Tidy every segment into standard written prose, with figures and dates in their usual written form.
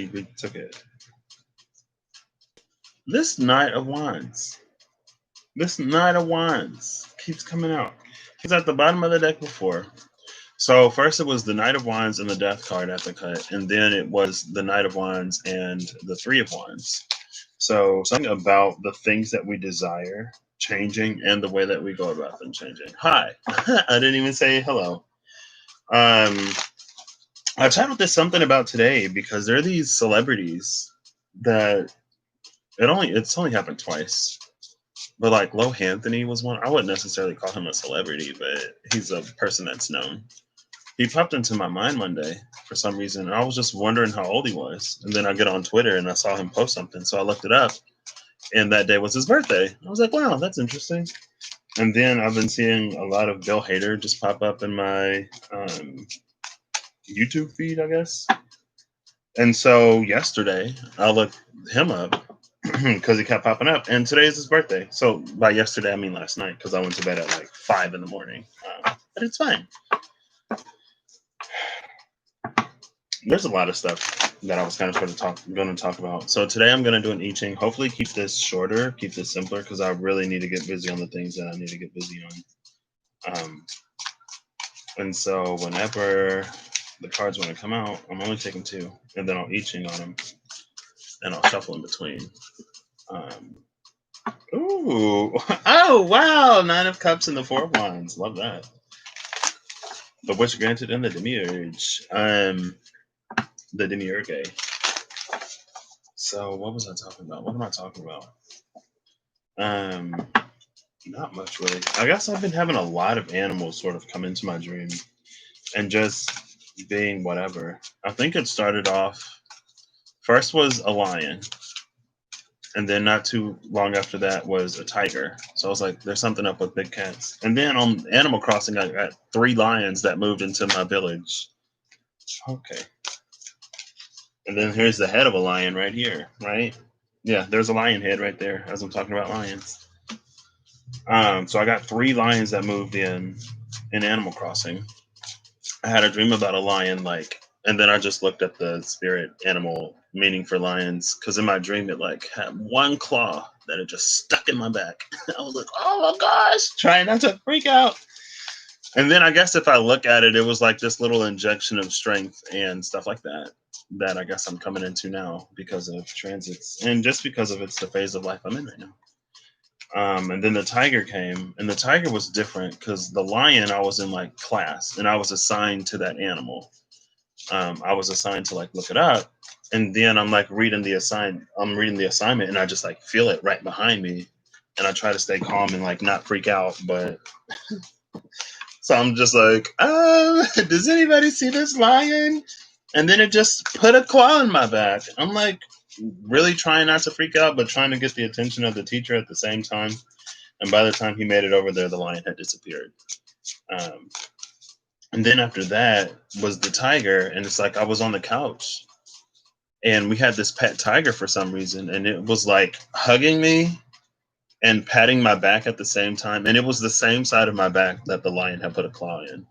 We took it. This Knight of Wands. This Knight of Wands keeps coming out. He's at the bottom of the deck before. So first it was the Knight of Wands and the Death card at the cut, and then it was the Knight of Wands and the Three of Wands. So something about the things that we desire changing and the way that we go about them changing. Hi. I didn't even say hello. I titled this something about today because there are these celebrities that it's only happened twice. But like Low Anthony was one. I wouldn't necessarily call him a celebrity, but he's a person that's known. He popped into my mind one day for some reason. And I was just wondering how old he was. And then I get on Twitter and I saw him post something. So I looked it up. And that day was his birthday. I was like, wow, that's interesting. And then I've been seeing a lot of Bill Hader just pop up in my YouTube feed, I guess. And so yesterday, I looked him up because he kept popping up. And today is his birthday. So by yesterday, I mean last night because I went to bed at like 5 in the morning. But it's fine. There's a lot of stuff that I was kind of going to talk about. So today I'm going to do an I Ching. Hopefully keep this shorter, keep this simpler, because I really need to get busy on the things that I need to get busy on. And so whenever the cards want to come out, I'm only taking 2, and then I'll I Ching on them, and I'll shuffle in between. Ooh, oh wow! 9 of Cups and the 4 of Wands. Love that. The wish granted and the demiurge. The demiurge. So what was I talking about? What am I talking about? Not much really. I guess I've been having a lot of animals sort of come into my dream and just being whatever. I think it started off first was a lion, and then not too long after that was a tiger. So I was like, there's something up with big cats. And then on Animal Crossing, I got 3 lions that moved into my village. Okay. And then here's the head of a lion right here, right? Yeah, there's a lion head right there as I'm talking about lions. So I got 3 lions that moved in Animal Crossing. I had a dream about a lion, and then I just looked at the spirit animal meaning for lions, because in my dream it had 1 claw that it just stuck in my back. I was like, oh my gosh, trying not to freak out. And then I guess if I look at it, it was like this little injection of strength and stuff like that I guess I'm coming into now because of transits and just because of it's the phase of life I'm in right now. And then the tiger came, and the tiger was different because the lion, I was in class and I was assigned to that animal. I was assigned to look it up, and then I'm reading the assignment, and I just feel it right behind me, and I try to stay calm and not freak out, but so I'm just does anybody see this lion? And then it just put a claw in my back. I'm really trying not to freak out, but trying to get the attention of the teacher at the same time. And by the time he made it over there, the lion had disappeared. And then after that was the tiger, and it's I was on the couch, and we had this pet tiger for some reason, and it was hugging me and patting my back at the same time, and it was the same side of my back that the lion had put a claw in.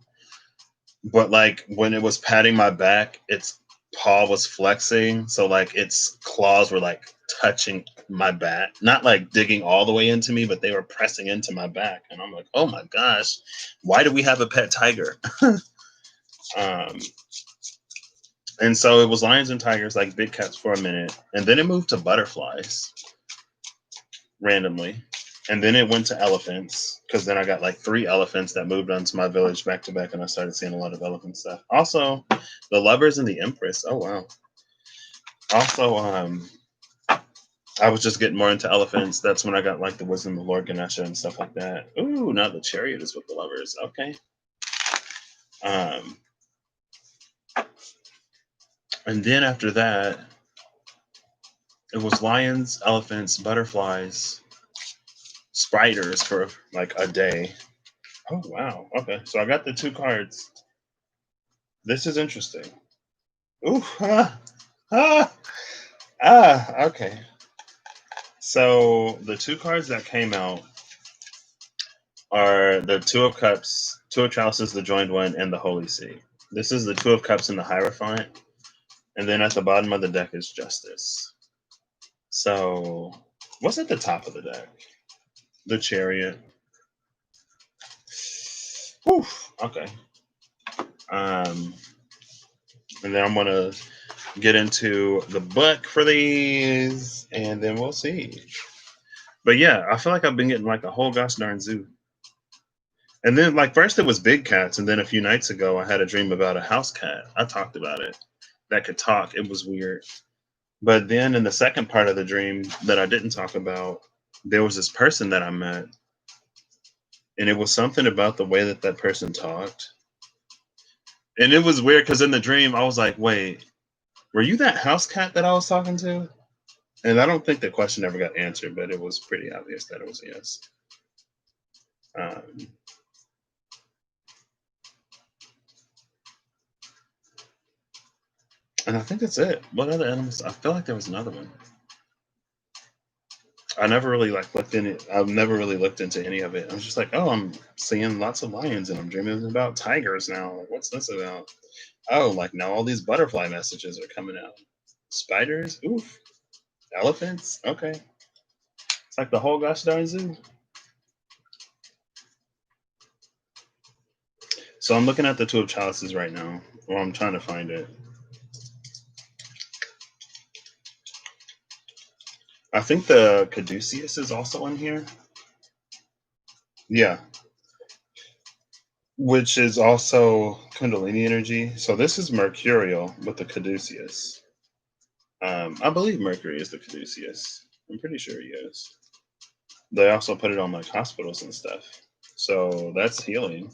But when it was patting my back, its paw was flexing, so its claws were touching my back, not digging all the way into me, but they were pressing into my back, and I'm oh my gosh, why do we have a pet tiger? And so it was lions and tigers, big cats for a minute, and then it moved to butterflies randomly. And then it went to elephants, because then I got 3 elephants that moved onto my village back to back, and I started seeing a lot of elephant stuff. Also, the lovers and the empress. Oh, wow. Also, I was just getting more into elephants. That's when I got the wisdom of Lord Ganesha and stuff like that. Ooh, now the chariot is with the lovers. Okay. And then after that, it was lions, elephants, butterflies, spiders for a day. Oh, wow. Okay. So I got the 2 cards. This is interesting. Ooh. Okay. So the 2 cards that came out are the 2 of Cups, 2 of Chalices, the joined one, and the Holy See. This is the 2 of Cups in the Hierophant, And then at the bottom of the deck is Justice. So what's at the top of the deck? The Chariot. Whew, okay. And then I'm gonna get into the book for these, and then we'll see. But yeah, I feel like I've been getting like a whole gosh darn zoo. And then like first it was big cats, and then a few nights ago I had a dream about a house cat. I talked about it. That could talk. It was weird. But then in the second part of the dream that I didn't talk about, there was this person that I met, and it was something about the way that that person talked. And it was weird because in the dream I was like, wait, were you that house cat that I was talking to? And I don't think the question ever got answered, but it was pretty obvious that it was a yes. Um, and I think that's it. What other animals? I feel like there was another one. I never really like looked in it. I've never really looked into any of it. I was just like, oh, I'm seeing lots of lions and I'm dreaming about tigers now. Like, what's this about? Oh, like now all these butterfly messages are coming out. Spiders? Oof. Elephants? Okay. It's like the whole gosh darn zoo. So I'm looking at the Two of Chalices right now, or I'm trying to find it. I think the Caduceus is also in here. Yeah, which is also Kundalini energy. So this is Mercurial with the Caduceus. I believe Mercury is the Caduceus. I'm pretty sure he is. They also put it on like hospitals and stuff. So that's healing.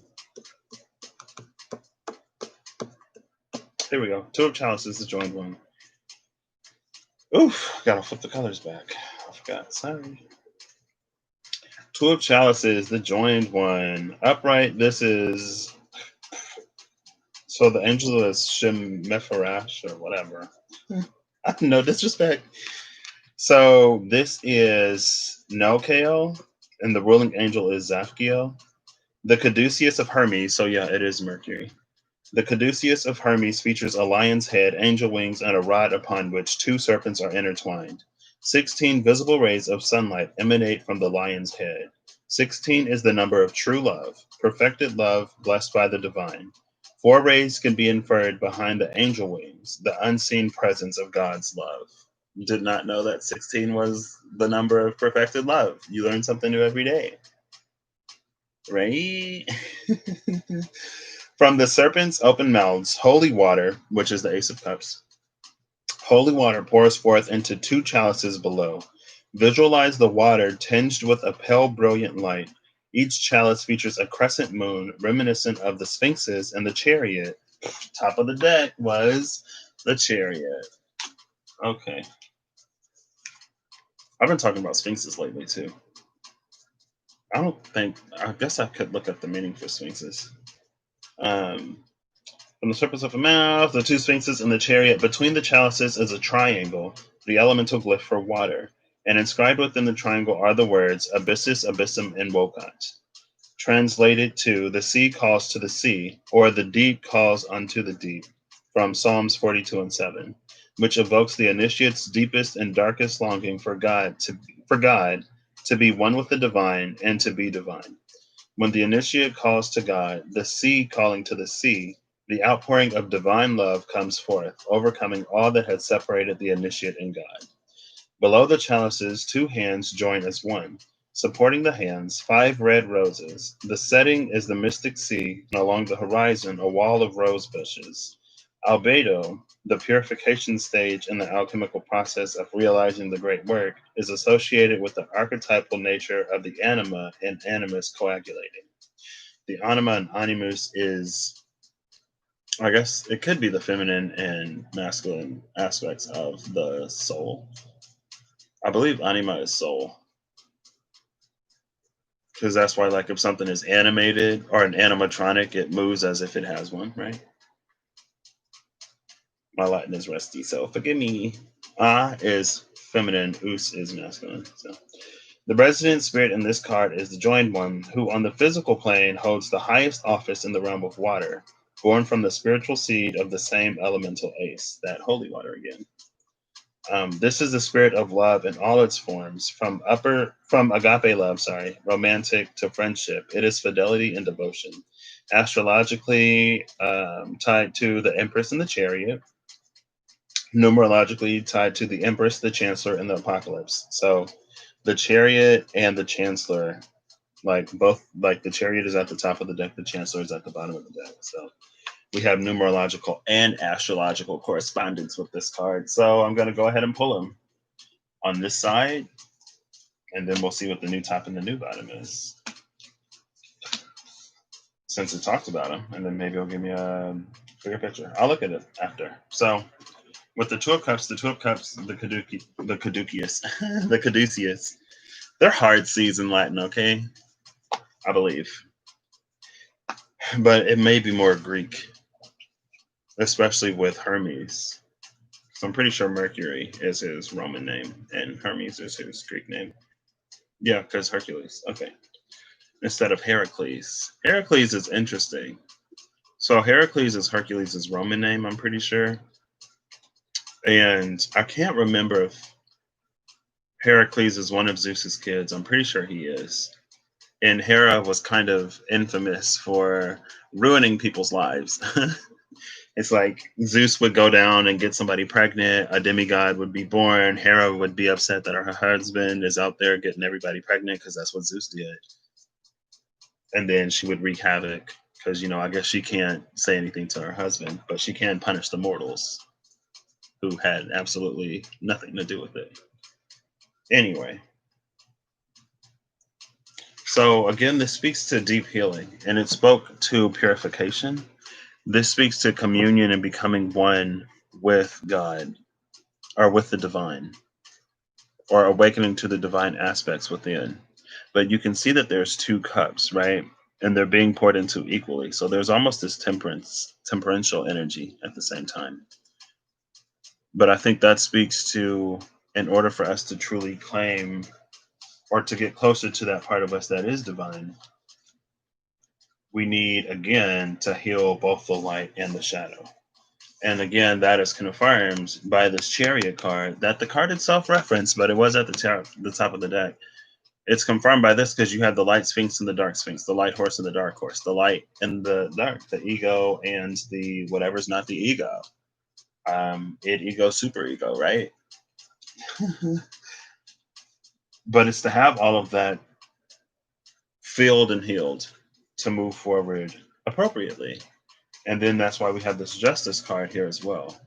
Here we go. Two of Chalices, the joined one. Oof, gotta flip the colors back. I forgot. Sorry. Two of Chalices, the joined one. Upright, this is. So the angel is Shemefarash or whatever. No disrespect. So this is Nelkael, and the ruling angel is Zaphkiel. The Caduceus of Hermes, so yeah, it is Mercury. The Caduceus of Hermes features a lion's head, angel wings, and a rod upon which two serpents are intertwined. 16 visible rays of sunlight emanate from the lion's head. 16 is the number of true love, perfected love blessed by the divine. Four rays can be inferred behind the angel wings, the unseen presence of God's love. Did not know that 16 was the number of perfected love. You learn something new every day, right? From the serpent's open mouths, holy water, which is the Ace of Cups, holy water pours forth into two chalices below. Visualize the water tinged with a pale, brilliant light. Each chalice features a crescent moon reminiscent of the Sphinxes and the chariot. Top of the deck was the chariot. Okay. I've been talking about Sphinxes lately too. I guess I could look up the meaning for Sphinxes. Um, From the surface of the mouth, the two sphinxes and the chariot. Between the chalices is a triangle, the elemental glyph for water. And inscribed within the triangle are the words Abyssus, Abyssum, and Wokat. Translated to the sea calls to the sea, or the deep calls unto the deep, from Psalms 42 and 7, which evokes the initiate's deepest and darkest longing for God to be one with the divine and to be divine. When the initiate calls to God, the sea calling to the sea, the outpouring of divine love comes forth, overcoming all that had separated the initiate and God. Below the chalices, two hands join as one. Supporting the hands, 5 red roses. The setting is the mystic sea, and along the horizon, a wall of rose bushes. Albedo, the purification stage in the alchemical process of realizing the great work, is associated with the archetypal nature of the anima and animus coagulating. The anima and animus is, I guess, it could be the feminine and masculine aspects of the soul. I believe anima is soul. Because that's why, like, if something is animated or an animatronic, it moves as if it has one, right? My Latin is rusty, so forgive me. Is feminine, us is masculine. So the resident spirit in this card is the joined one, who on the physical plane holds the highest office in the realm of water. born from the spiritual seed of the same elemental ace, that holy water again. This is the spirit of love in all its forms, from agape love, romantic to friendship. It is fidelity and devotion. Astrologically tied to the Empress and the Chariot, numerologically tied to the Empress, the Chancellor, and the Apocalypse. So the Chariot and the Chancellor, like both, like the Chariot is at the top of the deck, the Chancellor is at the bottom of the deck. So we have numerological and astrological correspondence with this card. So I'm going to go ahead and pull them on this side, and then we'll see what the new top and the new bottom is, since it talked about them, and then maybe it'll give me a bigger picture. I'll look at it after. So with the Two of Cups, the Caduceus, the Caduceus, they're hard C's in Latin, okay? I believe. But it may be more Greek, especially with Hermes. So I'm pretty sure Mercury is his Roman name and Hermes is his Greek name. Yeah, because Hercules. Okay. Instead of Heracles. Heracles is interesting. So Heracles is Hercules' Roman name, I'm pretty sure. And I can't remember if Heracles is one of Zeus's kids. I'm pretty sure he is. And Hera was kind of infamous for ruining people's lives. It's like Zeus would go down and get somebody pregnant, a demigod would be born, Hera would be upset that her husband is out there getting everybody pregnant because that's what Zeus did. And then she would wreak havoc because, I guess she can't say anything to her husband, but she can punish the mortals who had absolutely nothing to do with it. Anyway, so again, this speaks to deep healing and it spoke to purification. This speaks to communion and becoming one with God or with the divine, or awakening to the divine aspects within. But you can see that there's two cups, right? And they're being poured into equally. So there's almost this temperential energy at the same time. But I think that speaks to, in order for us to truly claim or to get closer to that part of us that is divine, we need, again, to heal both the light and the shadow. And again, that is confirmed by this Chariot card that the card itself referenced, but it was at the top of the deck. It's confirmed by this because you have the light sphinx and the dark sphinx, the light horse and the dark horse, the light and the dark, the ego and the whatever's not the ego. Id, ego, super ego, right? But it's to have all of that filled and healed to move forward appropriately. And then that's why we have this justice card here as well.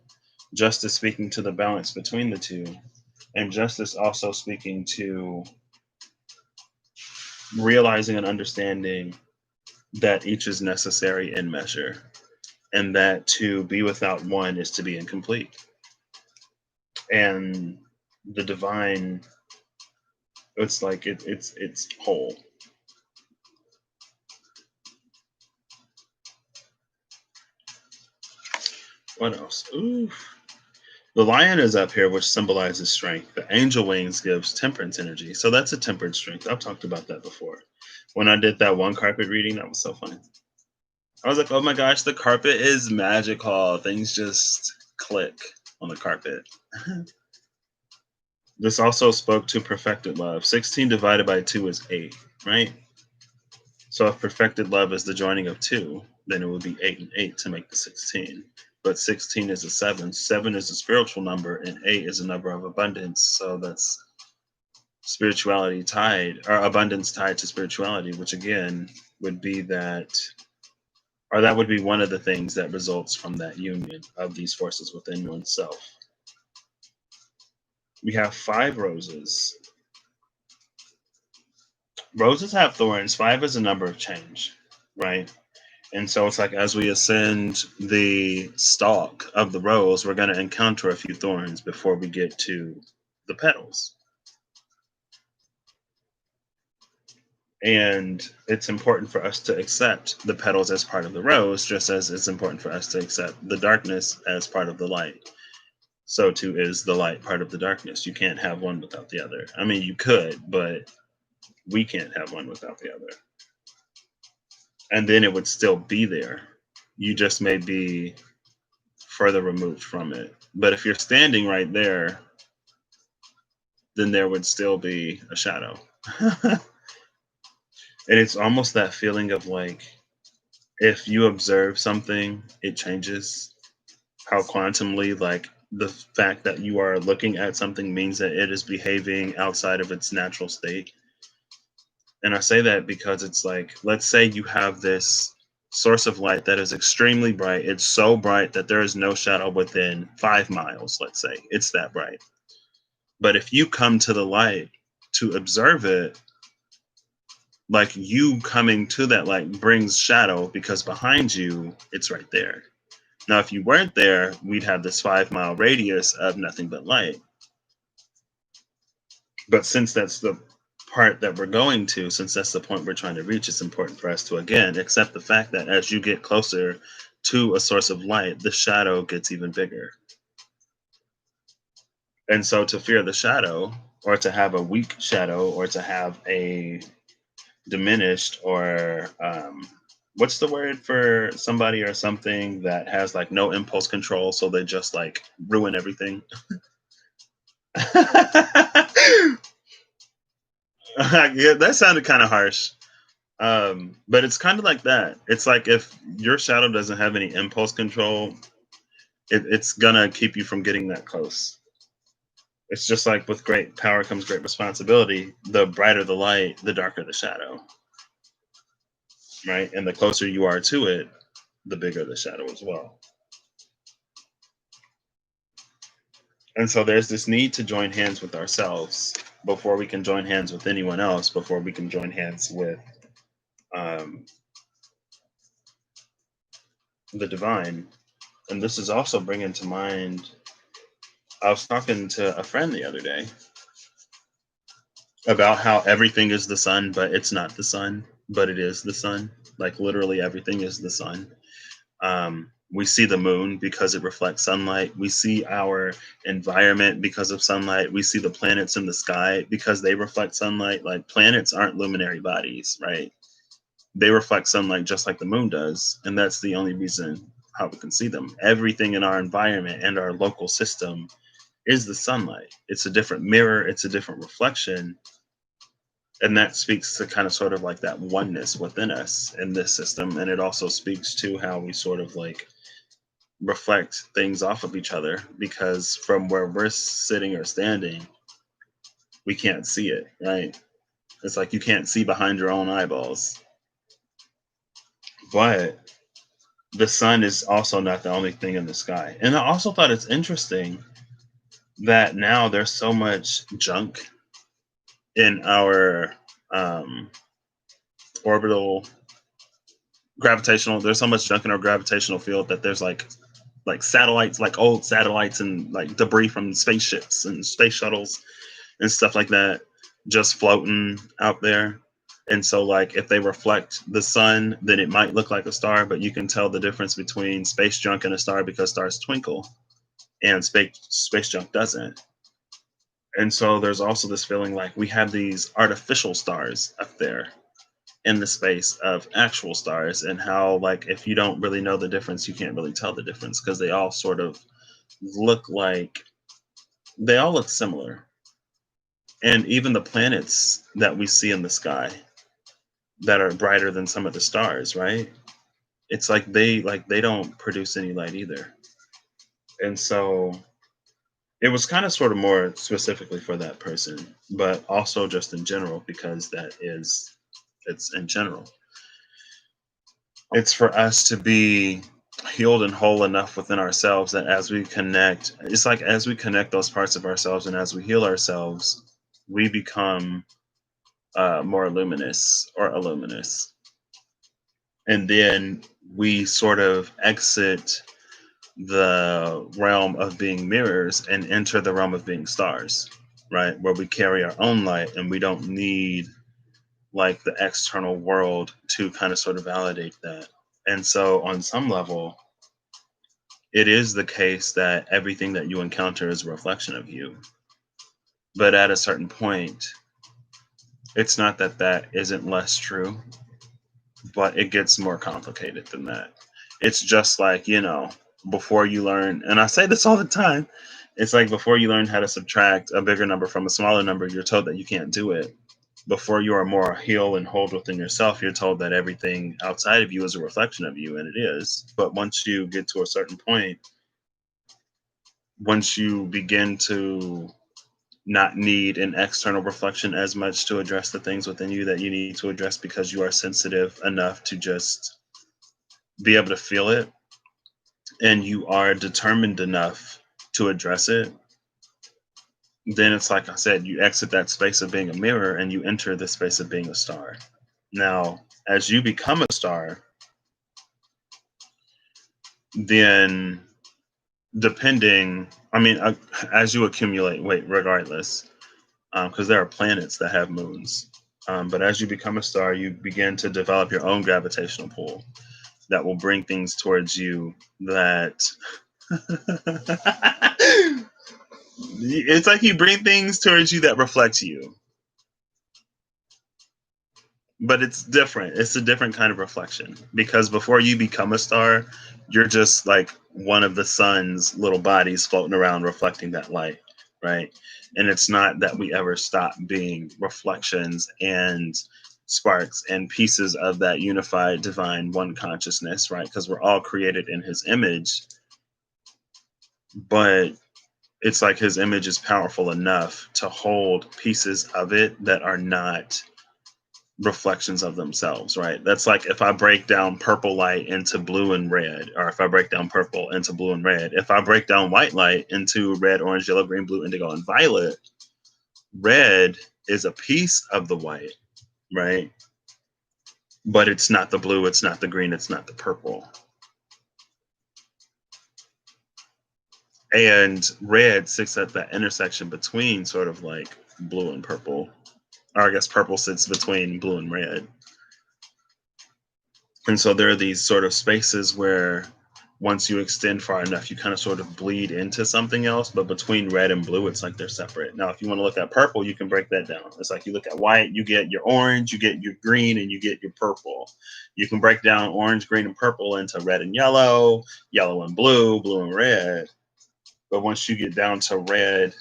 Justice speaking to the balance between the two, and justice also speaking to realizing and understanding that each is necessary in measure, and that to be without one is to be incomplete. And the divine, it's like it's whole. What else? Ooh. The lion is up here, which symbolizes strength. The angel wings gives temperance energy. So that's a temperance strength. I've talked about that before. When I did that one carpet reading, that was so fun. I was like, oh my gosh, the carpet is magical. Things just click on the carpet. This also spoke to perfected love. 16 divided by 2 is 8, right? So if perfected love is the joining of 2, then it would be 8 and 8 to make the 16. But 16 is a 7. 7 is a spiritual number, and 8 is a number of abundance. So that's spirituality tied, or abundance tied to spirituality, which again would be that, or that would be one of the things that results from that union of these forces within oneself. We have 5 roses. Roses have thorns. 5 is a number of change, right? And so it's like as we ascend the stalk of the rose, we're going to encounter a few thorns before we get to the petals. And it's important for us to accept the petals as part of the rose, just as it's important for us to accept the darkness as part of the light. So too is the light part of the darkness. You can't have one without the other. I mean, you could, but we can't have one without the other. And then it would still be there, You just may be further removed from it. But if you're standing right there, then there would still be a shadow. And it's almost that feeling of like, if you observe something, it changes. How quantumly, like the fact that you are looking at something means that it is behaving outside of its natural state. And I say that because it's like, let's say you have this source of light that is extremely bright. It's so bright that there is no shadow within 5 miles, let's say. It's that bright. But if you come to the light to observe it, like you coming to that light brings shadow because behind you, it's right there. Now, if you weren't there, we'd have this 5 mile radius of nothing but light. But since that's the part that we're going to, since that's the point we're trying to reach, it's important for us to again accept the fact that as you get closer to a source of light, the shadow gets even bigger. And so to fear the shadow, or to have a weak shadow, or to have a diminished, or what's the word for somebody or something that has like no impulse control, so they just like ruin everything. Yeah, that sounded kind of harsh. But it's kind of like that. It's like if your shadow doesn't have any impulse control, it's gonna keep you from getting that close. It's just like with great power comes great responsibility. The brighter the light, the darker the shadow, right? And the closer you are to it, the bigger the shadow as well. And so there's this need to join hands with ourselves before we can join hands with anyone else, before we can join hands with um, the divine. And this is also bringing to mind, I was talking to a friend the other day about how everything is the sun, but it's not the sun, but it is the sun. Like literally everything is the sun. We see the moon because it reflects sunlight. We see our environment because of sunlight. We see the planets in the sky because they reflect sunlight. Like planets aren't luminary bodies, right? They reflect sunlight just like the moon does. And that's the only reason how we can see them. Everything in our environment and our local system is the sunlight. It's a different mirror, it's a different reflection. And that speaks to kind of sort of like that oneness within us in this system. And it also speaks to how we sort of like reflect things off of each other, because from where we're sitting or standing, we can't see it, right? It's like you can't see behind your own eyeballs. But the sun is also not the only thing in the sky. And I also thought it's interesting that now there's so much junk in our um, orbital gravitational. There's so much junk in our gravitational field that there's like satellites, like old satellites and like debris from spaceships and space shuttles and stuff like that, just floating out there. And so like if they reflect the sun, then it might look like a star, but you can tell the difference between space junk and a star because stars twinkle and space junk doesn't. And so there's also this feeling like we have these artificial stars up there in the space of actual stars, and how like if you don't really know the difference, you can't really tell the difference because they all sort of look like, they all look similar. And even the planets that we see in the sky that are brighter than some of the stars, right? It's like they don't produce any light either. And so it was kind of sort of more specifically for that person, but also just in general, because that is, it's in general. It's for us to be healed and whole enough within ourselves that as we connect, it's like as we connect those parts of ourselves and as we heal ourselves, we become more luminous or illuminous. And then we sort of exit the realm of being mirrors and enter the realm of being stars, right? Where we carry our own light and we don't need like the external world to kind of sort of validate that. And so, on some level, it is the case that everything that you encounter is a reflection of you. But at a certain point, it's not that that isn't less true, but it gets more complicated than that. It's just like, before you learn, and I say this all the time, it's like before you learn how to subtract a bigger number from a smaller number, you're told that you can't do it. Before you are more healed and whole within yourself, you're told that everything outside of you is a reflection of you, and it is. But once you get to a certain point, once you begin to not need an external reflection as much to address the things within you that you need to address because you are sensitive enough to just be able to feel it, and you are determined enough to address it, then it's like I said, you exit that space of being a mirror and you enter the space of being a star. Now, as you become a star, then as you accumulate weight, regardless, because there are planets that have moons. But as you become a star, you begin to develop your own gravitational pull that will bring things towards you that it's like you bring things towards you that reflect you, but it's different. It's a different kind of reflection because before you become a star, you're just like one of the sun's little bodies floating around reflecting that light, right? And it's not that we ever stop being reflections and sparks and pieces of that unified divine one consciousness, right? Because we're all created in his image, but it's like his image is powerful enough to hold pieces of it that are not reflections of themselves, right? That's like if I break down purple light into blue and red, or if I break down purple into blue and red, if I break down white light into red, orange, yellow, green, blue, indigo, and violet, red is a piece of the white, right? But it's not the blue, it's not the green, it's not the purple. And red sits at that intersection between sort of like blue and purple, or I guess purple sits between blue and red. And so there are these sort of spaces where once you extend far enough, you kind of sort of bleed into something else. But between red and blue, it's like they're separate. Now, if you want to look at purple, you can break that down. It's like you look at white, you get your orange, you get your green, and you get your purple. You can break down orange, green, and purple into red and yellow, yellow and blue and red. But once you get down to red,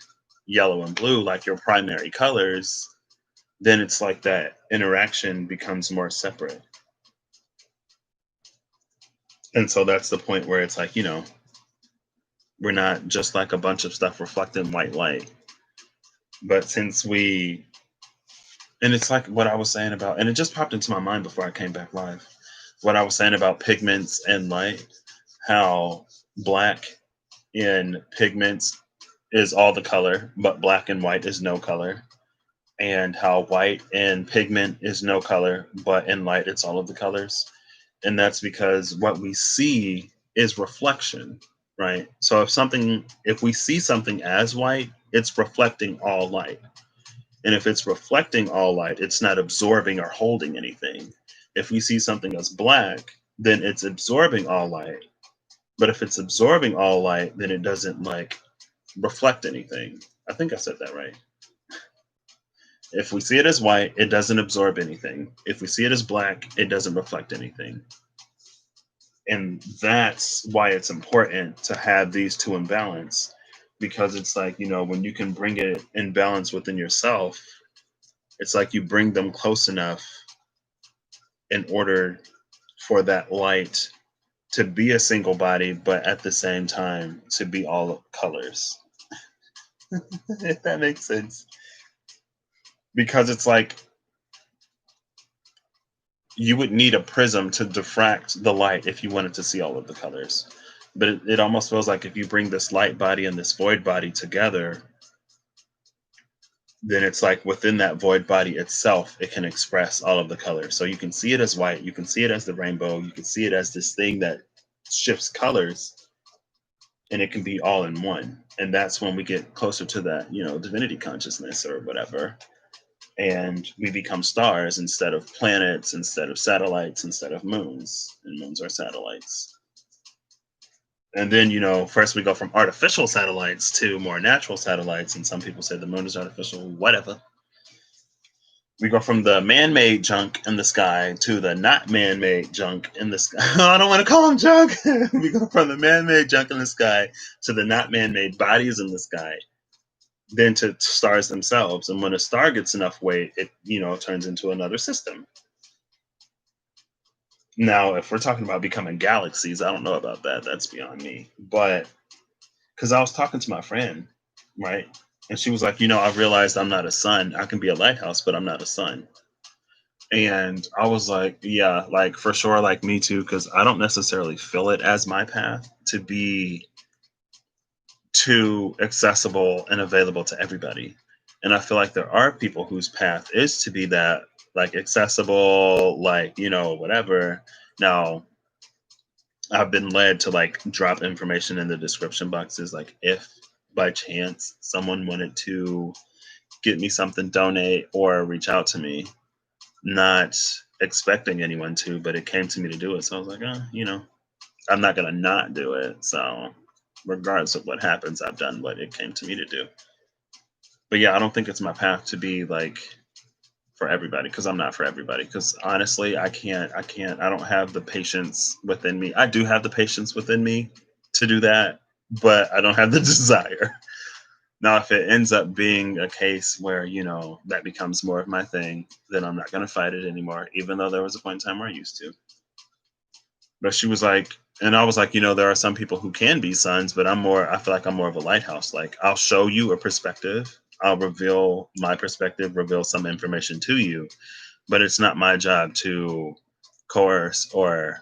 yellow, and blue, like your primary colors, then it's like that interaction becomes more separate. And so that's the point where it's like, we're not just like a bunch of stuff reflecting white light. But and it's like what I was saying about, and it just popped into my mind before I came back live, what I was saying about pigments and light, how black in pigments is all the color, but black and white is no color. And how white in pigment is no color, but in light it's all of the colors. And that's because what we see is reflection, right? So if we see something as white, it's reflecting all light. And if it's reflecting all light, it's not absorbing or holding anything. If we see something as black, then it's absorbing all light. But if it's absorbing all light, then it doesn't like reflect anything. I think I said that right. If we see it as white, it doesn't absorb anything. If we see it as black, it doesn't reflect anything. And that's why it's important to have these two in balance, because it's like, when you can bring it in balance within yourself, it's like you bring them close enough in order for that light to be a single body, but at the same time to be all colors. If that makes sense. Because it's like you would need a prism to diffract the light if you wanted to see all of the colors. But it almost feels like if you bring this light body and this void body together, then it's like within that void body itself, it can express all of the colors. So you can see it as white, you can see it as the rainbow, you can see it as this thing that shifts colors, and it can be all in one. And that's when we get closer to that, divinity consciousness or whatever. And we become stars instead of planets, instead of satellites, instead of moons. And moons are satellites. And then, first we go from artificial satellites to more natural satellites. And some people say the moon is artificial, whatever. We go from the man-made junk in the sky to the not man-made junk in the sky. I don't want to call them junk. We go from the man-made junk in the sky to the not man-made bodies in the sky, then to stars themselves. And when a star gets enough weight, it turns into another system. Now, if we're talking about becoming galaxies, I don't know about that. That's beyond me. But because I was talking to my friend, right? And she was like, I've realized I'm not a sun. I can be a lighthouse, but I'm not a sun. And I was like, yeah, like for sure, like me too, because I don't necessarily feel it as my path to be too accessible and available to everybody. And I feel like there are people whose path is to be that, like accessible, like, whatever. Now, I've been led to like drop information in the description boxes, like if by chance someone wanted to get me something, donate, or reach out to me, not expecting anyone to, but it came to me to do it. So I was like, I'm not gonna not do it. So regardless of what happens, I've done what it came to me to do. But yeah, I don't think it's my path to be like for everybody, because I'm not for everybody. Because honestly, I don't have the patience within me. I do have the patience within me to do that, but I don't have the desire. Now, if it ends up being a case where, that becomes more of my thing, then I'm not going to fight it anymore, even though there was a point in time where I used to. But she was like, and I was like, there are some people who can be sons, but I feel like I'm more of a lighthouse. Like, I'll show you a perspective, I'll reveal my perspective, reveal some information to you, but it's not my job to coerce or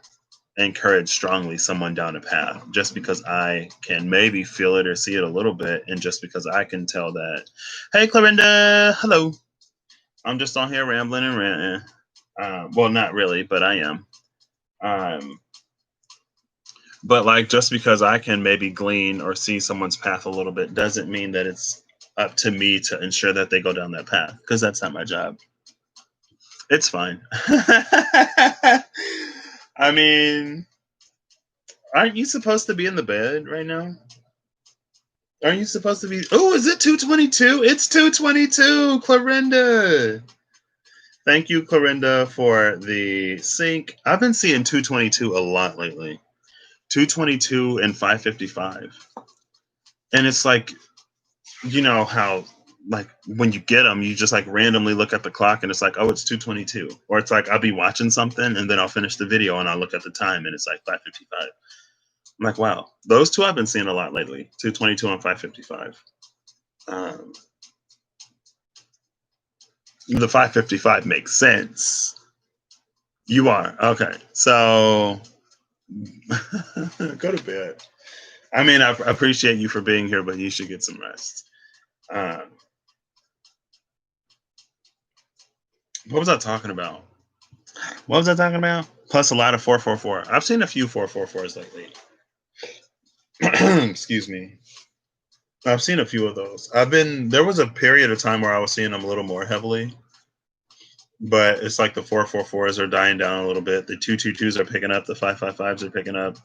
encourage strongly someone down a path just because I can maybe feel it or see it a little bit, and just because I can tell that, hey, Clarinda, hello. I'm just on here rambling and ranting. Well, not really, but I am. Um, but like, just because I can maybe glean or see someone's path a little bit doesn't mean that it's up to me to ensure that they go down that path, because that's not my job. It's fine. I mean, aren't you supposed to be in the bed right now? Aren't you supposed to be? Oh, is it 2:22? It's 2:22, Clarinda. Thank you, Clarinda, for the sync. I've been seeing 2:22 a lot lately. 2:22 and 5:55. And it's like, how, like, when you get them, you just like randomly look at the clock and it's like, oh, it's 2:22. Or it's like, I'll be watching something and then I'll finish the video and I'll look at the time and it's like 5:55. I'm like, wow, those two I've been seeing a lot lately, 2:22 and 5:55. Um, the 5:55 makes sense. You are okay. So go to bed. I mean, I appreciate you for being here, but you should get some rest. Um, what was I talking about? What was I talking about? Plus a lot of 444. I've seen a few 444s lately. Excuse me. I've seen a few of those. There was a period of time where I was seeing them a little more heavily, but it's like the 444s are dying down a little bit. The 222s are picking up. The 555s are picking up.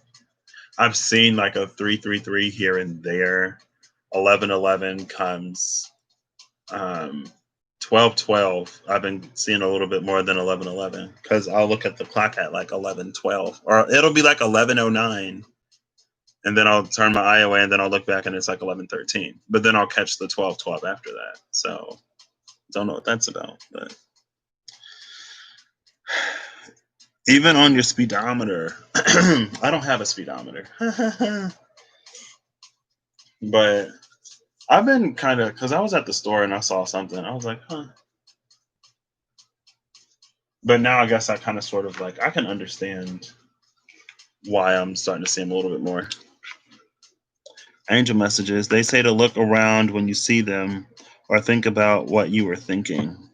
I've seen like a 333 here and there. 1111 comes. 1212. I've been seeing a little bit more than 1111 because I'll look at the clock at like 1112, or it'll be like 1109, and then I'll turn my eye away and then I'll look back and it's like 1113. But then I'll catch the 1212 after that. So don't know what that's about, but even on your speedometer, I don't have a speedometer, but I've been kind of, because I was at the store and I saw something. I was like, huh. But now I guess I kind of sort of like, I can understand why I'm starting to see them a little bit more. Angel messages. They say to look around when you see them or think about what you were thinking.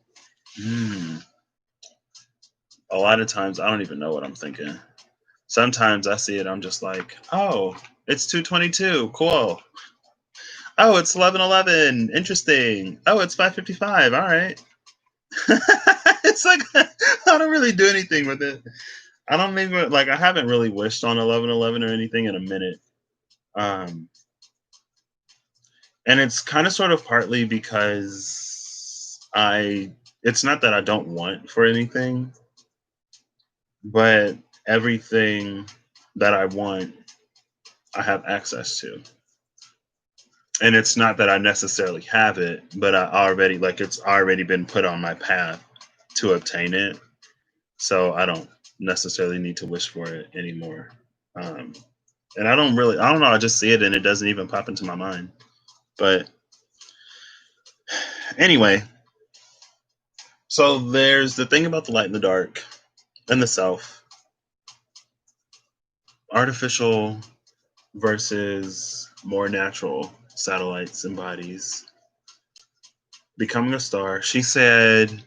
A lot of times I don't even know what I'm thinking. Sometimes I see it, I'm just like, oh, it's 2:22. Cool. Oh, it's 11:11. Interesting. Oh, it's 5:55. All right. It's like I don't really do anything with it. I don't even like. I haven't really wished on 11:11 or anything in a minute. Um, and it's kind of sort of partly because it's not that I don't want for anything, but everything that I want, I have access to. And it's not that I necessarily have it, but I already like it's already been put on my path to obtain it. So I don't necessarily need to wish for it anymore. Um, and I don't know. I just see it and it doesn't even pop into my mind. But anyway, so there's the thing about the light and the dark and the self, artificial versus more natural satellites and bodies, becoming a star. She said,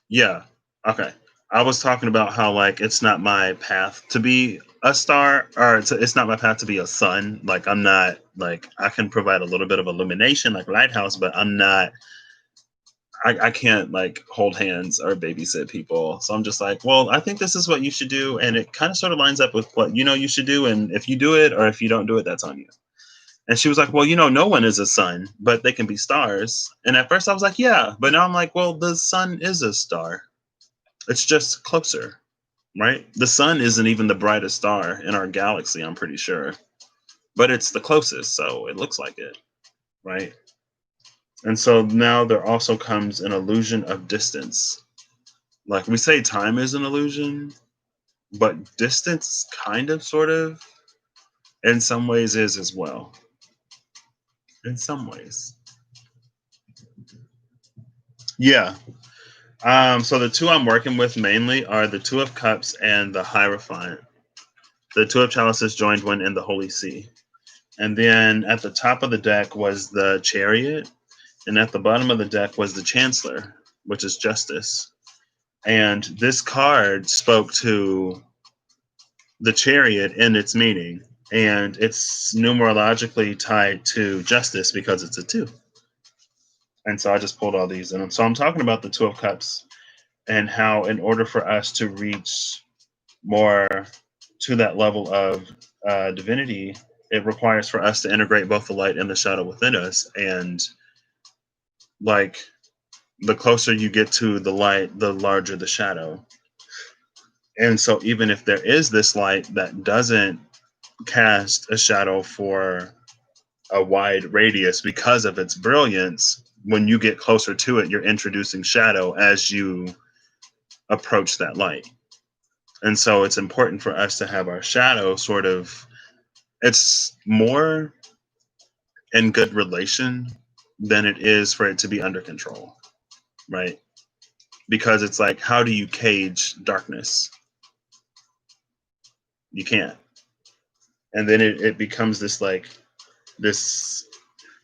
yeah, okay. I was talking about how like it's not my path to be a star, or it's not my path to be a sun. Like I'm not like I can provide a little bit of illumination like lighthouse, but I'm not. I can't like hold hands or babysit people. So I'm just like, well, I think this is what you should do, and it kind of sort of lines up with what you know you should do, and if you do it or if you don't do it, that's on you. And she was like, well, no one is a sun, but they can be stars. And at first I was like, yeah, but now I'm like, well, the sun is a star. It's just closer, right? The sun isn't even the brightest star in our galaxy, I'm pretty sure, but it's the closest, so it looks like it, right? And so now there also comes an illusion of distance. Like we say, time is an illusion, but distance kind of, sort of, in some ways is as well. In some ways. Yeah. So the two I'm working with mainly are the Two of Cups and the Hierophant. The Two of Chalices joined one in the Holy See. And then at the top of the deck was the Chariot, and at the bottom of the deck was the Chancellor, which is Justice. And this card spoke to the Chariot in its meaning, and it's numerologically tied to Justice because it's a two. And so I just pulled all these, and so I'm talking about the Two of Cups and how, in order for us to reach more to that level of divinity, it requires for us to integrate both the light and the shadow within us. And like the closer you get to the light, the larger the shadow. And so even if there is this light that doesn't cast a shadow for a wide radius because of its brilliance, when you get closer to it, you're introducing shadow as you approach that light. And so it's important for us to have our shadow sort of, it's more in good relation than it is for it to be under control, right? Because it's like, how do you cage darkness? You can't. And then it becomes this like this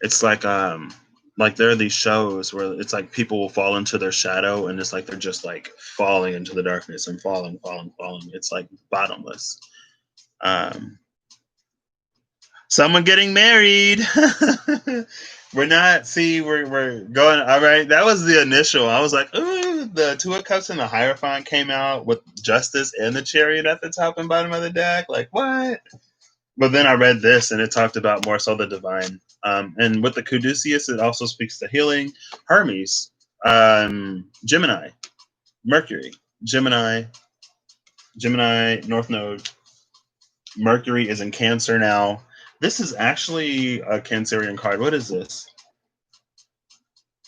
it's like there are these shows where it's like people will fall into their shadow and it's like they're just like falling into the darkness and falling. It's like bottomless. Um Someone getting married. We're not. See, we're going. All right, that was the initial. I was like, ooh, the Two of Cups and the Hierophant came out with Justice and the Chariot at the top and bottom of the deck. Like what? But then I read this and it talked about more so the divine. And with the Caduceus, it also speaks to healing. Hermes, Gemini, Mercury, Gemini, North Node. Mercury is in Cancer now. This is actually a Cancerian card. What is this?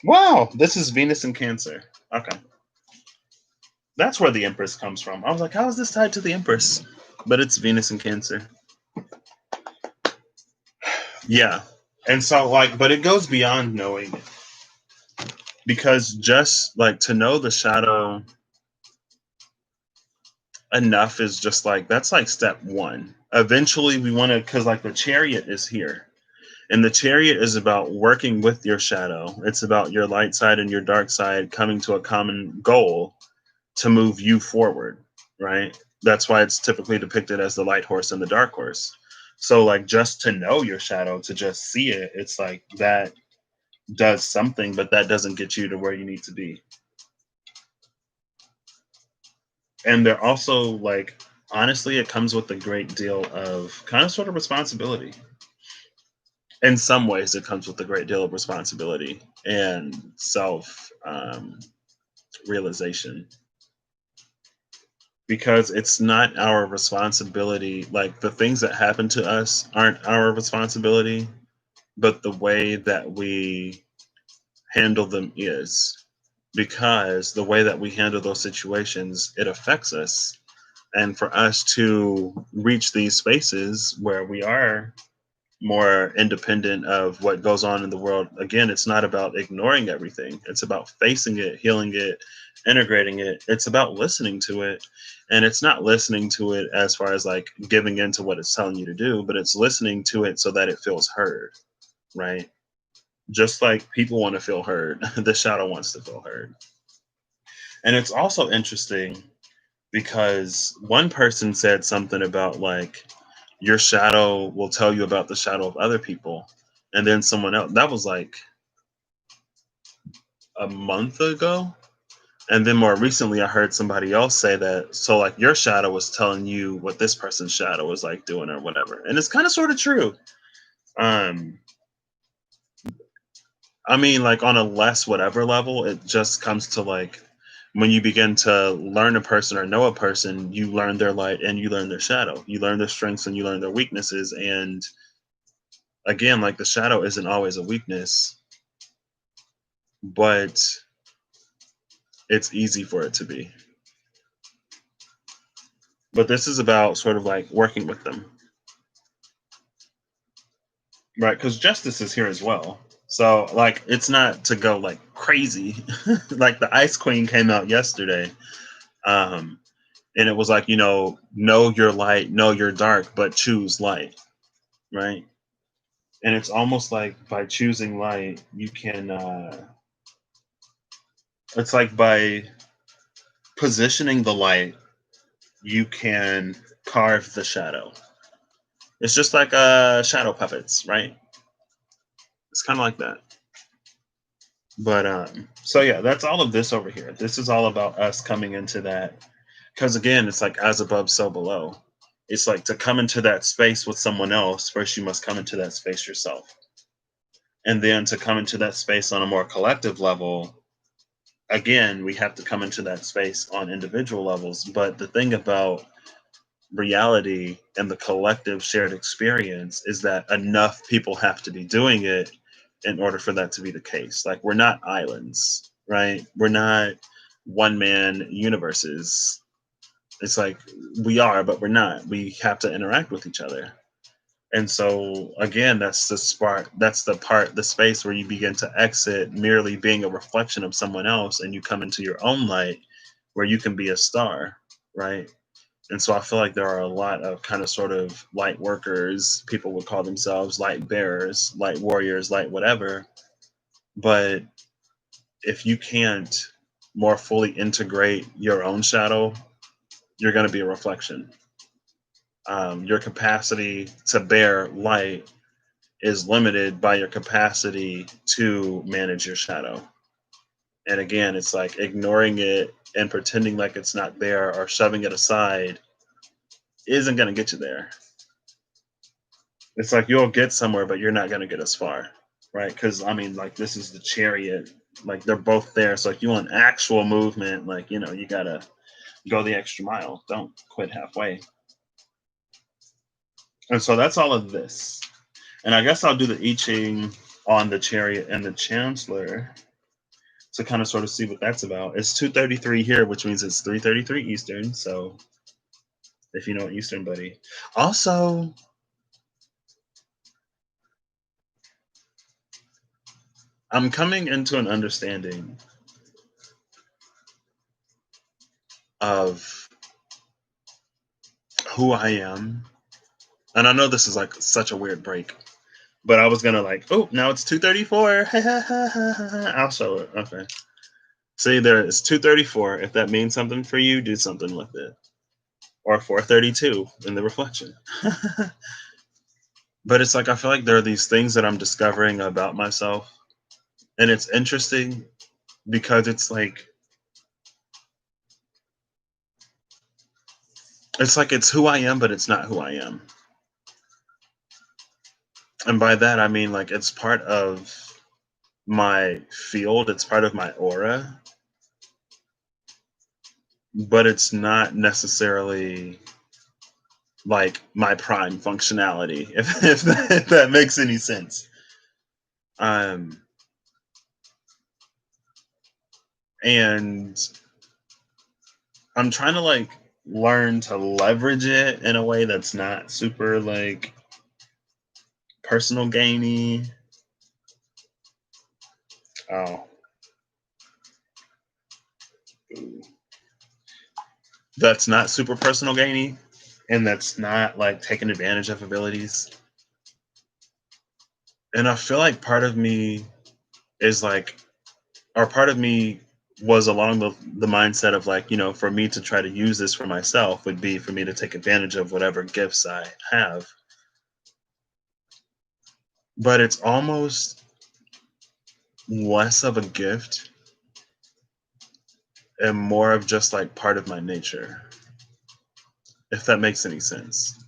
Wow, this is Venus in Cancer. Okay. That's where the Empress comes from. I was like, how is this tied to the Empress? But it's Venus in Cancer. Yeah. And so, like, but it goes beyond knowing it. Because just like to know the shadow enough is just like, that's like step one. Eventually, we want to, because like the Chariot is here. And the Chariot is about working with your shadow. It's about your light side and your dark side coming to a common goal to move you forward, right? That's why it's typically depicted as the light horse and the dark horse. So, like, just to know your shadow, to just see it, it's like that does something, but that doesn't get you to where you need to be. And they're also like, honestly, it comes with a great deal of kind of sort of responsibility. In some ways, it comes with a great deal of responsibility and self realization, because it's not our responsibility. Like, the things that happen to us aren't our responsibility, but the way that we handle them is, because the way that we handle those situations, it affects us. And for us to reach these spaces where we are more independent of what goes on in the world, again, it's not about ignoring everything. It's about facing it, healing it, integrating it. It's about listening to it. And it's not listening to it as far as like giving into what it's telling you to do, but it's listening to it so that it feels heard, right? Just like people want to feel heard, the shadow wants to feel heard. And it's also interesting because one person said something about like your shadow will tell you about the shadow of other people. And then someone else, that was like a month ago. And then more recently, I heard somebody else say that. So, like, your shadow was telling you what this person's shadow was like doing or whatever. And it's kind of sort of true. Um, I mean, like, on a less whatever level, it just comes to like when you begin to learn a person or know a person, you learn their light and you learn their shadow. You learn their strengths and you learn their weaknesses. And again, like, the shadow isn't always a weakness, but it's easy for it to be. But this is about sort of like working with them, right? Because justice is here as well. So, like, it's not to go like crazy. Like, the Ice Queen came out yesterday, um, and it was like, know your light, know your dark, but choose light, right? And it's almost like by choosing light, you can. It's like by positioning the light, you can carve the shadow. It's just like shadow puppets, right? It's kind of like that. But so yeah, that's all of this over here. This is all about us coming into that, because again, it's like as above, so below. It's like to come into that space with someone else, first you must come into that space yourself. And then to come into that space on a more collective level, again, we have to come into that space on individual levels. But the thing about reality and the collective shared experience is that enough people have to be doing it in order for that to be the case. Like, we're not islands, right? We're not one man universes. It's like we are, but we're not. We have to interact with each other. And so again, that's the spark, that's the part, the space where you begin to exit merely being a reflection of someone else and you come into your own light where you can be a star, right? And so I feel like there are a lot of kind of sort of light workers. People would call themselves light bearers, light warriors, light whatever. But if you can't more fully integrate your own shadow, you're going to be a reflection. Your capacity to bear light is limited by your capacity to manage your shadow. And again, it's like ignoring it and pretending like it's not there or shoving it aside isn't going to get you there. It's like you'll get somewhere, but you're not going to get as far, right? Because I mean, like, this is the chariot. Like, they're both there. So if you want actual movement, like, you gotta go the extra mile. Don't quit halfway. And so that's all of this. And I guess I'll do the I Ching on the chariot and the chancellor to kind of sort of see what that's about. It's 2:33 here, which means it's 3:33 Eastern. So if you know Eastern, buddy. Also, I'm coming into an understanding of who I am. And I know this is like such a weird break, but I was gonna like, oh, now it's 2:34. I'll show it. Okay. See, there it's 2:34. If that means something for you, do something with it. Or 4:32 in the reflection. But it's like I feel like there are these things that I'm discovering about myself, and it's interesting because it's like it's who I am, but it's not who I am. And by that I mean, like, it's part of my field, it's part of my aura, but it's not necessarily like my prime functionality, if that makes any sense. Um, and I'm trying to like learn to leverage it in a way that's not super like personal gainy. Oh, that's not super personal gainy, and that's not like taking advantage of abilities. And I feel like part of me is like, or part of me was along the mindset of like, for me to try to use this for myself would be for me to take advantage of whatever gifts I have. But it's almost less of a gift and more of just like part of my nature, if that makes any sense.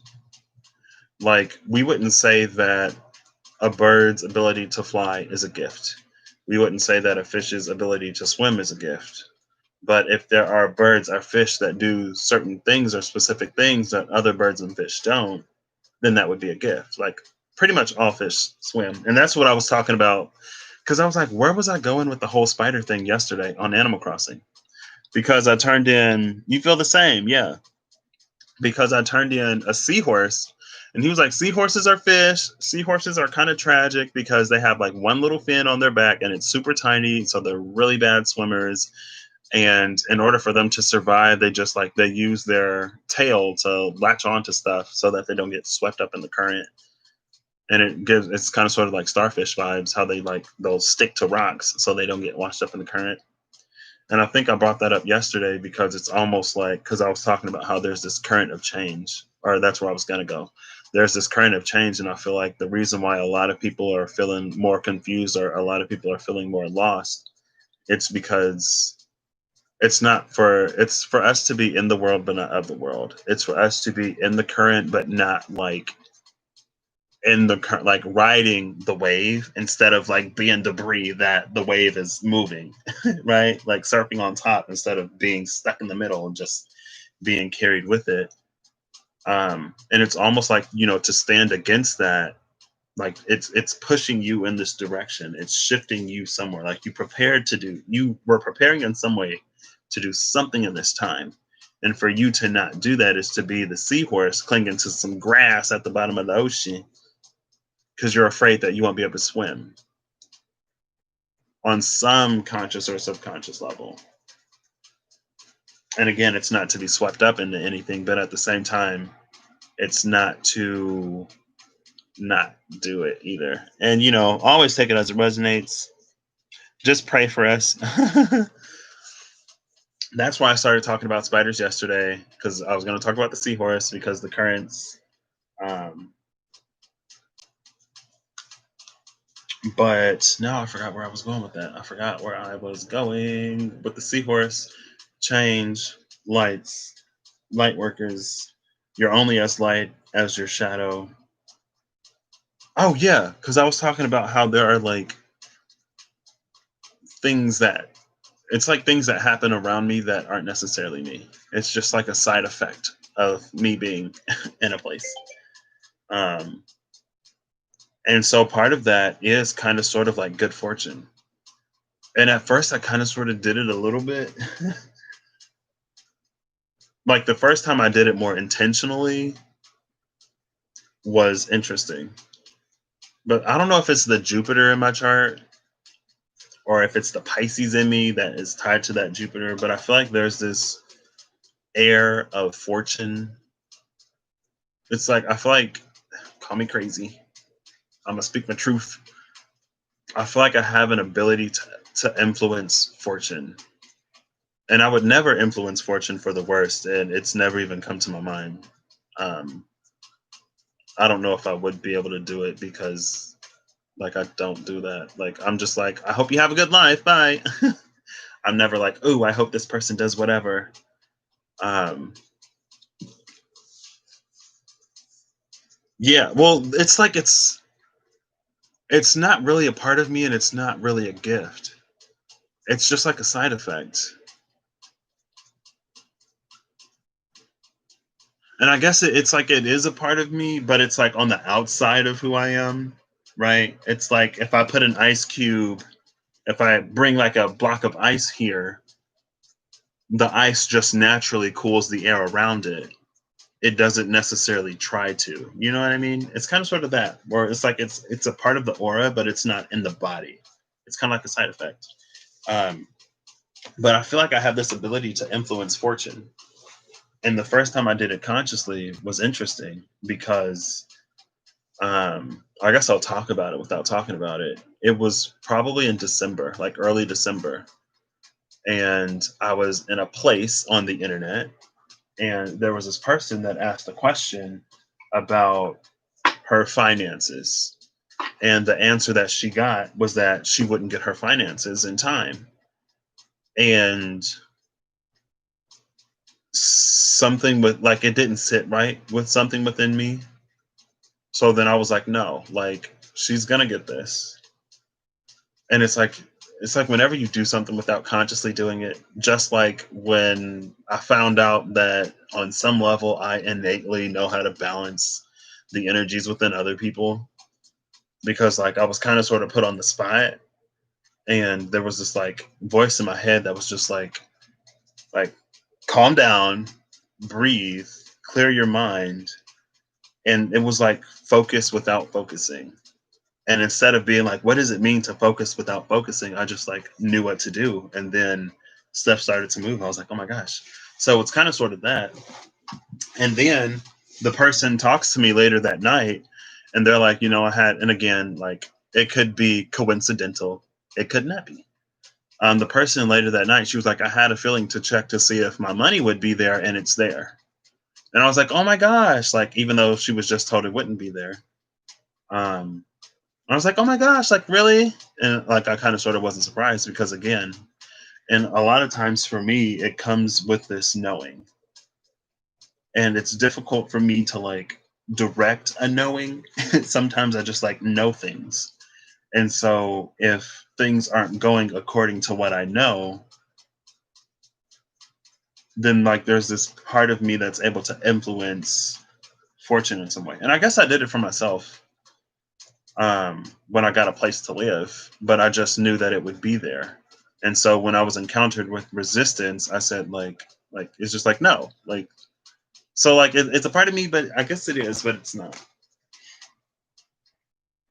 Like, we wouldn't say that a bird's ability to fly is a gift. We wouldn't say that a fish's ability to swim is a gift. But if there are birds or fish that do certain things or specific things that other birds and fish don't, then that would be a gift. Like, pretty much all fish swim. And that's what I was talking about. Because I was like, where was I going with the whole spider thing yesterday on Animal Crossing? Because I turned in, you feel the same, yeah. Because I turned in a seahorse, and he was like, seahorses are fish. Seahorses are kind of tragic because they have like one little fin on their back and it's super tiny, so they're really bad swimmers. And in order for them to survive, they just like they use their tail to latch onto stuff so that they don't get swept up in the current. And it's kind of sort of like starfish vibes, how they'll stick to rocks so they don't get washed up in the current. And I think I brought that up yesterday because it's almost like, because I was talking about how there's this current of change, or that's where I was going to go. There's this current of change. And I feel like the reason why a lot of people are feeling more confused or a lot of people are feeling more lost, it's because it's for us to be in the world, but not of the world. It's for us to be in the current, but not like in the current, like riding the wave instead of like being debris that the wave is moving, right? Like surfing on top instead of being stuck in the middle and just being carried with it. And it's almost like, to stand against that, like it's pushing you in this direction. It's shifting you somewhere. Like you were preparing in some way to do something in this time. And for you to not do that is to be the seahorse clinging to some grass at the bottom of the ocean because you're afraid that you won't be able to swim on some conscious or subconscious level. And again, it's not to be swept up into anything, but at the same time, it's not to not do it either. And always take it as it resonates. Just pray for us. That's why I started talking about spiders yesterday, because I was going to talk about the seahorse because the currents. Um, but no, I forgot where I was going with that. I forgot where I was going with the seahorse. Change, lights, light workers. You're only as light as your shadow. Oh yeah, because I was talking about how there are like things that it's like things that happen around me that aren't necessarily me. It's just like a side effect of me being in a place. Um, and so part of that is kind of sort of like good fortune. And at first, I kind of sort of did it a little bit. Like the first time I did it more intentionally was interesting. But I don't know if it's the Jupiter in my chart or if it's the Pisces in me that is tied to that Jupiter. But I feel like there's this air of fortune. It's like, I feel like, call me crazy. I'm going to speak my truth. I feel like I have an ability to influence fortune. And I would never influence fortune for the worst. And it's never even come to my mind. Um, I don't know if I would be able to do it because, like, I don't do that. Like, I'm just like, I hope you have a good life. Bye. I'm never like, oh, I hope this person does whatever. Um, yeah, well, it's like it's not really a part of me and it's not really a gift. It's just like a side effect. And I guess it's like it is a part of me, but it's like on the outside of who I am, right? It's like if I put an ice cube, if I bring like a block of ice here, the ice just naturally cools the air around it. It doesn't necessarily try to. You know what I mean? It's kind of sort of that, where it's like it's a part of the aura, but it's not in the body. It's kind of like a side effect. Um, but I feel like I have this ability to influence fortune. And the first time I did it consciously was interesting because I guess I'll talk about it without talking about it. It was probably in December, like early December, and I was in a place on the internet, and there was this person that asked a question about her finances. And the answer that she got was that she wouldn't get her finances in time. And something with like it didn't sit right with something within me. So then I was like, no, like she's gonna get this. And it's like whenever you do something without consciously doing it, just like when I found out that on some level I innately know how to balance the energies within other people because like I was kind of sort of put on the spot and there was this like voice in my head that was just like calm down, breathe, clear your mind, and it was like focus without focusing. And instead of being like, what does it mean to focus without focusing? I just like knew what to do. And then stuff started to move. I was like, oh my gosh. So it's kind of sort of that. And then the person talks to me later that night and they're like, I had, and again, like it could be coincidental, it could not be. The person later that night, she was like, I had a feeling to check to see if my money would be there, and it's there. And I was like, oh my gosh, like even though she was just told it wouldn't be there. Um, I was like, oh my gosh, like really? And like I kind of sort of wasn't surprised because again, and a lot of times for me, it comes with this knowing. And it's difficult for me to like direct a knowing. Sometimes I just like know things. And so if things aren't going according to what I know, then like there's this part of me that's able to influence fortune in some way. And I guess I did it for myself when I got a place to live, but I just knew that it would be there. And so when I was encountered with resistance, I said like it's just like no, like so like it's a part of me, but I guess it is, but it's not.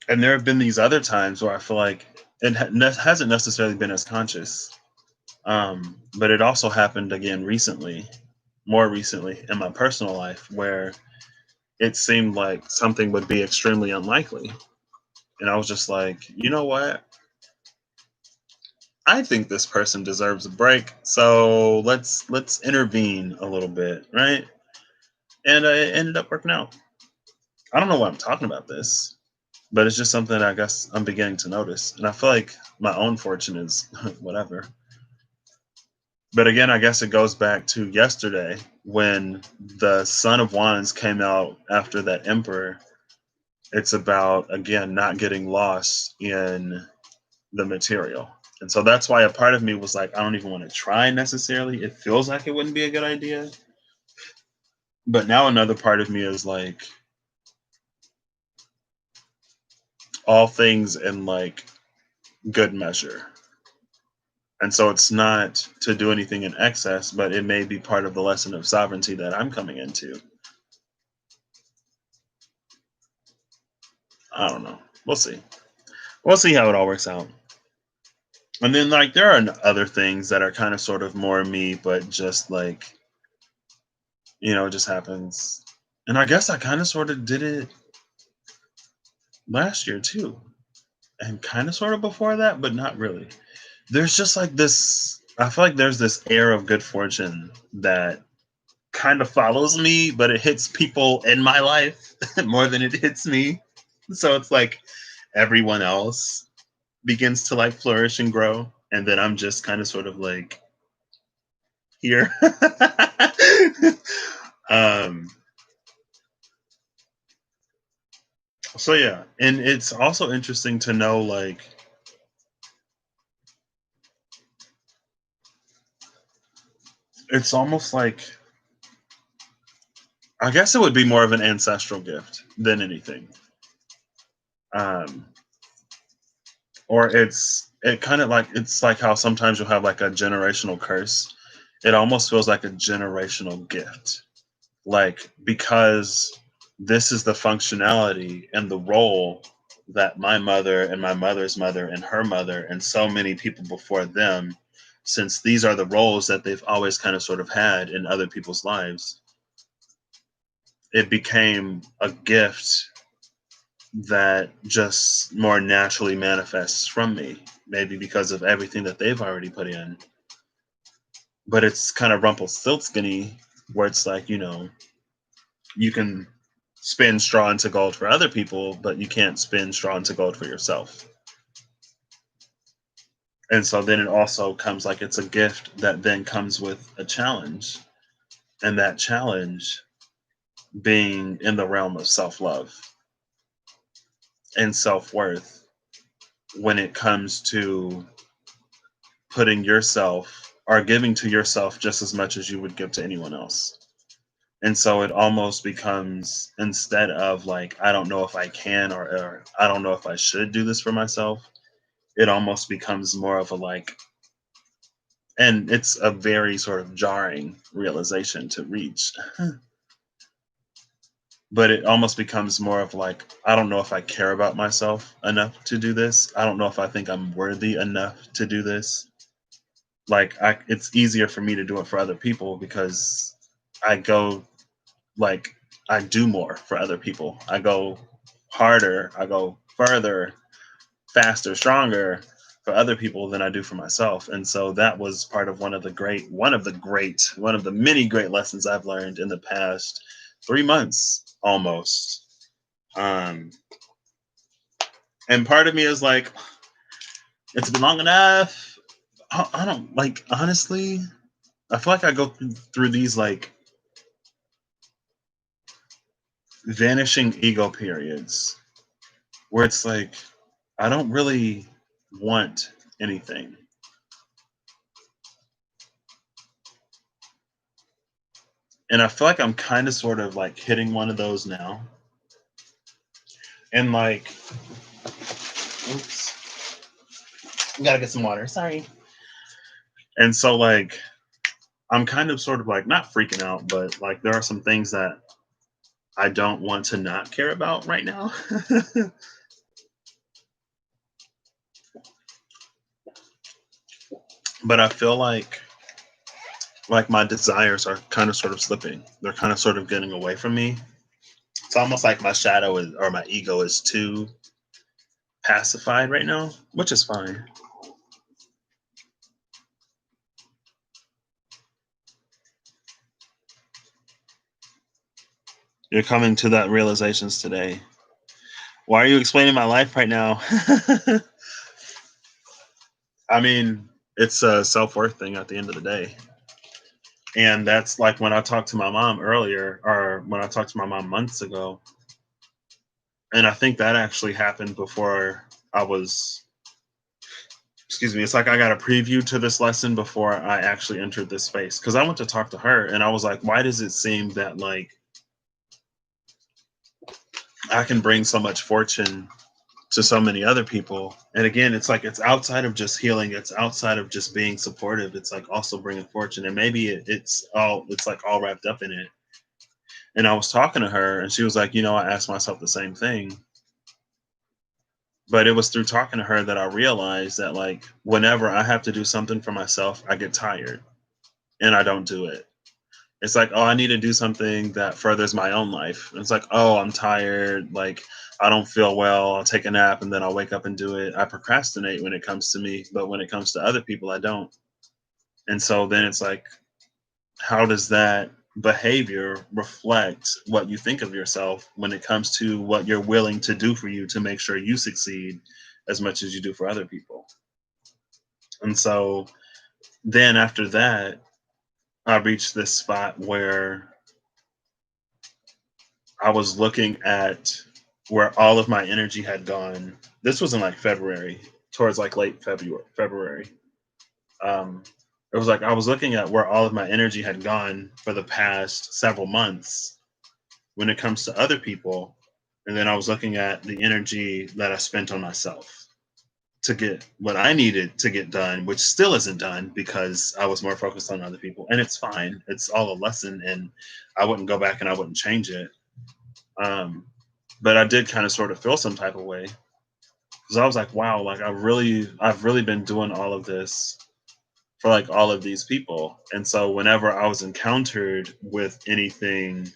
And there have been these other times where I feel like hasn't necessarily been as conscious, but it also happened again recently, more recently in my personal life, where it seemed like something would be extremely unlikely. And I was just like, you know what? I think this person deserves a break. So let's intervene a little bit, right? And it ended up working out. I don't know why I'm talking about this, but it's just something I guess I'm beginning to notice. And I feel like my own fortune is whatever. But again, I guess it goes back to yesterday when the Son of Wands came out after that Emperor. It's about, again, not getting lost in the material. And so that's why a part of me was like, I don't even want to try necessarily. It feels like it wouldn't be a good idea. But now another part of me is like, all things in like good measure. And so it's not to do anything in excess, but it may be part of the lesson of sovereignty that I'm coming into. I don't know. We'll see. We'll see how it all works out. And then like there are other things that are kind of sort of more me, but just like, it just happens. And I guess I kind of sort of did it last year too. And kind of sort of before that, but not really. There's just like this I feel like there's this air of good fortune that kind of follows me, but it hits people in my life more than it hits me. So it's like everyone else begins to like flourish and grow. And then I'm just kind of sort of like here. um, so yeah. And it's also interesting to know like it's almost like I guess it would be more of an ancestral gift than anything. Um, or it kind of like it's like how sometimes you'll have like a generational curse. It almost feels like a generational gift. Like because this is the functionality and the role that my mother and my mother's mother and her mother and so many people before them, since these are the roles that they've always kind of sort of had in other people's lives, it became a gift that just more naturally manifests from me, maybe because of everything that they've already put in. But it's kind of Rumpelstiltskin-y, where it's like, you can spin straw into gold for other people, but you can't spin straw into gold for yourself. And so then it also comes like it's a gift that then comes with a challenge. And that challenge being in the realm of self love and self worth when it comes to putting yourself or giving to yourself just as much as you would give to anyone else. And so it almost becomes, instead of like, I don't know if I can or I don't know if I should do this for myself, it almost becomes more of a like, and it's a very sort of jarring realization to reach, but it almost becomes more of like, I don't know if I care about myself enough to do this. I don't know if I think I'm worthy enough to do this. Like, it's easier for me to do it for other people because I go like I do more for other people. I go harder, I go further, faster, stronger for other people than I do for myself. And so that was part of one of the many great lessons I've learned in the past 3 months almost. Um, and part of me is like, it's been long enough. I don't like, honestly, I feel like I go through these like vanishing ego periods where it's like, I don't really want anything. And I feel like I'm kind of sort of like hitting one of those now. And like, oops, gotta get some water. Sorry. And so, like, I'm kind of sort of like not freaking out, but like, there are some things that I don't want to not care about right now. But I feel like my desires are kind of sort of slipping. They're kind of sort of getting away from me. It's almost like my shadow is, or my ego is too pacified right now, which is fine. You're coming to that realizations today. Why are you explaining my life right now? I mean, it's a self worth thing at the end of the day. And that's like when I talked to my mom earlier, or when I talked to my mom months ago. And I think that actually happened before I was, excuse me, it's like I got a preview to this lesson before I actually entered this space. Because I went to talk to her and I was like, why does it seem that like I can bring so much fortune to so many other people? And again, it's like it's outside of just healing, it's outside of just being supportive, it's like also bringing fortune. And maybe it's like all wrapped up in it. And I was talking to her and she was like, I asked myself the same thing. But it was through talking to her that I realized that like whenever I have to do something for myself, I get tired and I don't do it. It's like, oh, I need to do something that furthers my own life. And it's like, oh, I'm tired. Like, I don't feel well. I'll take a nap and then I'll wake up and do it. I procrastinate when it comes to me, but when it comes to other people, I don't. And so then it's like, how does that behavior reflect what you think of yourself when it comes to what you're willing to do for you to make sure you succeed as much as you do for other people? And so then after that, I reached this spot where I was looking at where all of my energy had gone. This was in like February, towards like late February. Um, it was like I was looking at where all of my energy had gone for the past several months, when it comes to other people. And then I was looking at the energy that I spent on myself to get what I needed to get done, which still isn't done because I was more focused on other people. And it's fine. It's all a lesson, and I wouldn't go back and I wouldn't change it. Um, but I did kind of sort of feel some type of way because I was like, wow, like I've really been doing all of this for like all of these people. And so whenever I was encountered with anything,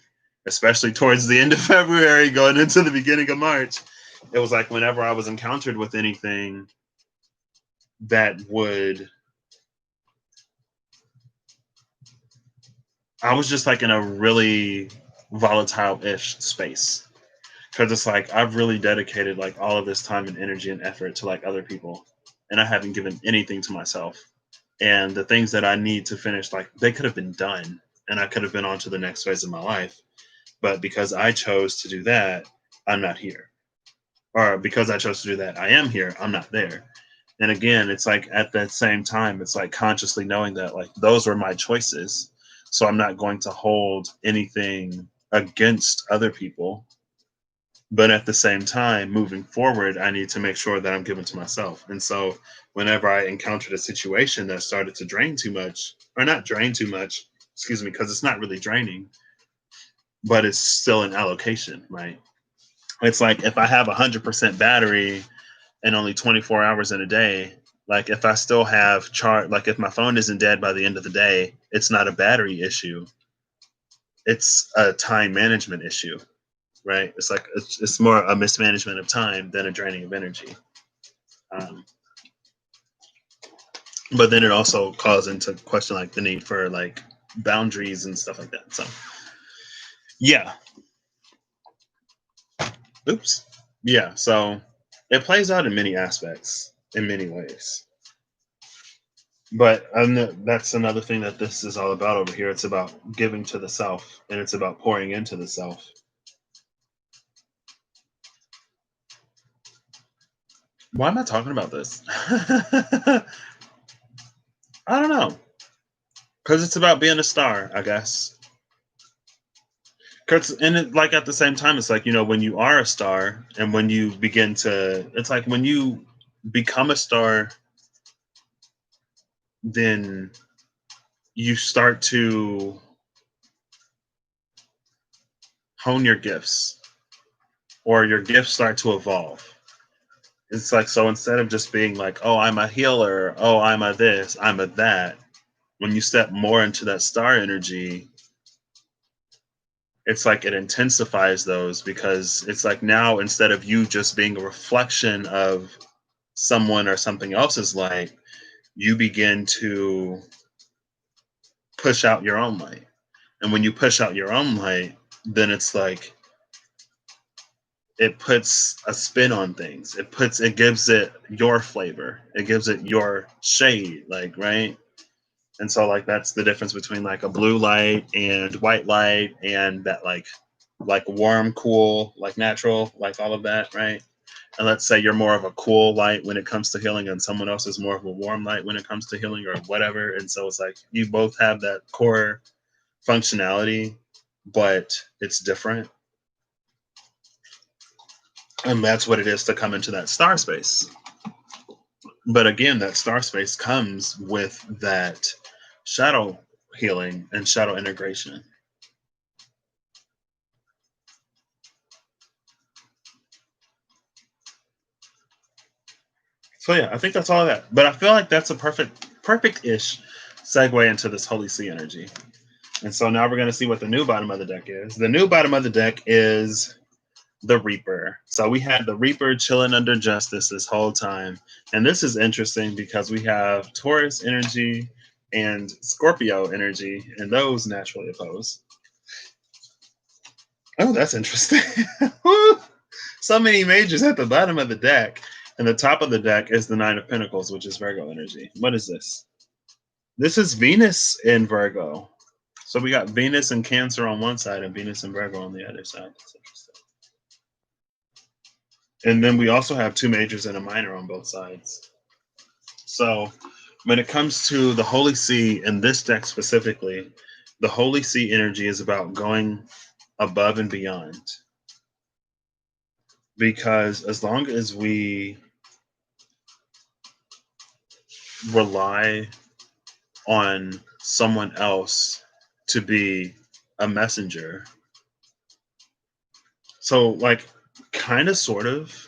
especially towards the end of February, going into the beginning of March, it was like whenever I was encountered with anything that would, I was just like in a really volatile ish space. Cause it's like I've really dedicated like all of this time and energy and effort to like other people. And I haven't given anything to myself. And the things that I need to finish, like they could have been done and I could have been on to the next phase of my life. But because I chose to do that, I'm not here. Or because I chose to do that, I am here, I'm not there. And again, it's like at that same time, it's like consciously knowing that like those were my choices. So I'm not going to hold anything against other people. But at the same time, moving forward, I need to make sure that I'm giving to myself. And so whenever I encountered a situation that started to drain too much, or not drain too much, excuse me, because it's not really draining, but it's still an allocation, right? It's like if I have 100% battery and only 24 hours in a day, like if I still have charge, like if my phone isn't dead by the end of the day, it's not a battery issue. It's a time management issue, right? It's like it's more a mismanagement of time than a draining of energy. Um, but then it also calls into question like the need for like boundaries and stuff like that. So yeah, oops, yeah. So it plays out in many aspects, in many ways. But that's another thing that this is all about over here. It's about giving to the self, and it's about pouring into the self. Why am I talking about this? I don't know. Because it's about being a star, I guess. Cause and it, like at the same time, it's like when you are a star, and when you begin to, it's like when you become a star, then you start to hone your gifts, or your gifts start to evolve. It's like so instead of just being like, oh, I'm a healer, oh, I'm a this, I'm a that. When you step more into that star energy, it's like it intensifies those because it's like now instead of you just being a reflection of someone or something else's light, you begin to push out your own light. And when you push out your own light, then it's like it puts a spin on things. It gives it your flavor. It gives it your shade, like, right? And so like that's the difference between like a blue light and white light and that like warm, cool, like natural, like all of that, right? And let's say you're more of a cool light when it comes to healing and someone else is more of a warm light when it comes to healing or whatever. And so it's like you both have that core functionality, but it's different. And that's what it is to come into that star space. But again, that star space comes with that shadow healing and shadow integration. So yeah, I think that's all of that. But I feel like that's a perfect-ish segue into this Holy Sea energy. And so now we're going to see what the new bottom of the deck is. The new bottom of the deck is the Reaper. So we had the Reaper chilling under Justice this whole time. And this is interesting because we have Taurus energy and Scorpio energy, and those naturally oppose. Oh, that's interesting. So many majors at the bottom of the deck. And the top of the deck is the Nine of Pentacles, which is Virgo energy. What is this? This is Venus in Virgo. So we got Venus and Cancer on one side and Venus and Virgo on the other side. That's interesting. And then we also have two majors and a minor on both sides. So when it comes to the Holy Sea in this deck specifically, the Holy Sea energy is about going above and beyond. Because as long as we rely on someone else to be a messenger, so like kind of sort of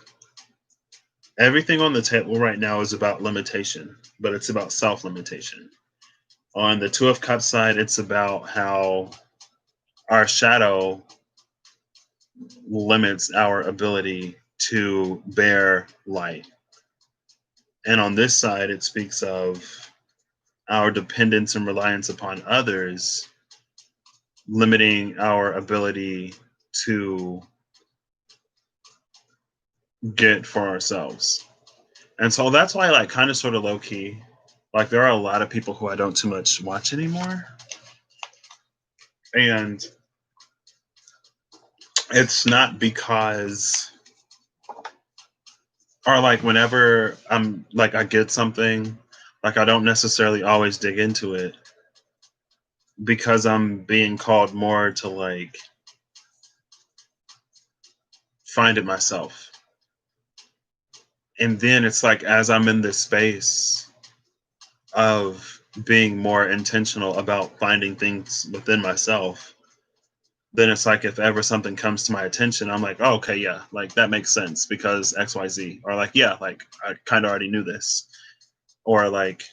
everything on the table right now is about limitation, but it's about self limitation. On the Two of Cups side, it's about how our shadow limits our ability to bear light. And on this side, it speaks of our dependence and reliance upon others, limiting our ability to get for ourselves. And so that's why, like, kind of sort of low key, like, there are a lot of people who I don't too much watch anymore. And it's not because, or like, whenever I'm like, I get something, like, I don't necessarily always dig into it because I'm being called more to like find it myself. And then it's like, as I'm in this space of being more intentional about finding things within myself, then it's like, if ever something comes to my attention, I'm like, oh, okay, yeah, like that makes sense because XYZ. Or like, yeah, like I kind of already knew this. Or like,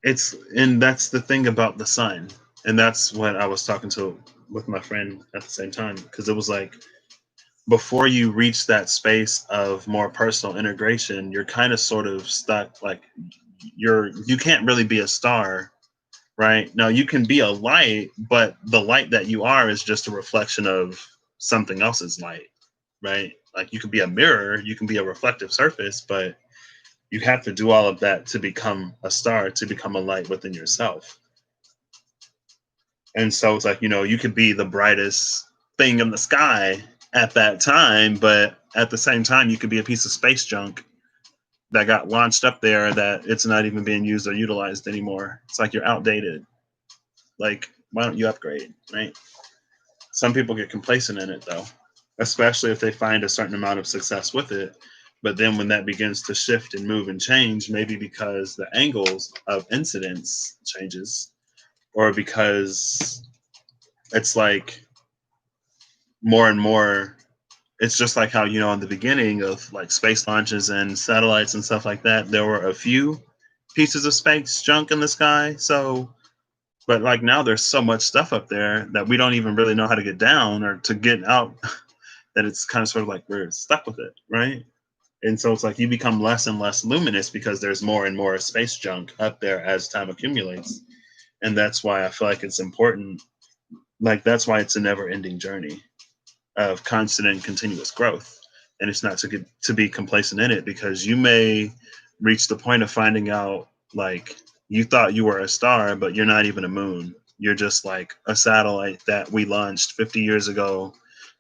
and that's the thing about the sun. And that's what I was talking to with my friend at the same time. Cause it was like, before you reach that space of more personal integration, you're kind of sort of stuck. Like, you can't really be a star, right? Now you can be a light, but the light that you are is just a reflection of something else's light, right? Like, you can be a mirror, you can be a reflective surface, but you have to do all of that to become a star, to become a light within yourself. And so it's like, you could be the brightest thing in the sky at that time, but at the same time, you could be a piece of space junk that got launched up there that it's not even being used or utilized anymore. It's like you're outdated. Like, why don't you upgrade, right? Some people get complacent in it, though, especially if they find a certain amount of success with it. But then when that begins to shift and move and change, maybe because the angles of incidents changes, or because it's like more and more, it's just like how, in the beginning of like space launches and satellites and stuff like that, there were a few pieces of space junk in the sky. So, but like now there's so much stuff up there that we don't even really know how to get down or to get out, that it's kind of sort of like we're stuck with it, right? And so it's like you become less and less luminous because there's more and more space junk up there as time accumulates. And that's why I feel like it's important. Like, that's why it's a never ending journey of constant and continuous growth. And it's not to be complacent in it, because you may reach the point of finding out, like, you thought you were a star, but you're not even a moon. You're just like a satellite that we launched 50 years ago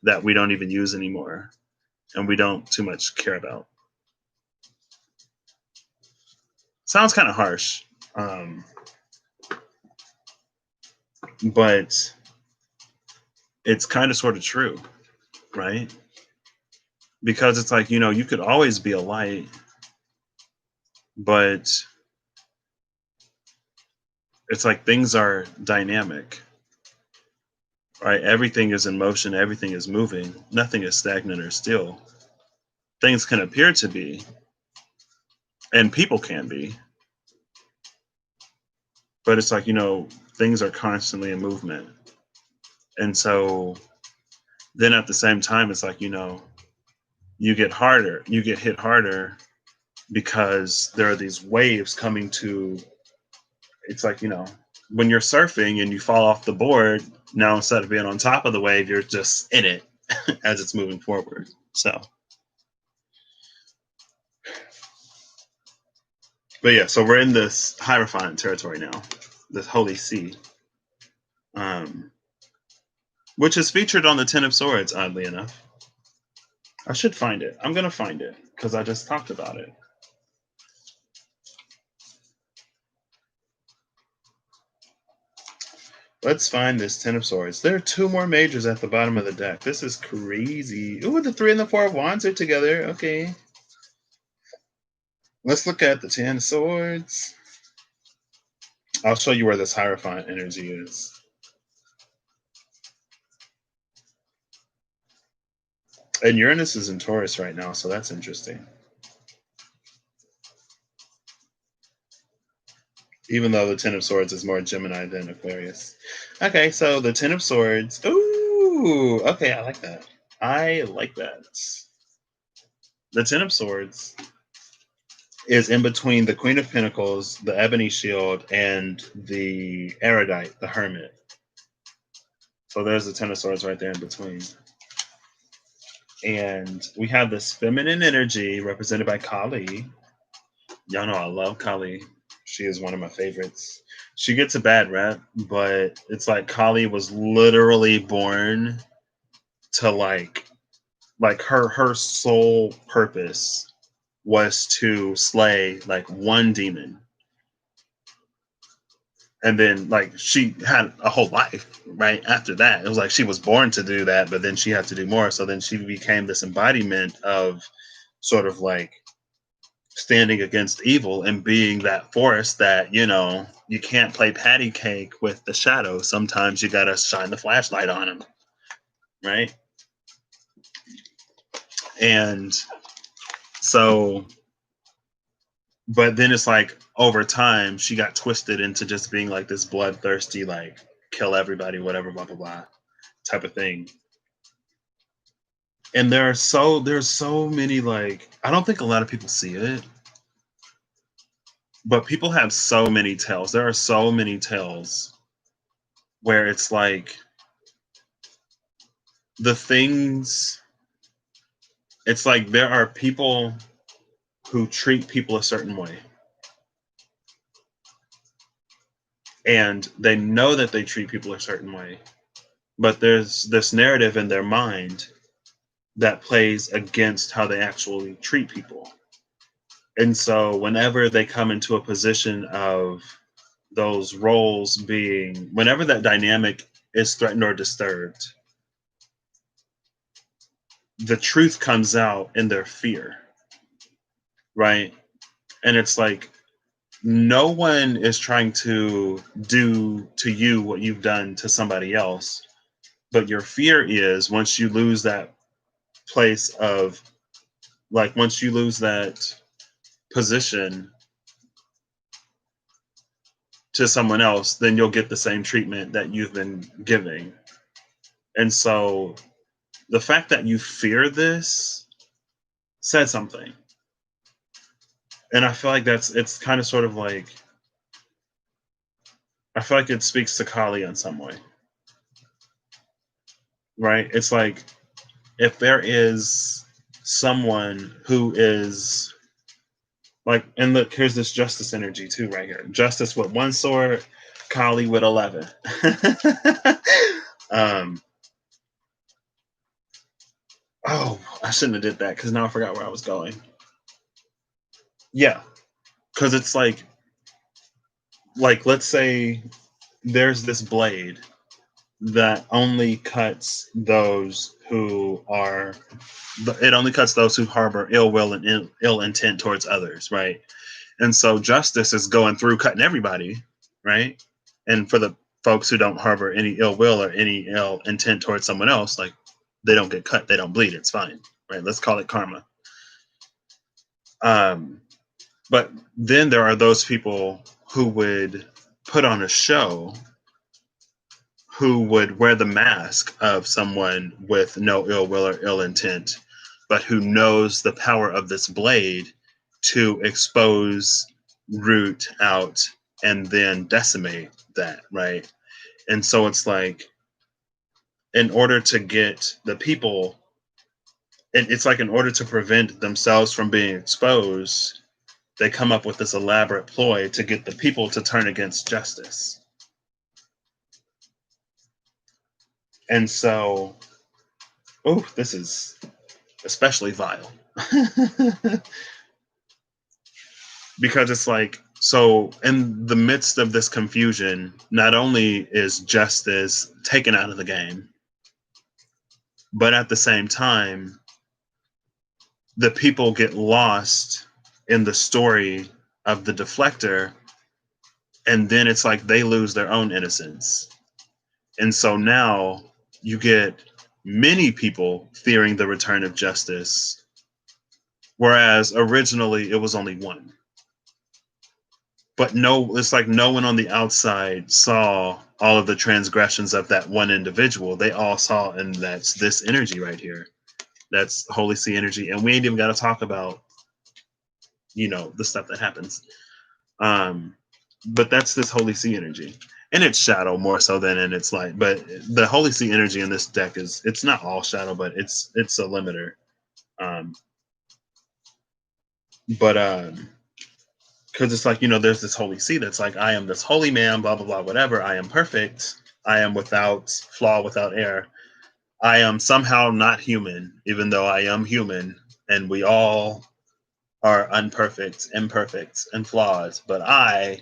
that we don't even use anymore and we don't too much care about. Sounds kind of harsh, but it's kind of sort of true, right? Because it's like, you could always be a light, but it's like things are dynamic, right? Everything is in motion, everything is moving, nothing is stagnant or still. Things can appear to be, and people can be, but it's like, things are constantly in movement. And so then at the same time, it's like, you get hit harder because there are these waves coming to, it's like, when you're surfing and you fall off the board, now instead of being on top of the wave, you're just in it as it's moving forward. So, but yeah, so we're in this Hierophant territory now, this holy sea, um, which is featured on the Ten of Swords, oddly enough. I should find it. I'm going to find it because I just talked about it. Let's find this Ten of Swords. There are two more majors at the bottom of the deck. This is crazy. Ooh, the Three and the Four of Wands are together. Okay. Let's look at the Ten of Swords. I'll show you where this Hierophant energy is. And Uranus is in Taurus right now, so that's interesting. Even though the Ten of Swords is more Gemini than Aquarius. Okay, so the Ten of Swords. Ooh, okay, I like that. I like that. The Ten of Swords is in between the Queen of Pentacles, the Ebony Shield, and the Erudite, the Hermit. So there's the Ten of Swords right there in between. And we have this feminine energy represented by Kali. Y'all know I love Kali. She is one of my favorites. She gets a bad rep, but it's like Kali was literally born to like her sole purpose was to slay like one demon. And then like she had a whole life right after that. It was like she was born to do that, but then she had to do more. So then she became this embodiment of sort of like standing against evil and being that force that, you know, you can't play patty cake with the shadow. Sometimes you gotta shine the flashlight on him, right? And so, but then it's like over time she got twisted into just being like this bloodthirsty, like kill everybody, whatever, blah blah blah type of thing. And there's so many, like, I don't think a lot of people see it, but people have so many tales. There are so many tales where it's like the things, it's like there are people who treat people a certain way. And they know that they treat people a certain way. But there's this narrative in their mind that plays against how they actually treat people. And so whenever they come into a position of those roles being, whenever that dynamic is threatened or disturbed, the truth comes out in their fear, right? And it's like no one is trying to do to you what you've done to somebody else, but your fear is once you lose that place of, like, once you lose that position to someone else, then you'll get the same treatment that you've been giving. And so the fact that you fear this said something. And I feel like it's kind of sort of like, I feel like it speaks to Kali in some way, right? It's like if there is someone who is like, and look, here's this justice energy too, right here. Justice with one sword, Kali with 11. Oh, I shouldn't have did that because now I forgot where I was going. Yeah, because it's like let's say there's this blade that only cuts those who are, it only cuts those who harbor ill will and ill intent towards others, right? And so justice is going through cutting everybody, right? And for the folks who don't harbor any ill will or any ill intent towards someone else, like, they don't get cut, they don't bleed, it's fine, right? Let's call it karma. But then there are those people who would put on a show, who would wear the mask of someone with no ill will or ill intent, but who knows the power of this blade to expose, root out, and then decimate that, right? And so it's like, in order to get the people, it's like in order to prevent themselves from being exposed, they come up with this elaborate ploy to get the people to turn against justice. And so, oh, this is especially vile. Because it's like, So, in the midst of this confusion, not only is justice taken out of the game, but at the same time, the people get lost in the story of the deflector, and then it's like they lose their own innocence. And so now you get many people fearing the return of justice, whereas originally it was only one. But no, it's like no one on the outside saw all of the transgressions of that one individual. They all saw, and that's this energy right here. That's Holy See energy. And we ain't even got to talk about, the stuff that happens. Um, but that's this Holy See energy. And it's shadow more so than in its light. But the Holy See energy in this deck it's not all shadow, but it's a limiter. Um, but because it's like, there's this Holy See that's like, I am this holy man, blah blah blah, whatever. I am perfect. I am without flaw, without error. I am somehow not human, even though I am human, and we all are unperfect, imperfect, and flawed. But I,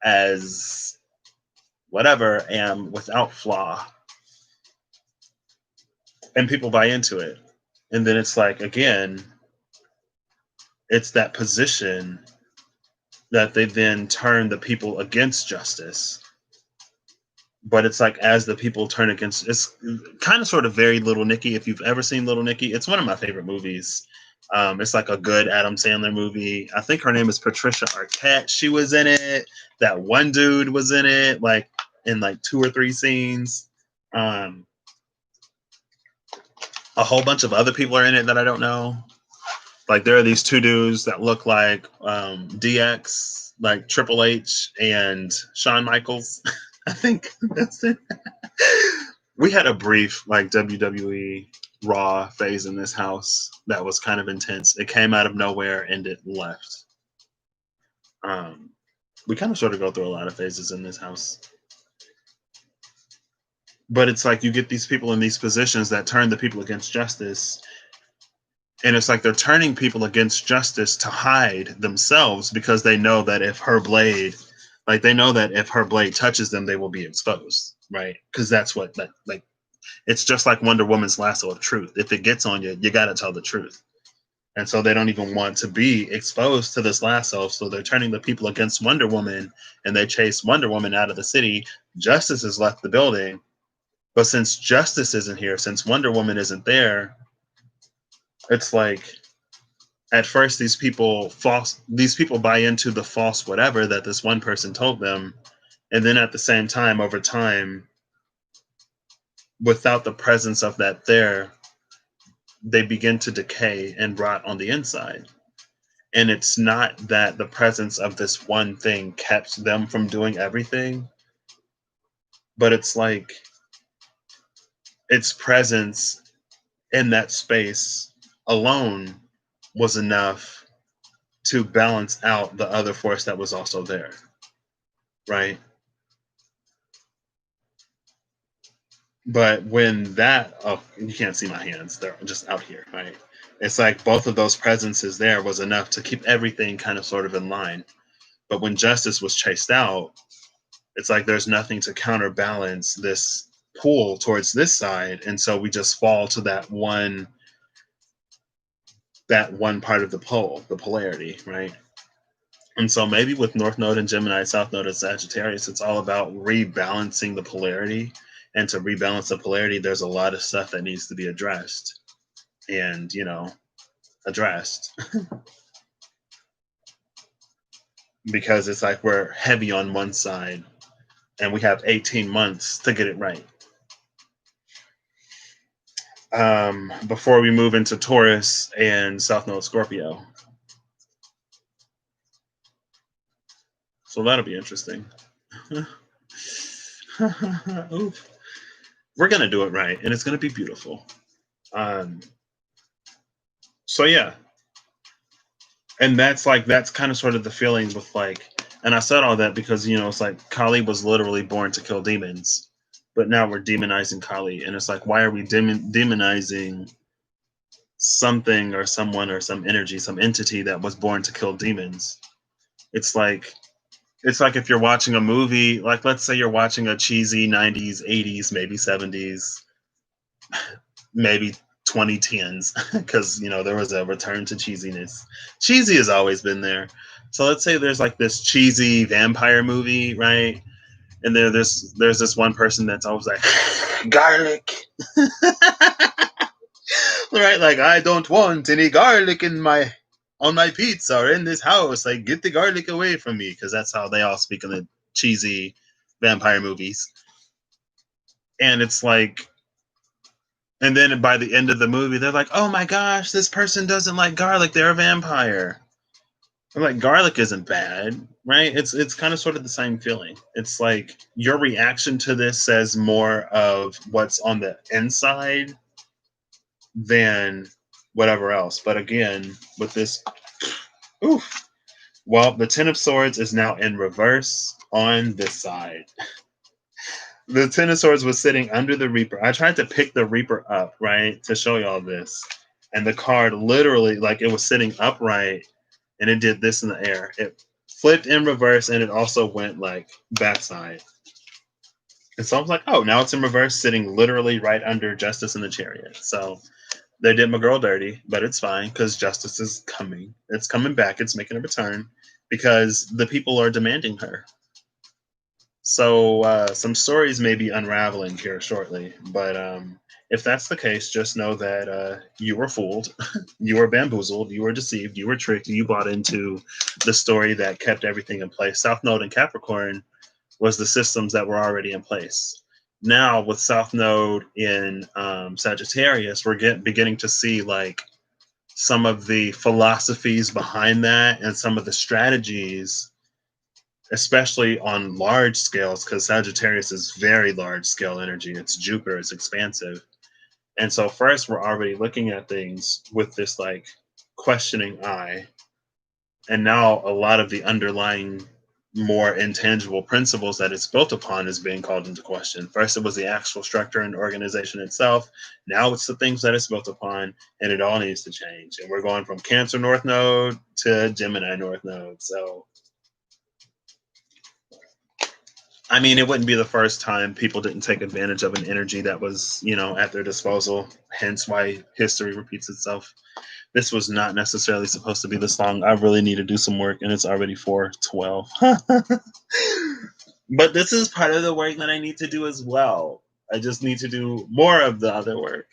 as whatever, am without flaw. And people buy into it. And then it's like, again, it's that position that they then turn the people against justice. But it's like, as the people turn against, it's kind of sort of very Little Nicky. If you've ever seen Little Nicky, it's one of my favorite movies. It's like a good Adam Sandler movie. I think her name is Patricia Arquette. She was in it. That one dude was in it, like in like 2 or 3 scenes. Um, a whole bunch of other people are in it that I don't know. Like there are these two dudes that look like DX, like Triple H and Shawn Michaels. I think that's it. We had a brief like WWE Raw phase in this house that was kind of intense. It came out of nowhere and it left. Um, we kind of sort of go through a lot of phases in this house. But it's like you get these people in these positions that turn the people against justice. And it's like they're turning people against justice to hide themselves because they know that if her blade, like they know that if her blade touches them, they will be exposed, right? Because that's what, like, it's just like Wonder Woman's lasso of truth. If it gets on you, you got to tell the truth. And so they don't even want to be exposed to this lasso. So they're turning the people against Wonder Woman and they chase Wonder Woman out of the city. Justice has left the building. But since justice isn't here, since Wonder Woman isn't there, it's like at first these people buy into the false whatever that this one person told them. And then at the same time, over time, without the presence of that there, they begin to decay and rot on the inside. And it's not that the presence of this one thing kept them from doing everything, but it's like its presence in that space alone was enough to balance out the other force that was also there, right? But when that, oh, you can't see my hands, they're just out here, right? It's like both of those presences there was enough to keep everything kind of sort of in line. But when justice was chased out, it's like there's nothing to counterbalance this pull towards this side. And so we just fall to that one part of the pole, the polarity, right? And so maybe with North Node and Gemini, South Node and Sagittarius, it's all about rebalancing the polarity. And to rebalance the polarity, there's a lot of stuff that needs to be addressed and, addressed. Because it's like we're heavy on one side and we have 18 months to get it right. Before we move into Taurus and South Node Scorpio. So that'll be interesting. Oof. We're going to do it right and it's going to be beautiful. Um, so yeah. And that's kind of sort of the feeling with like, and I said all that because, it's like Kali was literally born to kill demons, but now we're demonizing Kali. And it's like, why are we demonizing something or someone or some energy, some entity that was born to kill demons? It's like It's like if you're watching a movie, like let's say you're watching a cheesy 90s, 80s, maybe 70s, maybe 2010s, because there was a return to cheesiness. Cheesy has always been there. So let's say there's like this cheesy vampire movie, right? And there's this one person that's always like garlic, right? Like I don't want any garlic on my pizza or in this house. Like get the garlic away from me, because that's how they all speak in the cheesy vampire movies. And it's like, and then by the end of the movie, they're like, "Oh my gosh, this person doesn't like garlic. They're a vampire." I'm like, garlic isn't bad, right? It's kind of sort of the same feeling. It's like your reaction to this says more of what's on the inside than whatever else. But again, with this, oof. Well, the Ten of Swords is now in reverse on this side. The Ten of Swords was sitting under the Reaper. I tried to pick the Reaper up, right, to show y'all this. And the card literally, like, it was sitting upright and it did this in the air. It flipped in reverse and it also went, like, backside. And so I was like, oh, now it's in reverse, sitting literally right under Justice in the Chariot. So they did my girl dirty, but it's fine because Justice is coming. It's coming back. It's making a return because the people are demanding her. So some stories may be unraveling here shortly, but if that's the case, just know that you were fooled, you were bamboozled, you were deceived, you were tricked, you bought into the story that kept everything in place. South Node and Capricorn was the systems that were already in place. Now with South Node in Sagittarius, we're beginning to see like some of the philosophies behind that and some of the strategies, especially on large scales, because Sagittarius is very large scale energy. It's Jupiter, it's expansive. And so first we're already looking at things with this like questioning eye. And now a lot of the underlying more intangible principles that it's built upon is being called into question. First it was the actual structure and organization itself. Now it's the things that it's built upon, and it all needs to change. And we're going from Cancer North Node to Gemini North Node. So I mean, it wouldn't be the first time people didn't take advantage of an energy that was, at their disposal. Hence why history repeats itself. This was not necessarily supposed to be this long. I really need to do some work, and it's already 4:12. But this is part of the work that I need to do as well. I just need to do more of the other work.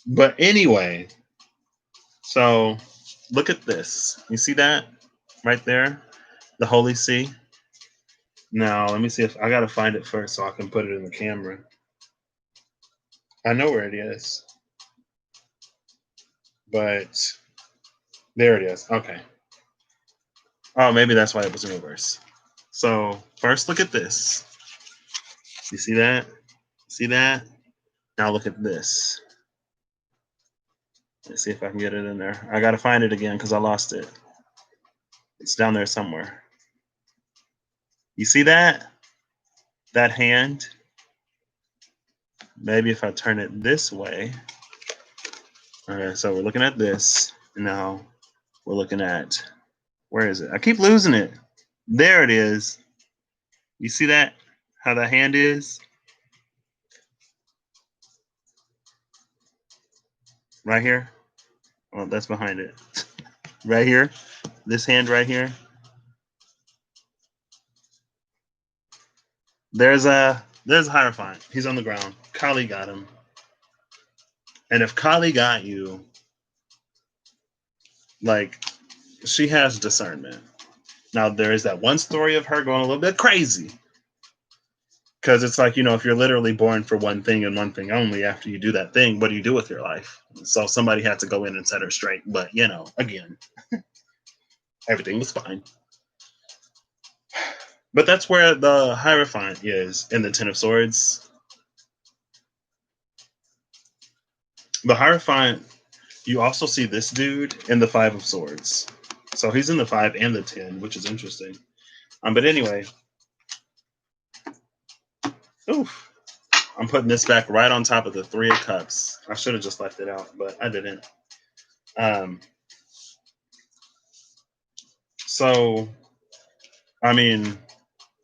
But anyway, so look at this. You see that right there? The Holy See. Now, let me see if I got to find it first so I can put it in the camera. I know where it is, but there it is. Okay. Oh, maybe that's why it was in reverse. So first, look at this. You see that? See that? Now look at this. Let's see if I can get it in there. I got to find it again because I lost it. It's down there somewhere. You see that? That hand? Maybe if I turn it this way. Okay, so we're looking at this. Now we're looking at, where is it? I keep losing it. There it is. You see that? How the hand is? Right here? Oh, that's behind it. Right here? This hand right here? There's a Hierophant. He's on the ground. Kali got him. And if Kali got you, like, she has discernment. Now there is that one story of her going a little bit crazy. Because it's like, if you're literally born for one thing and one thing only, after you do that thing, what do you do with your life? So somebody had to go in and set her straight. But, again, everything was fine. But that's where the Hierophant is in the Ten of Swords. The Hierophant, you also see this dude in the Five of Swords. So he's in the 5 and the 10, which is interesting. But anyway, oof. I'm putting this back right on top of the 3 of Cups. I should have just left it out, but I didn't. So, I mean,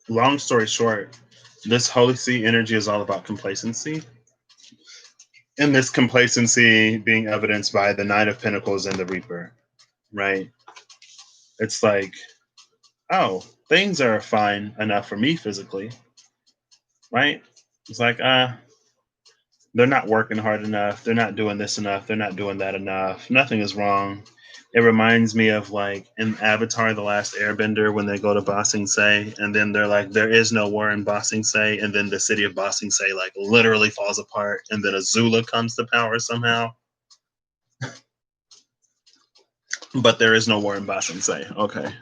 long story short, this Holy See energy is all about complacency. And this complacency being evidenced by the Knight of Pentacles and the Reaper, right? It's like, oh, things are fine enough for me physically, right? It's like, they're not working hard enough. They're not doing this enough. They're not doing that enough. Nothing is wrong. It reminds me of like in Avatar: The Last Airbender when they go to Ba Sing Se, and then they're like, "There is no war in Ba Sing Se," and then the city of Ba Sing Se like literally falls apart, and then Azula comes to power somehow. But there is no war in Ba Sing Se. Okay,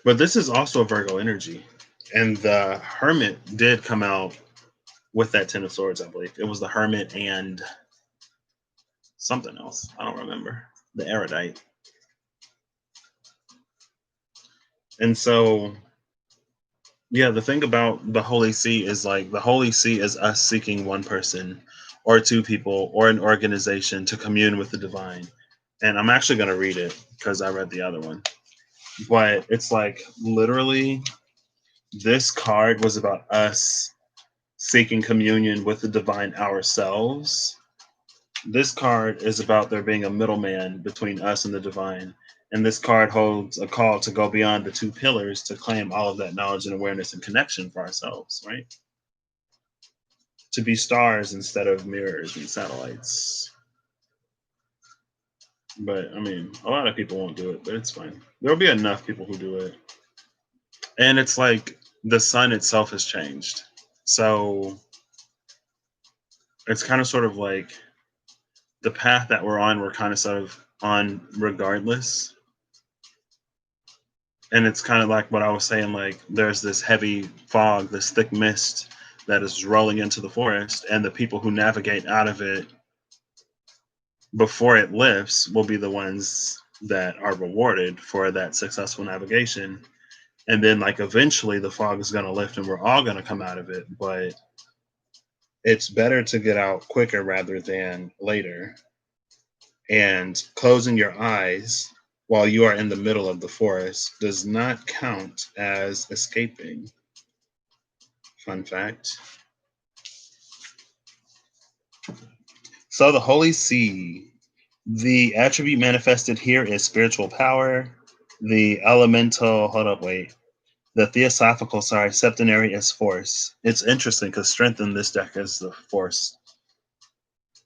but this is also a Virgo energy, and the Hermit did come out with that Ten of Swords. I believe it was the Hermit and something else. I don't remember. The erudite. And so, yeah, the thing about the Holy See is like the Holy See is us seeking one person or two people or an organization to commune with the divine. And I'm actually going to read it because I read the other one. But it's like literally this card was about us seeking communion with the divine ourselves. This card is about there being a middleman between us and the divine. And this card holds a call to go beyond the two pillars to claim all of that knowledge and awareness and connection for ourselves, right? To be stars instead of mirrors and satellites. But I mean, a lot of people won't do it, but it's fine. There'll be enough people who do it. And it's like the sun itself has changed. So it's kind of sort of like the path that we're on, we're kind of sort of on regardless. And it's kind of like what I was saying, like there's this heavy fog, this thick mist that is rolling into the forest, and the people who navigate out of it before it lifts will be the ones that are rewarded for that successful navigation. And then like eventually the fog is going to lift and we're all going to come out of it, but it's better to get out quicker rather than later. And closing your eyes while you are in the middle of the forest does not count as escaping. Fun fact. So the Holy See, the attribute manifested here is spiritual power. The elemental, hold up, wait. The theosophical, septenary is force. It's interesting because strength in this deck is the force.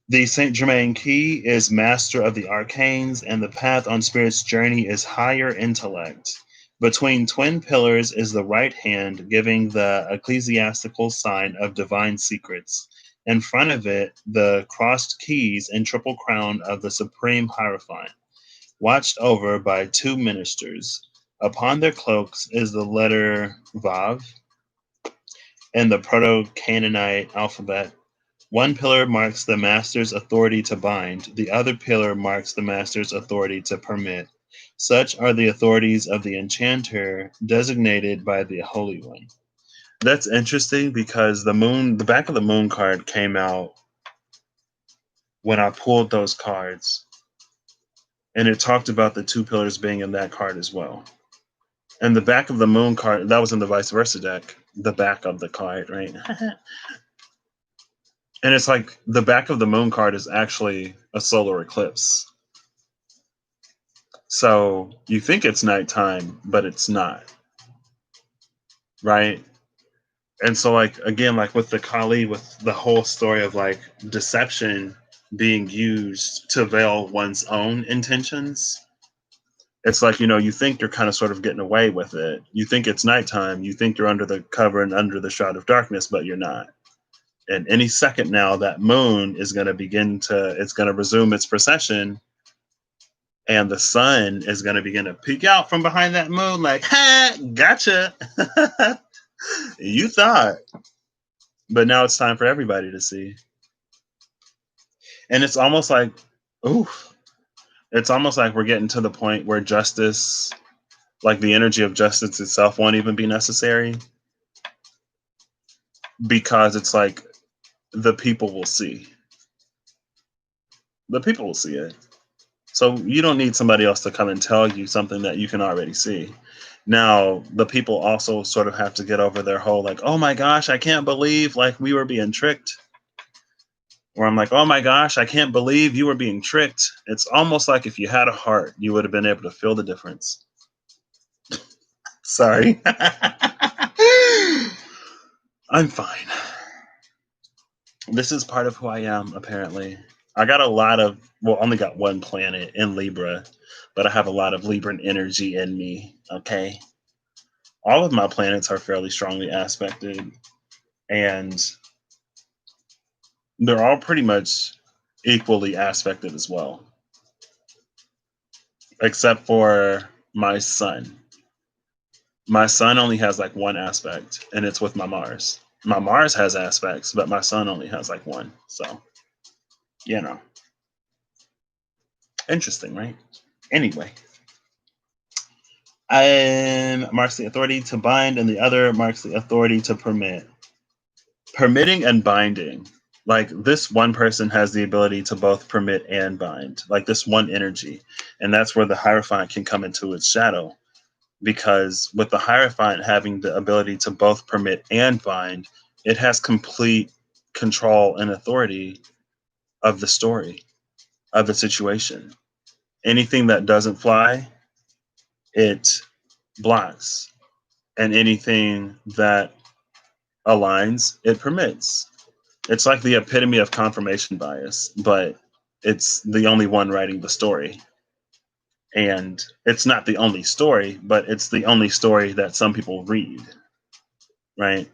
The Saint Germain key is master of the arcanes, and the path on spirit's journey is higher intellect. Between twin pillars is the right hand, giving the ecclesiastical sign of divine secrets. In front of it, the crossed keys and triple crown of the supreme hierophant, watched over by two ministers. Upon their cloaks is the letter Vav in the Proto-Canaanite alphabet. One pillar marks the master's authority to bind, the other pillar marks the master's authority to permit. Such are the authorities of the enchanter designated by the Holy One. That's interesting because the back of the moon card came out when I pulled those cards, and it talked about the two pillars being in that card as well. And the back of the moon card, that was in the vice versa deck, the back of the card, right? And it's like the back of the moon card is actually a solar eclipse. So you think it's nighttime, but it's not. Right? And so like again, like with the Kali, with the whole story of like deception being used to veil one's own intentions, it's like, you think you're kind of sort of getting away with it. You think it's nighttime, you think you're under the cover and under the shroud of darkness, but you're not. And any second now, that moon is going to it's going to resume its precession, and the sun is going to begin to peek out from behind that moon like, ha, gotcha. You thought. But now it's time for everybody to see. And it's almost like, oof, it's almost like we're getting to the point where justice, like the energy of justice itself, won't even be necessary, because it's like the people will see. The people will see it. So you don't need somebody else to come and tell you something that you can already see. Now, the people also sort of have to get over their whole like, oh my gosh, I can't believe like we were being tricked. Or I'm like, oh my gosh, I can't believe you were being tricked. It's almost like if you had a heart, you would have been able to feel the difference. Sorry. I'm fine. This is part of who I am, apparently. I got a lot of, well, only got one planet in Libra, but I have a lot of Libran energy in me, okay? All of my planets are fairly strongly aspected, and they're all pretty much equally aspected as well, except for my sun. My sun only has like one aspect, and it's with my Mars. My Mars has aspects, but my sun only has like one. So, you know, interesting, right? Anyway, marks the authority to bind, and the other marks the authority to permit. Permitting and binding. Like this one person has the ability to both permit and bind, like this one energy. And that's where the Hierophant can come into its shadow. Because with the Hierophant having the ability to both permit and bind, it has complete control and authority of the story, of the situation. Anything that doesn't fly, it blocks. And anything that aligns, it permits. It's like the epitome of confirmation bias, but it's the only one writing the story. And it's not the only story, but it's the only story that some people read, right?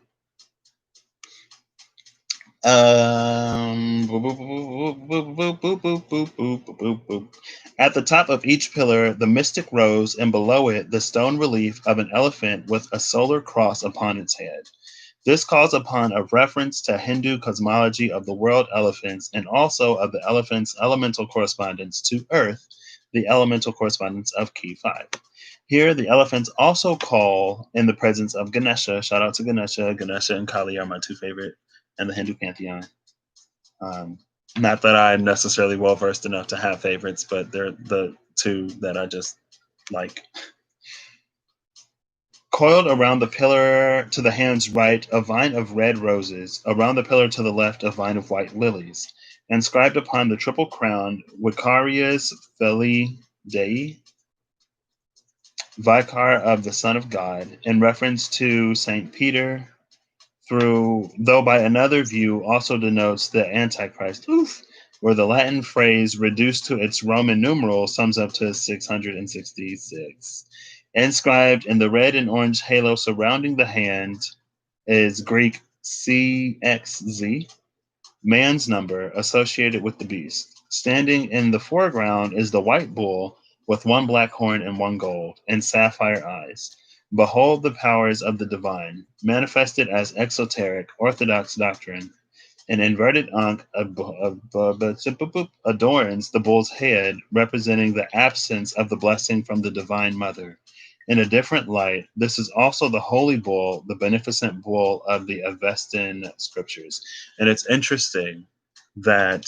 At the top of each pillar, the mystic rose, and below it, the stone relief of an elephant with a solar cross upon its head. This calls upon a reference to Hindu cosmology of the world elephants and also of the elephant's elemental correspondence to Earth, the elemental correspondence of Key 5. Here, the elephants also call in the presence of Ganesha. Shout out to Ganesha. Ganesha and Kali are my two favorite in the Hindu pantheon. Not that I'm necessarily well versed enough to have favorites, but they're the two that I just like. Coiled around the pillar to the hand's right, a vine of red roses. Around the pillar to the left, a vine of white lilies. Inscribed upon the triple crown, Vicarius Filii Dei, Vicar of the Son of God, in reference to Saint Peter, though by another view also denotes the Antichrist. Oof! Where the Latin phrase reduced to its Roman numeral sums up to 666. Inscribed in the red and orange halo surrounding the hand is Greek CXZ, man's number associated with the beast. Standing in the foreground is the white bull with one black horn and one gold, and sapphire eyes. Behold the powers of the divine, manifested as exoteric Orthodox doctrine. An inverted ankh adorns the bull's head, representing the absence of the blessing from the Divine Mother. In a different light, this is also the holy bull, the beneficent bull of the Avestan scriptures. And it's interesting that,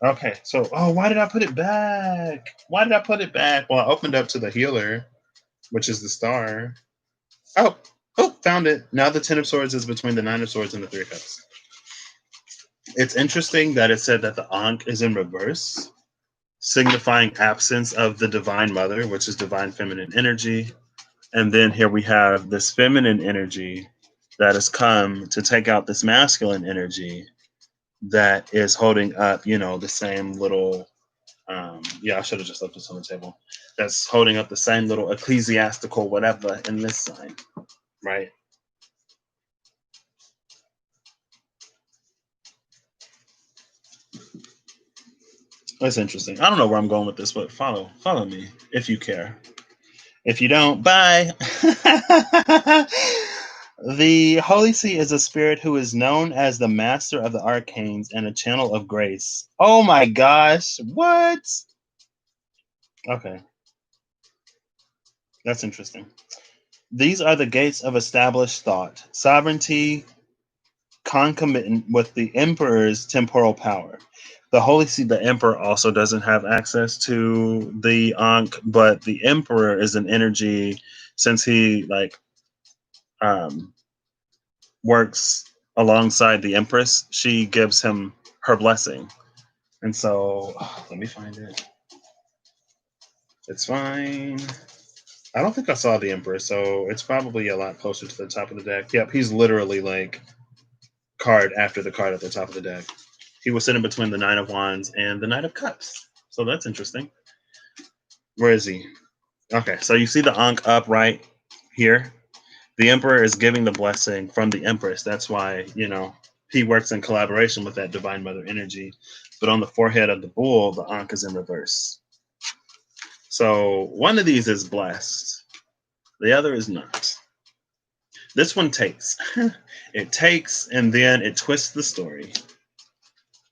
okay, so, why did I put it back? Why did I put it back? Well, I opened up to the healer, which is the star. Oh, found it. Now the Ten of Swords is between the Nine of Swords and the Three of Cups. It's interesting that it said that the Ankh is in reverse, signifying absence of the Divine Mother, which is divine feminine energy. And then here we have this feminine energy that has come to take out this masculine energy that is holding up, the same little, I should have just left this on the table. That's holding up the same little ecclesiastical whatever in this sign, right? That's interesting. I don't know where I'm going with this, but follow me if you care. If you don't, bye. The Holy See is a spirit who is known as the master of the arcanes and a channel of grace. Oh my gosh. What? Okay. That's interesting. These are the gates of established thought, sovereignty, concomitant with the emperor's temporal power. The Holy See, the emperor also doesn't have access to the Ankh, but the emperor is an energy since he um, works alongside the empress. She gives him her blessing, and so let me find it. It's fine. I don't think I saw the emperor, so it's probably a lot closer to the top of the deck. Yep, he's literally like card after the card at the top of the deck. He was sitting between the Nine of Wands and the Knight of Cups. So that's interesting. Where is he? Okay, so you see the Ankh up right here. The Emperor is giving the blessing from the Empress. That's why, he works in collaboration with that Divine Mother energy. But on the forehead of the bull, the Ankh is in reverse. So one of these is blessed, the other is not. This one takes. It takes, and then it twists the story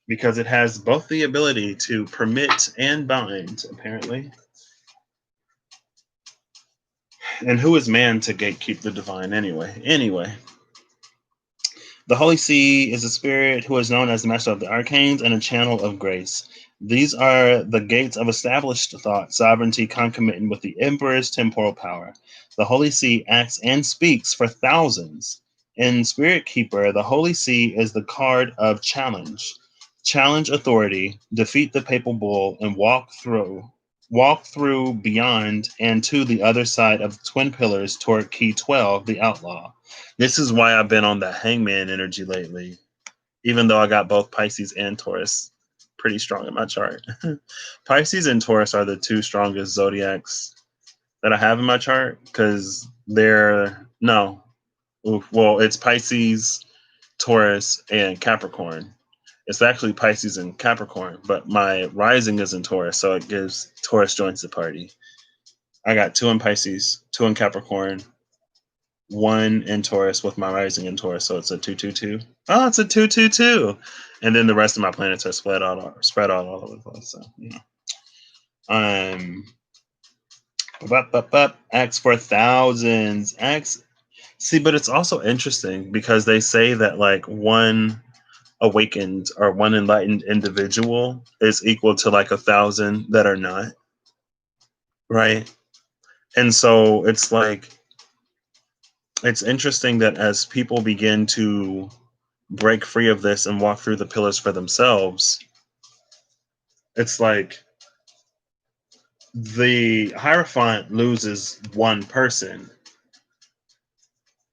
because it has both the ability to permit and bind, apparently. And who is man to gatekeep the divine anyway? Anyway, the Holy See is a spirit who is known as the master of the arcanes and a channel of grace. These are the gates of established thought, sovereignty concomitant with the emperor's temporal power. The Holy See acts and speaks for thousands. In Spirit Keeper, the Holy See is the card of challenge. Challenge authority, defeat the papal bull, and walk through beyond and to the other side of the twin pillars toward key 12, the outlaw. This is why I've been on the hangman energy lately, even though I got both Pisces and Taurus pretty strong in my chart. Pisces and Taurus are the two strongest zodiacs that I have in my chart because it's Pisces, Taurus, and Capricorn. It's actually Pisces and Capricorn, but my rising is in Taurus, so it gives Taurus joins the party. I got 2 in Pisces, 2 in Capricorn, 1 in Taurus with my rising in Taurus, so it's a 2-2-2. Oh, it's a 2-2-2, and then the rest of my planets are spread out all over the place. So X for thousands. X. See, but it's also interesting because they say that like one awakened or one enlightened individual is equal to like 1,000 that are not, right? And so it's like it's interesting that as people begin to break free of this and walk through the pillars for themselves, it's like the Hierophant loses one person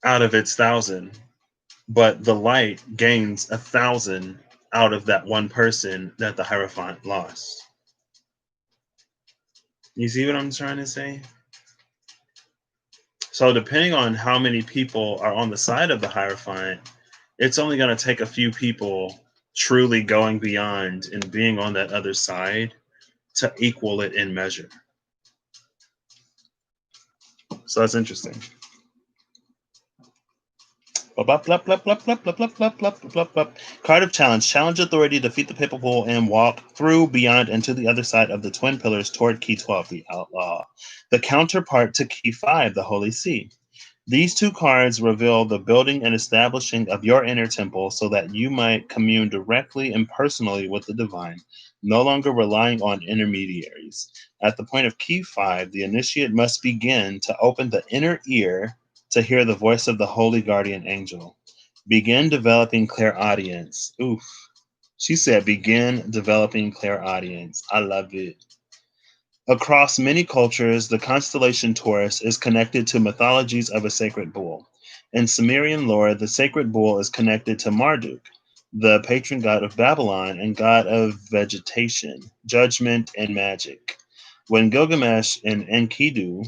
out of its 1,000, but the light gains 1,000 out of that one person that the Hierophant lost. You see what I'm trying to say? So depending on how many people are on the side of the Hierophant, it's only going to take a few people truly going beyond and being on that other side to equal it in measure. So that's interesting. Card of challenge. Challenge authority, defeat the papal bull, and walk through, beyond, and to the other side of the twin pillars toward key 12, the outlaw. The counterpart to key 5, the Holy See. These 2 cards reveal the building and establishing of your inner temple so that you might commune directly and personally with the divine, no longer relying on intermediaries. At the point of key 5, the initiate must begin to open the inner ear to hear the voice of the holy guardian angel. Begin developing clairaudience. Oof. She said, begin developing clairaudience. I love it. Across many cultures, the constellation Taurus is connected to mythologies of a sacred bull. In Sumerian lore, the sacred bull is connected to Marduk, the patron god of Babylon and god of vegetation, judgment, and magic. When Gilgamesh and Enkidu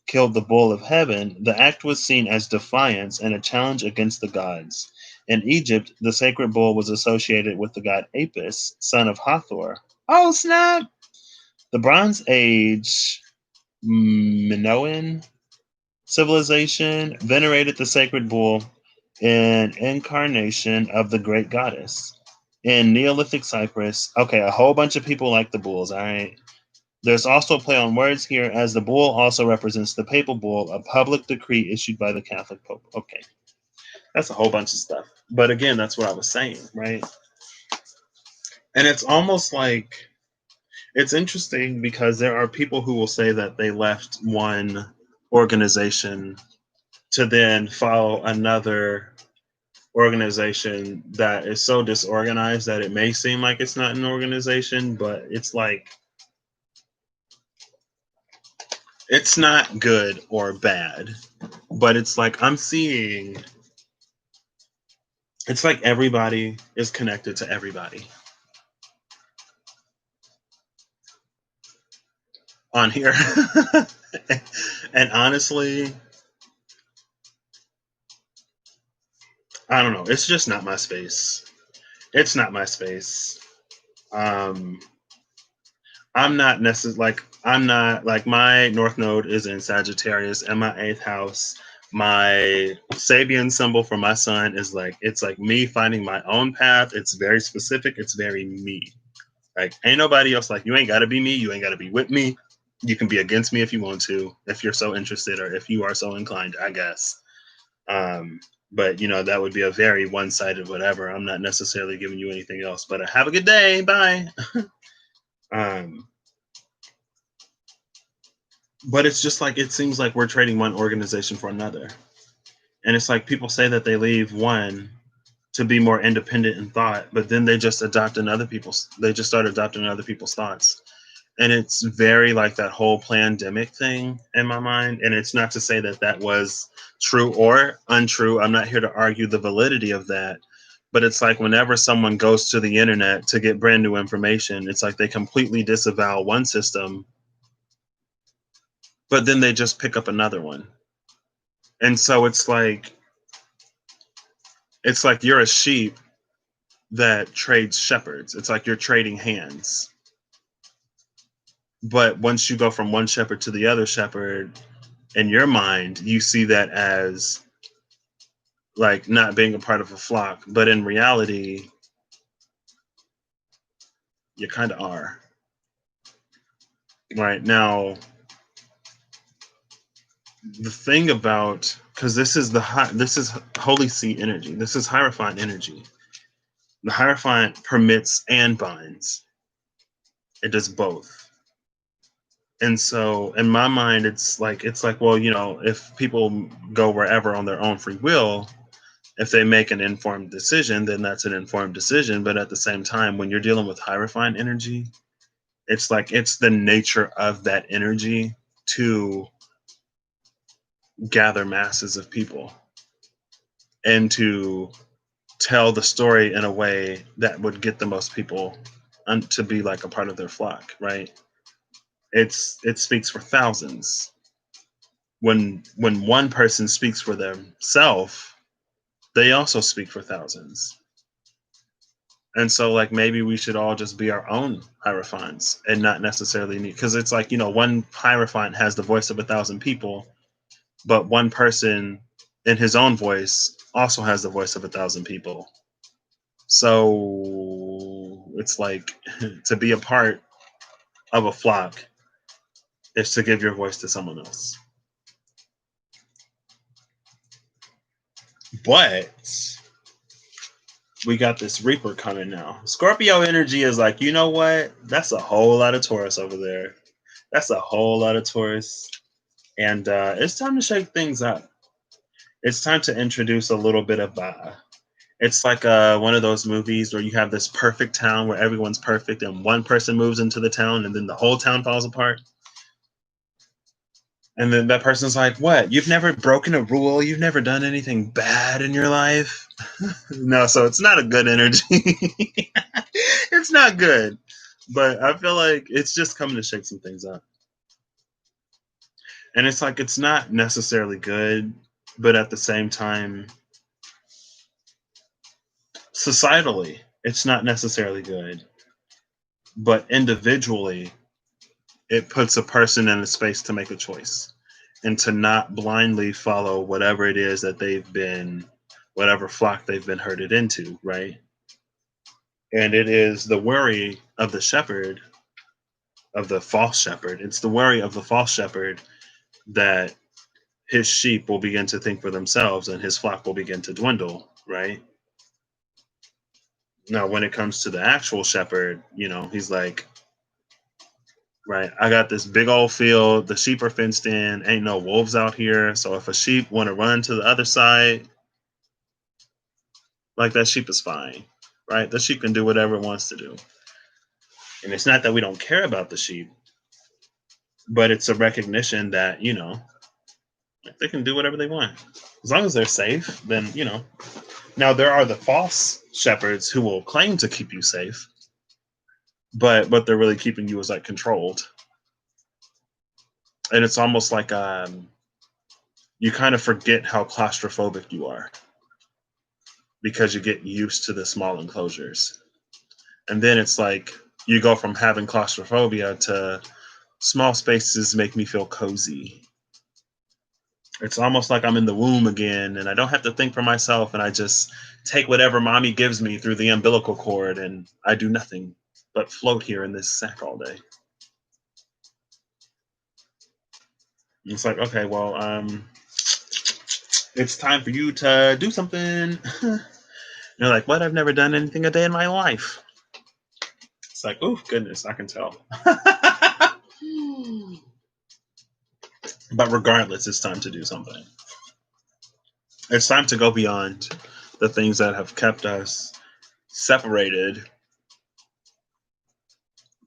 killed the bull of heaven, the act was seen as defiance and a challenge against the gods. In Egypt, the sacred bull was associated with the god Apis, son of Hathor. Oh, snap! The Bronze Age Minoan civilization venerated the sacred bull, an incarnation of the great goddess. In Neolithic Cyprus, okay, a whole bunch of people like the bulls, all right? There's also a play on words here, as the bull also represents the papal bull, a public decree issued by the Catholic Pope. Okay. That's a whole bunch of stuff. But again, that's what I was saying, right? And it's almost like it's interesting because there are people who will say that they left one organization to then follow another organization that is so disorganized that it may seem like it's not an organization, but it's like it's not good or bad. But it's like I'm seeing it's like everybody is connected to everybody on here. And honestly, I don't know. It's just not my space. It's not my space. Um, I'm not necessarily like I'm not like my North Node is in Sagittarius and my eighth house. My Sabian symbol for my sun is like it's like me finding my own path. It's very specific. It's very me. Like ain't nobody else like you ain't gotta be me. You ain't gotta be with me. You can be against me if you want to, if you're so interested or if you are so inclined, I guess. Um, but that would be a very one-sided whatever. I'm not necessarily giving you anything else. But have a good day. Bye. Um, but it's just like it seems like we're trading one organization for another, and it's like people say that they leave one to be more independent in thought, but then they just start adopting other people's thoughts. And it's very like that whole pandemic thing in my mind. And it's not to say that that was true or untrue. I'm not here to argue the validity of that. But it's like whenever someone goes to the internet to get brand new information, it's like they completely disavow one system, but then they just pick up another one. And so it's like you're a sheep that trades shepherds. It's like you're trading hands. But once you go from one shepherd to the other shepherd, in your mind, you see that as like not being a part of a flock, but in reality, you kind of are. Right now, the thing about because this is holy seed energy. This is hierophant energy. The hierophant permits and binds. It does both. And so, in my mind, it's like well, if people go wherever on their own free will, if they make an informed decision, then that's an informed decision. But at the same time, when you're dealing with hierophant energy, it's like it's the nature of that energy to gather masses of people and to tell the story in a way that would get the most people to be like a part of their flock, right? It speaks for thousands. When one person speaks for themselves, they also speak for thousands. And so like maybe we should all just be our own hierophants and not necessarily need because it's like, one hierophant has the voice of 1,000 people, but one person in his own voice also has the voice of 1,000 people. So it's like to be a part of a flock is to give your voice to someone else. But we got this Reaper coming now. Scorpio energy is like, you know what? That's a whole lot of Taurus over there. That's a whole lot of Taurus. And it's time to shake things up. It's time to introduce a little bit of it's like one of those movies where you have this perfect town where everyone's perfect and one person moves into the town and then the whole town falls apart. And then that person's like, what? You've never broken a rule? You've never done anything bad in your life? No, so it's not a good energy. It's not good. But I feel like it's just coming to shake some things up. And it's like, it's not necessarily good, but at the same time, societally, it's not necessarily good. But individually, it puts a person in a space to make a choice and to not blindly follow whatever it is that whatever flock they've been herded into, right? And it is the worry of the shepherd, of the false shepherd. It's the worry of the false shepherd that his sheep will begin to think for themselves and his flock will begin to dwindle, right? Now, when it comes to the actual shepherd, he's like, right, I got this big old field, the sheep are fenced in, ain't no wolves out here. So if a sheep want to run to the other side, like that sheep is fine, right? The sheep can do whatever it wants to do. And it's not that we don't care about the sheep, but it's a recognition that, like they can do whatever they want. As long as they're safe, then, Now there are the false shepherds who will claim to keep you safe, but what they're really keeping you is like controlled. And it's almost like you kind of forget how claustrophobic you are because you get used to the small enclosures. And then it's like you go from having claustrophobia to small spaces make me feel cozy. It's almost like I'm in the womb again and I don't have to think for myself and I just take whatever mommy gives me through the umbilical cord and I do nothing but float here in this sack all day. And it's like, okay, well, it's time for you to do something. You're like, what? I've never done anything a day in my life. It's like, oh, goodness, I can tell. But regardless, it's time to do something. It's time to go beyond the things that have kept us separated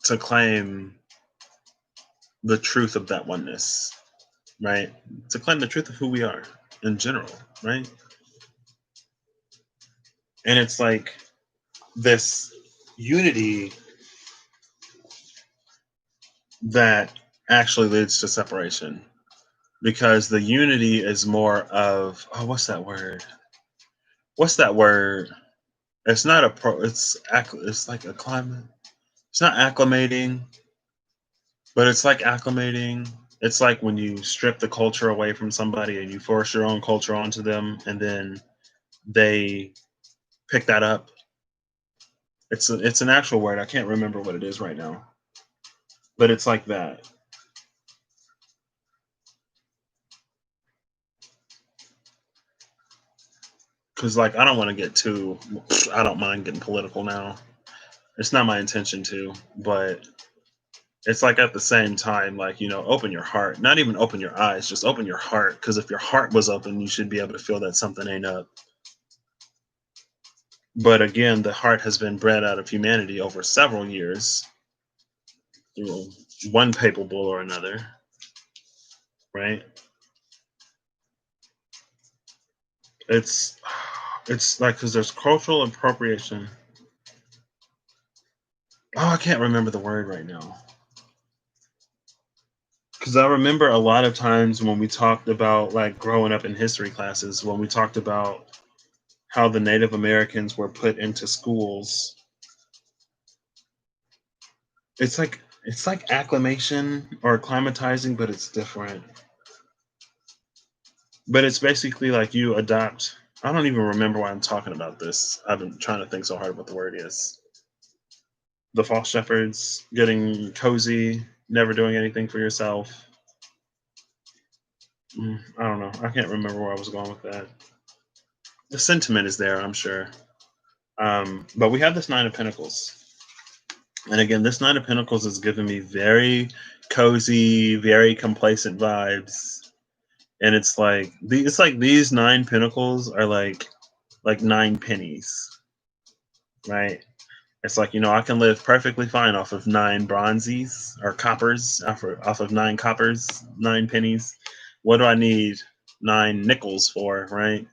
to claim the truth of that oneness, right? To claim the truth of who we are in general, right? And it's like this unity that actually leads to separation because the unity is more of, oh, what's that word? What's that word? It's not a pro. It's like a climate. It's not acclimating, but it's like acclimating. It's like when you strip the culture away from somebody and you force your own culture onto them, and then they pick that up. It's an actual word. I can't remember what it is right now, but it's like that. Because like I don't want to get too. I don't mind getting political now. It's not my intention to, but it's like at the same time, like, open your heart, not even open your eyes, just open your heart. Because if your heart was open, you should be able to feel that something ain't up. But again, the heart has been bred out of humanity over several years through one papal bull or another, right? It's it's like because there's cultural appropriation. Oh, I can't remember the word right now. Because I remember a lot of times when we talked about like growing up in history classes, when we talked about how the Native Americans were put into schools. It's like acclimation or acclimatizing, but it's different. But it's basically like you adopt. I don't even remember why I'm talking about this. I've been trying to think so hard what the word is. The false shepherds getting cozy, never doing anything for yourself. I don't know. I can't remember where I was going with that. The sentiment is there, I'm sure. But we have this Nine of Pentacles. And again, this Nine of Pentacles is giving me very cozy, very complacent vibes. And it's like these nine pentacles are like nine pennies, right? It's like, I can live perfectly fine off of nine bronzes or coppers, off of nine coppers, nine pennies. What do I need nine nickels for, right?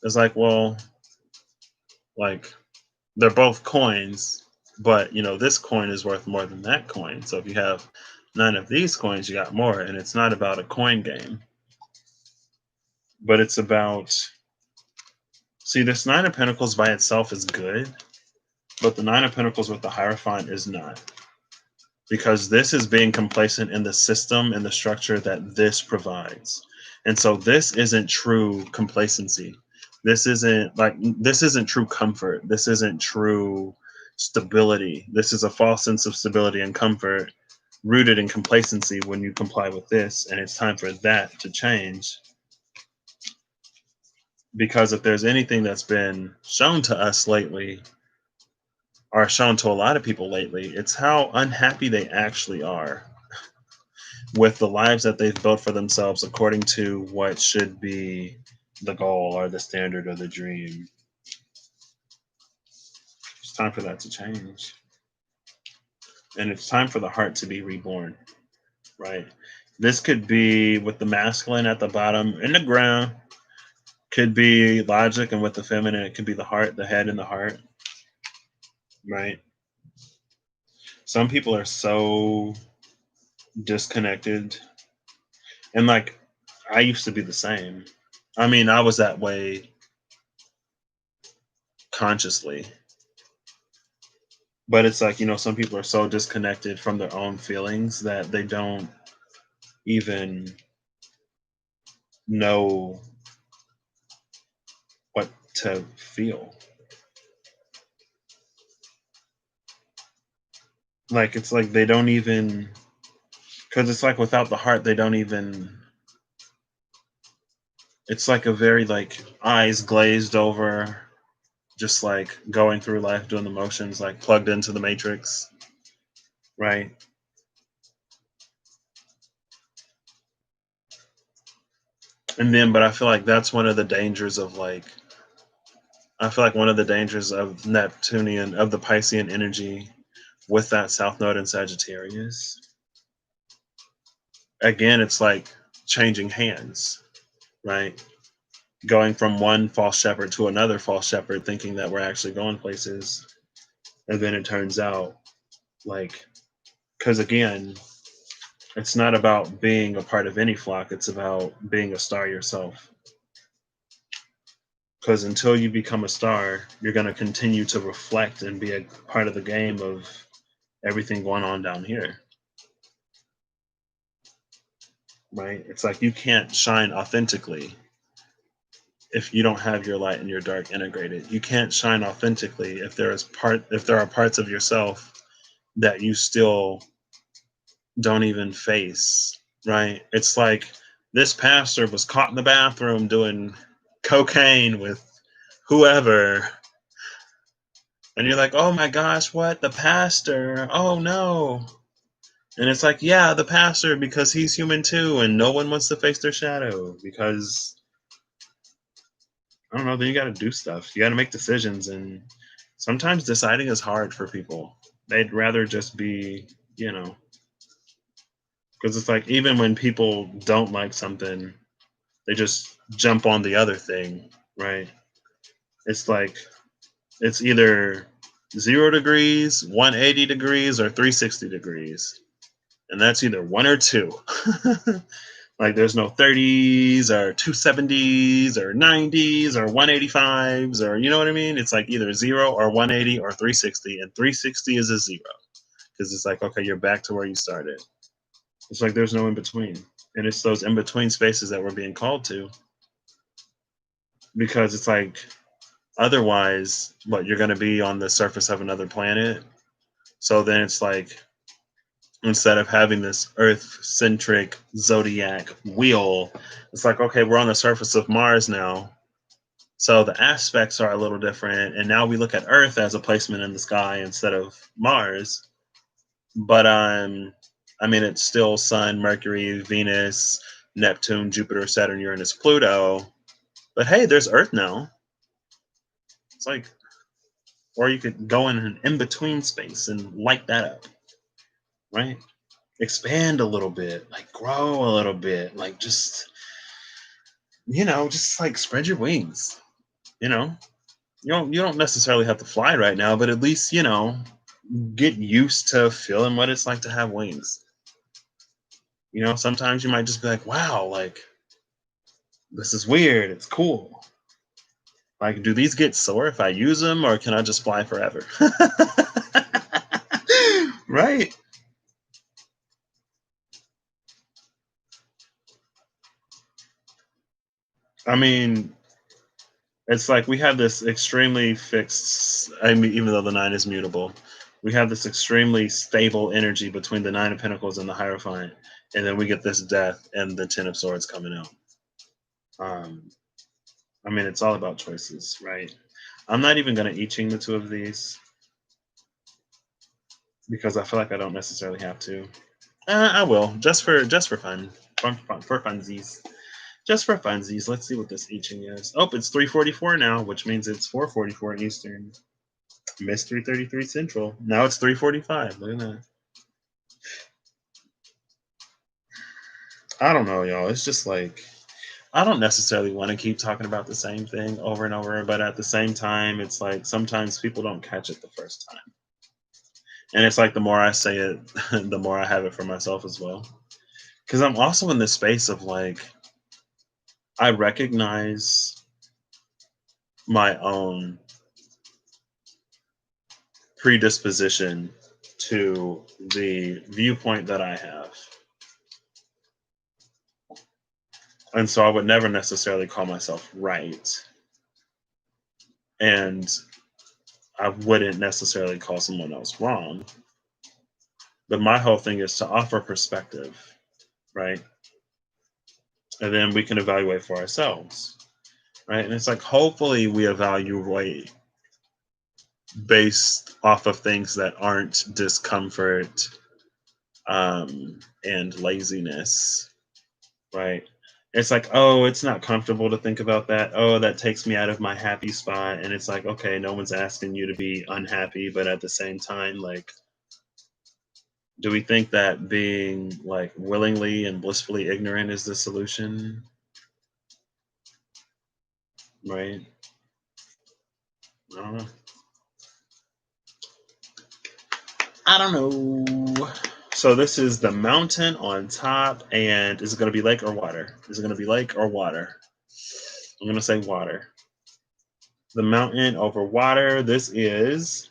It's like, well, like they're both coins, but this coin is worth more than that coin. So if you have nine of these coins, you got more. And it's not about a coin game, but it's about, see, this Nine of Pentacles by itself is good, but the Nine of Pentacles with the Hierophant is not. Because this is being complacent in the system and the structure that this provides. And so this isn't true complacency. This isn't true comfort. This isn't true stability. This is a false sense of stability and comfort rooted in complacency when you comply with this, and it's time for that to change. Because if there's anything that's been shown to us lately, or shown to a lot of people lately, it's how unhappy they actually are with the lives that they've built for themselves according to what should be the goal or the standard or the dream. It's time for that to change. And it's time for the heart to be reborn, right? This could be with the masculine at the bottom in the ground, could be logic, and with the feminine, it could be the heart, the head, and the heart, right? Some people are so disconnected. And like, I used to be the same. I mean, I was that way consciously. But it's like, some people are so disconnected from their own feelings that they don't even know what to feel. Like, it's like they don't even, because it's like without the heart, they don't even, it's like a very like eyes glazed over, just like going through life doing the motions, like plugged into the matrix, right? And then, but I feel like that's one of the dangers of like, I feel like one of the dangers of Neptunian, of the Piscean energy with that South Node in Sagittarius. Again, it's like changing hands, right? Going from one false shepherd to another false shepherd, thinking that we're actually going places. And then it turns out, like, because again, it's not about being a part of any flock, it's about being a star yourself. Because until you become a star, you're going to continue to reflect and be a part of the game of everything going on down here, right? It's like you can't shine authentically if you don't have your light and your dark integrated. You can't shine authentically if there are parts of yourself that you still don't even face, right? It's like this pastor was caught in the bathroom doing cocaine with whoever, and you're like, "Oh my gosh, what? The pastor? Oh no." And it's like, yeah, the pastor, because he's human too, and no one wants to face their shadow because I don't know. Then you got to do stuff. You got to make decisions, and sometimes deciding is hard for people. They'd rather just be, you know, because it's like even when people don't like something, they just jump on the other thing, right? It's like it's either 0 degrees, 180 degrees, or 360 degrees, and that's either one or two. Like there's no 30s or 270s or 90s or 185s or you know what I mean? It's like either 0 or 180 or 360, and 360 is a 0 because it's like okay, you're back to where you started. It's like there's no in between, and it's those in between spaces that we're being called to because it's like otherwise, what you're going to be on the surface of another planet. So then it's like instead of having this earth centric zodiac wheel, it's like okay, we're on the surface of Mars now. So the aspects are a little different, and now we look at Earth as a placement in the sky instead of Mars. But I mean, it's still Sun, Mercury, Venus, Neptune, Jupiter, Saturn, Uranus, Pluto. But hey, there's Earth now. It's like, or you could go in an in between space and light that up, right? Expand a little bit, like grow a little bit, like just like spread your wings. You know, you don't necessarily have to fly right now, but at least get used to feeling what it's like to have wings. Sometimes you might just be like, wow, like this is weird. It's cool. Like, do these get sore if I use them, or can I just fly forever? Right. I mean, it's like we have this extremely fixed. I mean, even though the nine is mutable, We have this extremely stable energy between the Nine of Pentacles and the Hierophant, and then we get this death and the Ten of Swords coming out. I mean, it's all about choices, right? I'm not even going to I Ching the two of these because I feel like I don't necessarily have to. I will, just for fun, for funsies, just for funsies. Let's see what this I Ching is. Oh, it's 3:44 now, which means it's 4:44 Eastern. Missed 3:33 Central. Now it's 3:45. Look at that. I don't know, y'all. It's just like I don't necessarily want to keep talking about the same thing over and over, but at the same time, it's like sometimes people don't catch it the first time. And it's like the more I say it, the more I have it for myself as well. Because I'm also in this space of like, I recognize my own predisposition to the viewpoint that I have. And so I would never necessarily call myself right. And I wouldn't necessarily call someone else wrong. But my whole thing is to offer perspective, right? And then we can evaluate for ourselves, right? And it's like, hopefully, we evaluate based off of things that aren't discomfort and laziness, right? It's like, oh, it's not comfortable to think about that. Oh, that takes me out of my happy spot. And it's like, okay, no one's asking you to be unhappy, but at the same time, like, do we think that being like willingly and blissfully ignorant is the solution? Right? I don't know. I don't know. So this is the mountain on top, and is it going to be lake or water? Is it going to be lake or water? I'm going to say water. The mountain over water. This is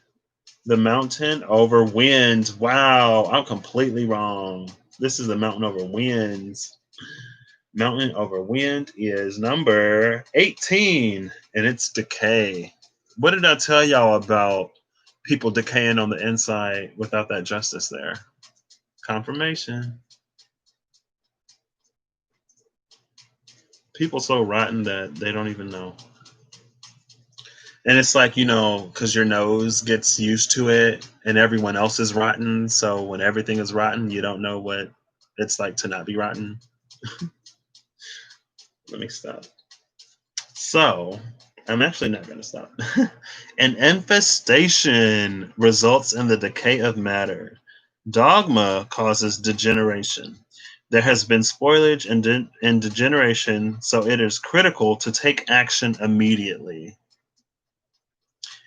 the mountain over wind. Wow, I'm completely wrong. This is the mountain over winds. Mountain over wind is number 18, and it's decay. What did I tell y'all about people decaying on the inside without that justice there? Confirmation. People so rotten that they don't even know. And it's like, because your nose gets used to it and everyone else is rotten. So when everything is rotten, you don't know what it's like to not be rotten. Let me stop. So I'm actually not going to stop. An infestation results in the decay of matter. Dogma causes degeneration. There has been spoilage and degeneration, so it is critical to take action immediately.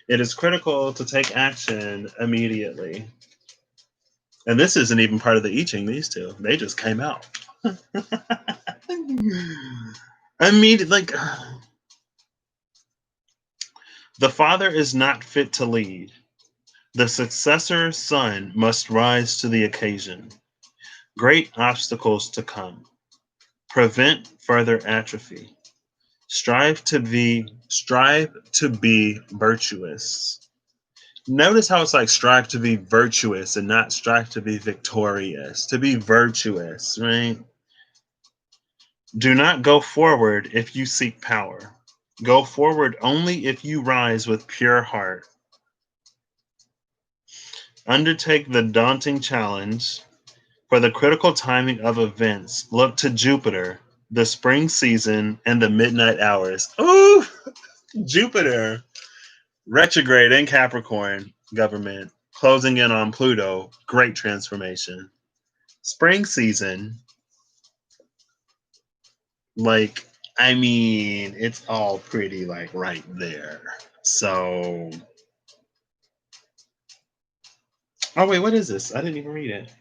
It is critical to take action immediately. And this isn't even part of the I Ching, these two. They just came out. I mean, like, the father is not fit to lead. The successor son must rise to the occasion. Great obstacles to come. Prevent further atrophy. Strive to be virtuous. Notice how it's like strive to be virtuous and not strive to be victorious. To be virtuous, right? Do not go forward if you seek power. Go forward only if you rise with pure heart. Undertake the daunting challenge. For the critical timing of events, look to Jupiter, the spring season, and the midnight hours. Ooh, Jupiter. Retrograde in Capricorn, government. Closing in on Pluto, great transformation. Spring season, like, I mean, it's all pretty, like, right there. So, oh, wait, what is this? I didn't even read it.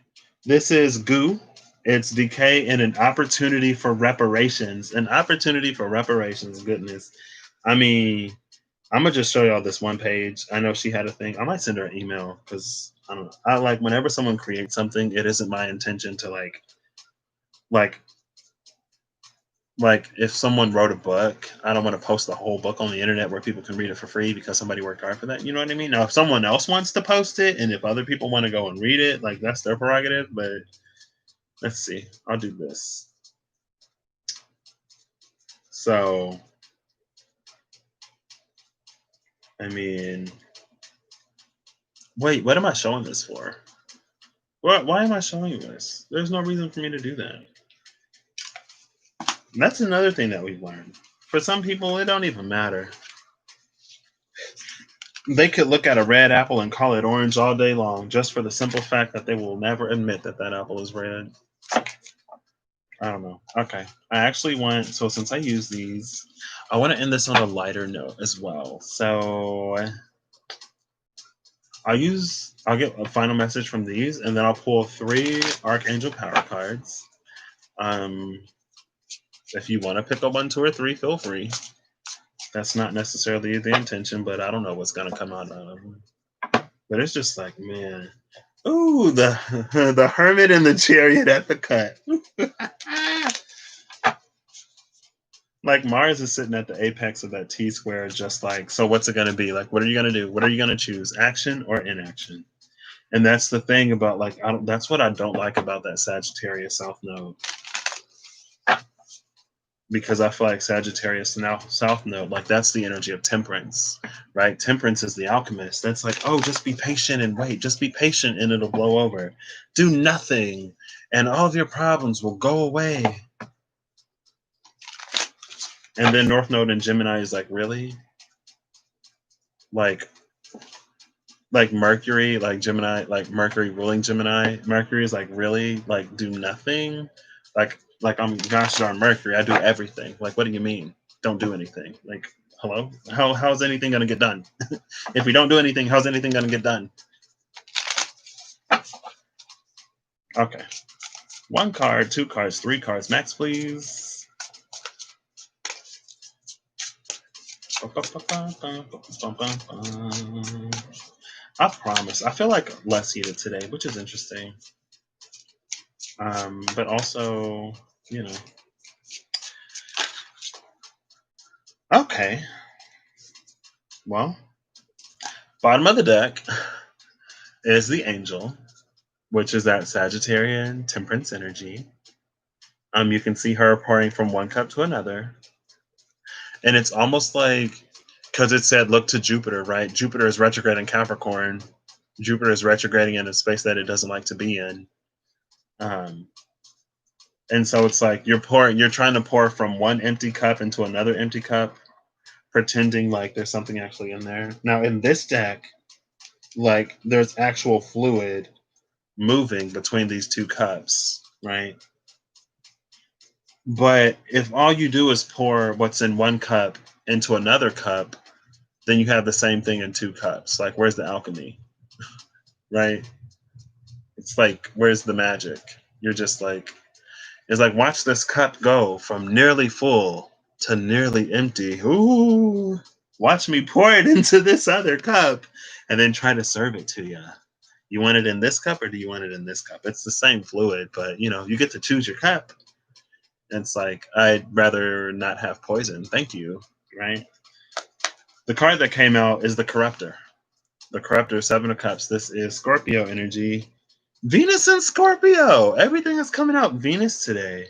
This is Goo. It's decay and an opportunity for reparations. An opportunity for reparations. Goodness. I mean, I'm gonna just show y'all this one page. I know she had a thing. I might send her an email because I don't know. I like whenever someone creates something, it isn't my intention to like Like if someone wrote a book, I don't want to post the whole book on the internet where people can read it for free because somebody worked hard for that. You know what I mean? Now, if someone else wants to post it and if other people want to go and read it, like that's their prerogative. But let's see. I'll do this. So, I mean, wait, what am I showing this for? Why am I showing this? There's no reason for me to do that. That's another thing that we've learned. For some people, it don't even matter. They could look at a red apple and call it orange all day long just for the simple fact that they will never admit that that apple is red. I don't know. Okay. I actually want, so since I use these, I want to end this on a lighter note as well. So I'll get a final message from these and then I'll pull 3 Archangel Power cards. If you want to pick a 1, 2, or 3, feel free. That's not necessarily the intention, but I don't know what's going to come out of them. But it's just like, man. Ooh, the the hermit and the chariot at the cut. Like Mars is sitting at the apex of that T square, just like, so what's it gonna be? Like, what are you gonna do? What are you gonna choose? Action or inaction? And that's the thing about like, that's what I don't like about that Sagittarius South Node. Because I feel like Sagittarius now South Node, like that's the energy of temperance, right? Temperance is the alchemist. That's like, oh, just be patient and wait. Just be patient and it'll blow over. Do nothing, and all of your problems will go away. And then North Node and Gemini is like, really? Like Mercury, like Gemini, like Mercury ruling Gemini. Mercury is like, really? Like, do nothing? Like I'm gosh darn Mercury, I do everything. Like, what do you mean? Don't do anything. Like, hello? How's anything gonna get done? If we don't do anything, how's anything gonna get done? Okay. 1 card, 2 cards, 3 cards, max, please. I promise. I feel like less heated today, which is interesting. But also, you know. Okay. Well, bottom of the deck is the angel, which is that Sagittarian temperance energy. You can see her pouring from one cup to another. And it's almost like, because it said, look to Jupiter, right? Jupiter is retrograde in Capricorn. Jupiter is retrograding in a space that it doesn't like to be in. And so it's like you're trying to pour from one empty cup into another empty cup, pretending like there's something actually in there. Now in this deck, like there's actual fluid moving between these 2 cups, right? But if all you do is pour what's in 1 cup into another cup, then you have the same thing in 2 cups. Like, where's the alchemy? Right? It's like, where's the magic? You're just like, it's like, watch this cup go from nearly full to nearly empty. Ooh, watch me pour it into this other cup and then try to serve it to you. You want it in this cup or do you want it in this cup? It's the same fluid, but you get to choose your cup. It's like, I'd rather not have poison. Thank you. Right? The card that came out is the Corruptor. The Corruptor, 7 of Cups. This is Scorpio energy. Venus and Scorpio. Everything is coming out Venus today.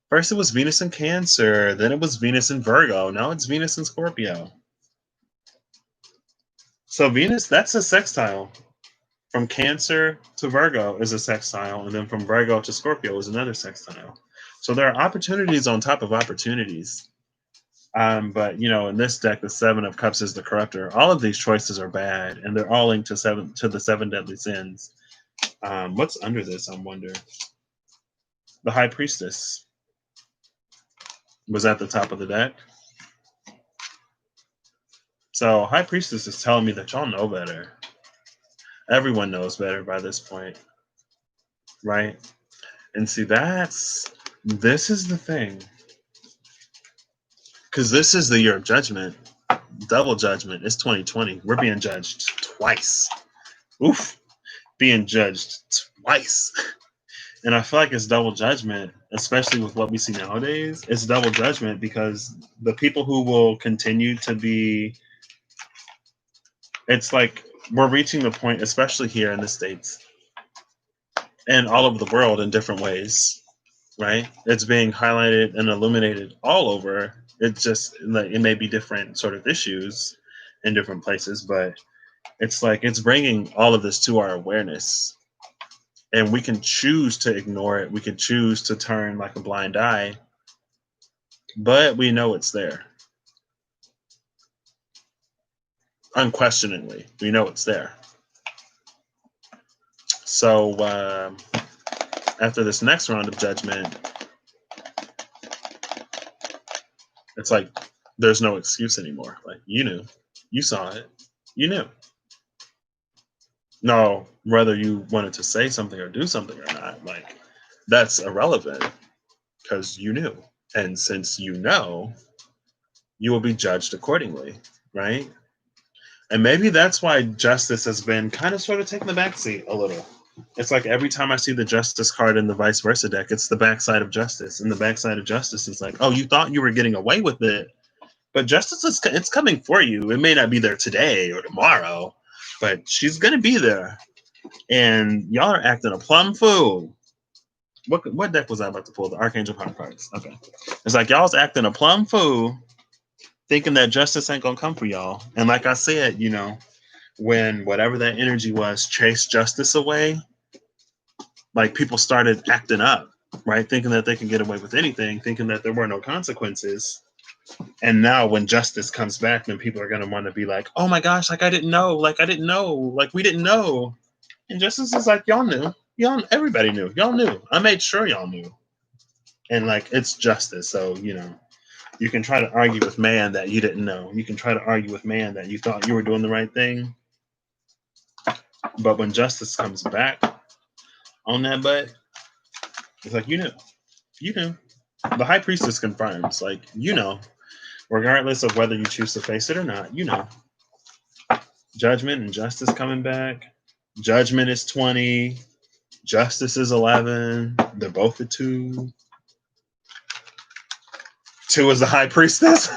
First it was Venus in Cancer. Then it was Venus in Virgo. Now it's Venus in Scorpio. So Venus, that's a sextile. From Cancer to Virgo is a sextile. And then from Virgo to Scorpio is another sextile. So there are opportunities on top of opportunities. But in this deck, the 7 of Cups is the Corruptor. All of these choices are bad, and they're all linked to the 7 deadly sins. What's under this? I wonder. The High Priestess was at the top of the deck. So High Priestess is telling me that y'all know better. Everyone knows better by this point, right? And see, this is the thing. Because this is the year of judgment. Double judgment. It's 2020. We're being judged twice. Oof. Being judged twice. And I feel like it's double judgment, especially with what we see nowadays. It's double judgment because the people who will continue to be, it's like we're reaching the point, especially here in the States and all over the world in different ways, right? It's being highlighted and illuminated all over. It's just like it may be different sort of issues in different places, but it's like it's bringing all of this to our awareness. And we can choose to ignore it. We can choose to turn like a blind eye, but we know it's there. Unquestioningly, we know it's there. So after this next round of judgment, it's like there's no excuse anymore. Like you knew, you saw it, you knew. No, whether you wanted to say something or do something or not, like that's irrelevant because you knew. And since you know, you will be judged accordingly, right? And maybe that's why justice has been kind of sort of taking the backseat a little. It's like every time I see the justice card in the vice versa deck, it's the backside of justice. And the backside of justice is like, oh, you thought you were getting away with it, but justice is it's coming for you. It may not be there today or tomorrow, but she's gonna be there. And y'all are acting a plum fool. What deck was I about to pull? The Archangel Power cards. Okay. It's like y'all's acting a plum fool, thinking that justice ain't gonna come for y'all. And like I said, when whatever that energy was chased justice away, like people started acting up, right? Thinking that they can get away with anything, thinking that there were no consequences. And now when justice comes back, then people are gonna want to be like, oh my gosh, like I didn't know, like we didn't know. And justice is like, y'all knew. Y'all everybody knew. Y'all knew. I made sure y'all knew. And like it's justice. So, you can try to argue with man that you didn't know. You can try to argue with man that you thought you were doing the right thing. But when justice comes back on that butt, it's like, you knew. You knew. The high priestess confirms, like, regardless of whether you choose to face it or not, judgment and justice coming back. Judgment is 20. Justice is 11. They're both a 2. 2 is the high priestess.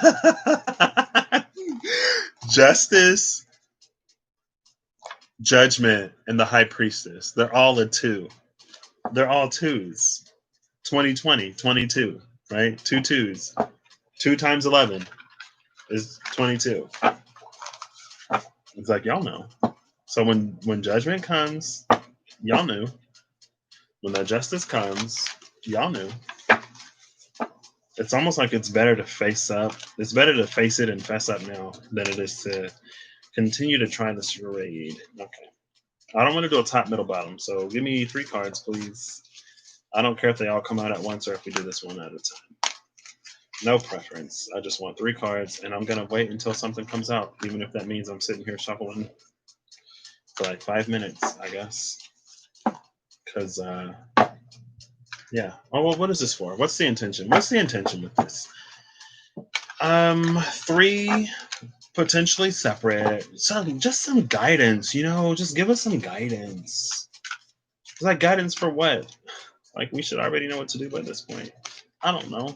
Justice, judgment, and the high priestess. They're all a 2. They're all 2s. 20, 22, right? 2 2s. 2 times 11 is 22. It's like, y'all know. So when judgment comes, y'all knew. When that justice comes, y'all knew. It's almost like it's better to face up. It's better to face it and fess up now than it is to continue to try this charade. Okay. I don't want to do a top, middle, bottom. So give me 3 cards, please. I don't care if they all come out at once or if we do this one at a time. No preference. I just want 3 cards, and I'm going to wait until something comes out, even if that means I'm sitting here shuffling for like 5 minutes, I guess. Because, yeah. Oh, well, what is this for? What's the intention? What's the intention with this? 3 potentially separate. Just some guidance, just give us some guidance. It's like guidance for what? Like we should already know what to do by this point. I don't know.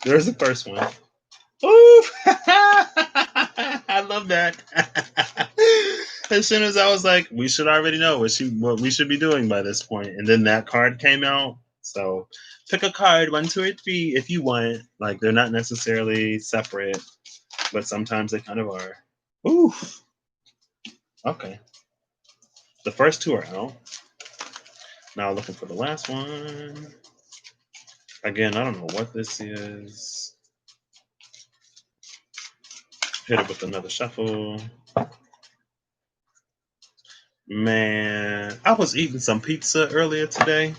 There's the first one. Ooh! I love that. As soon as I was like, we should already know what we should be doing by this point. And then that card came out. So pick a card, 1, 2, or 3 if you want. Like they're not necessarily separate, but sometimes they kind of are. Ooh. Okay. The first 2 are out. Now looking for the last one. Again, I don't know what this is. Hit it with another shuffle. Man, I was eating some pizza earlier today,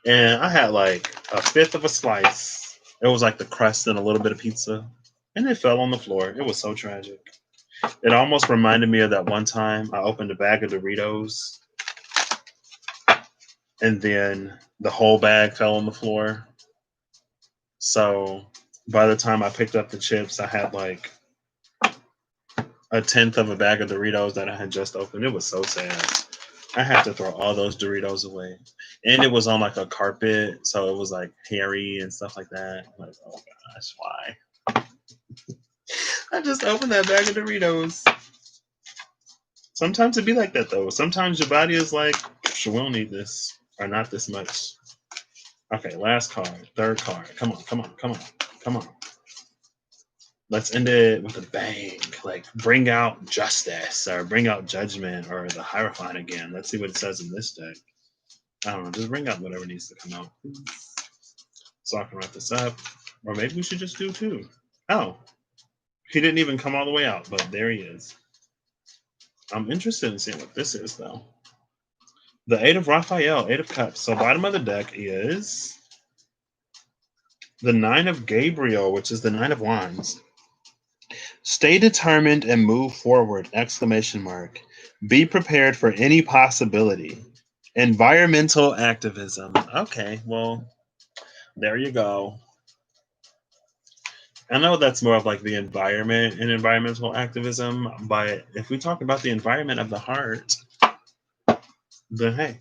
and I had like a fifth of a slice. It was like the crust and a little bit of pizza, and it fell on the floor. It was so tragic. It almost reminded me of that one time I opened a bag of Doritos, and then the whole bag fell on the floor. So by the time I picked up the chips, I had like a tenth of a bag of Doritos that I had just opened. It was so sad. I had to throw all those Doritos away. And it was on like a carpet, so it was like hairy and stuff like that. Like, oh gosh, why? I just opened that bag of Doritos. Sometimes it be like that though. Sometimes your body is like, we don't need this. Or not this much. Okay, last card. Third card. Come on, come on, come on, come on. Let's end it with a bang. Like bring out justice or bring out judgment or the Hierophant again. Let's see what it says in this deck. I don't know. Just bring out whatever needs to come out. So I can wrap this up. Or maybe we should just do two. Oh, he didn't even come all the way out, but there he is. I'm interested in seeing what this is, though. The Eight of Raphael, Eight of Cups. So bottom of the deck is the Nine of Gabriel, which is the Nine of Wands. Stay determined and move forward! Exclamation mark. Be prepared for any possibility. Environmental activism. Okay, well, there you go. I know that's more of like the environment and environmental activism, but if we talk about the environment of the heart, then hey.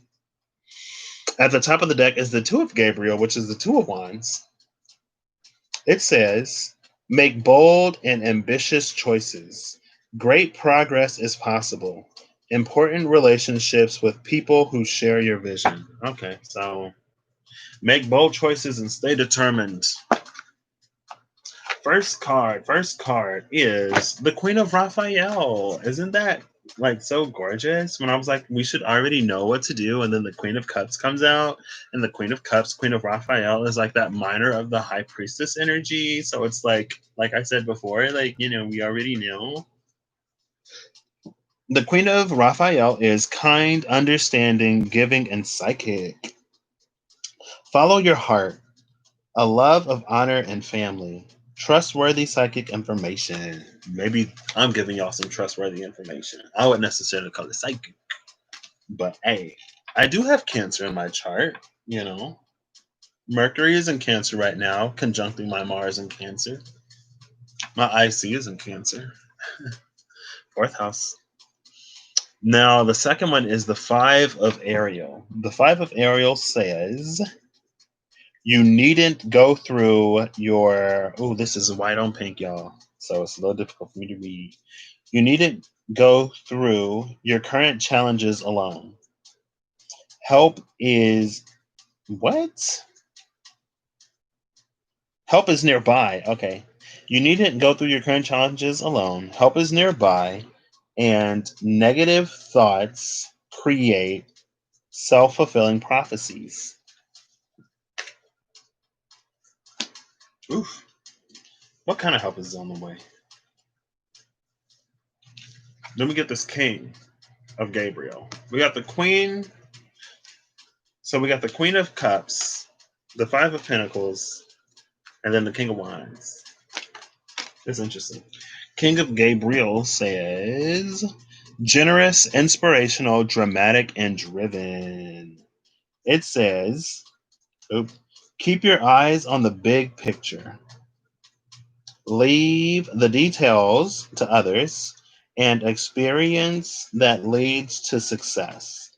At the top of the deck is the Two of Gabriel, which is the Two of Wands. It says, make bold and ambitious choices. Great progress is possible. Important relationships with people who share your vision. Okay, so make bold choices and stay determined. First card is the Queen of Raphael. Isn't that like so gorgeous? When I was like, we should already know what to do, and then the Queen of Cups comes out, and the Queen of Cups, Queen of Raphael, is like that minor of the High Priestess energy. So it's like I said before, like we already know. The Queen of Raphael is kind, understanding, giving, and psychic. Follow your heart. A love of honor and family. Trustworthy psychic information. Maybe I'm giving y'all some trustworthy information. I wouldn't necessarily call it psychic. But hey, I do have Cancer in my chart. Mercury is in Cancer right now, conjuncting my Mars in Cancer. My IC is in Cancer. Fourth house. Now, the second one is the Five of Ariel. The Five of Ariel says you needn't go through your. Oh, this is white on pink, y'all. So it's a little difficult for me to read. You needn't go through your current challenges alone. Help is what? Help is nearby. Okay. You needn't go through your current challenges alone. Help is nearby, and negative thoughts create self fulfilling prophecies. Oof. What kind of help is on the way? Then we get this King of Gabriel. We got the Queen. So we got the Queen of Cups, the Five of Pentacles, and then the King of Wands. It's interesting. King of Gabriel says generous, inspirational, dramatic, and driven. It says, keep your eyes on the big picture. Leave the details to others and experience that leads to success.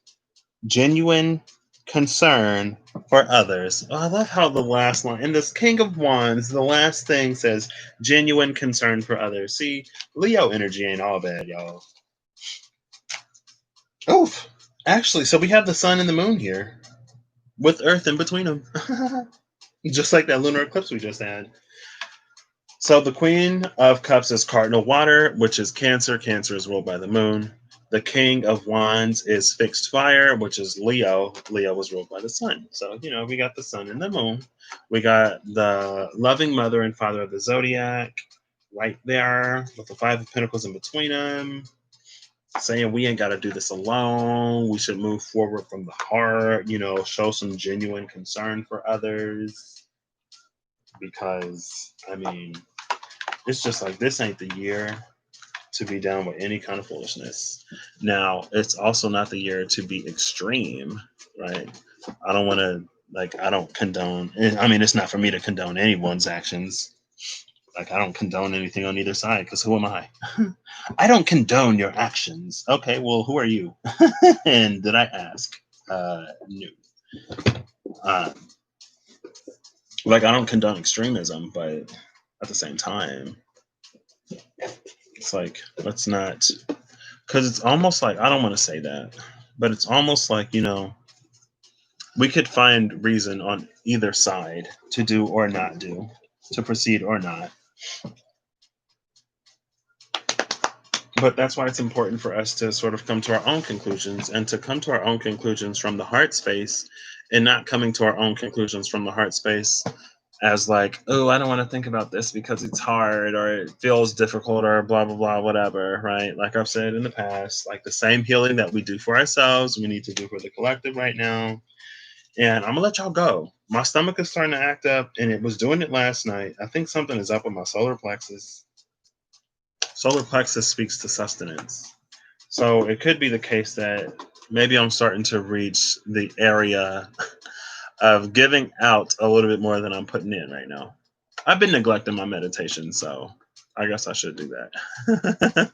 Genuine concern for others. Oh, I love how the last line in this King of Wands, the last thing says genuine concern for others. See, Leo energy ain't all bad, y'all. Oof. Actually, so we have the sun and the moon here with Earth in between them. Just like that lunar eclipse we just had. So the Queen of Cups is cardinal water, which is Cancer. Cancer is ruled by the moon. The King of Wands is fixed fire, which is Leo. Leo was ruled by the sun. So, we got the sun and the moon. We got the loving mother and father of the zodiac right there with the Five of Pentacles in between them, saying we ain't got to do this alone. We should move forward from the heart, show some genuine concern for others. Because, it's just like this ain't the year to be down with any kind of foolishness. Now, it's also not the year to be extreme, right? I don't want to, I don't condone, it's not for me to condone anyone's actions. Like, I don't condone anything on either side because who am I? I don't condone your actions. Okay, well, who are you? And did I ask? No. Uh, like, I don't condone extremism, but at the same time, it's like, let's not, because it's almost like, I don't want to say that, but it's almost like, we could find reason on either side to do or not do, to proceed or not. But that's why it's important for us to sort of come to our own conclusions and to come to our own conclusions from the heart space and not coming to our own conclusions from the heart space as like, oh, I don't want to think about this because it's hard or it feels difficult or blah, blah, blah, whatever, right? Like I've said in the past, like the same healing that we do for ourselves, we need to do for the collective right now. And I'm going to let y'all go. My stomach is starting to act up and it was doing it last night. I think something is up with my solar plexus. Solar plexus speaks to sustenance. So it could be the case that maybe I'm starting to reach the area of giving out a little bit more than I'm putting in right now. I've been neglecting my meditation, so I guess I should do that.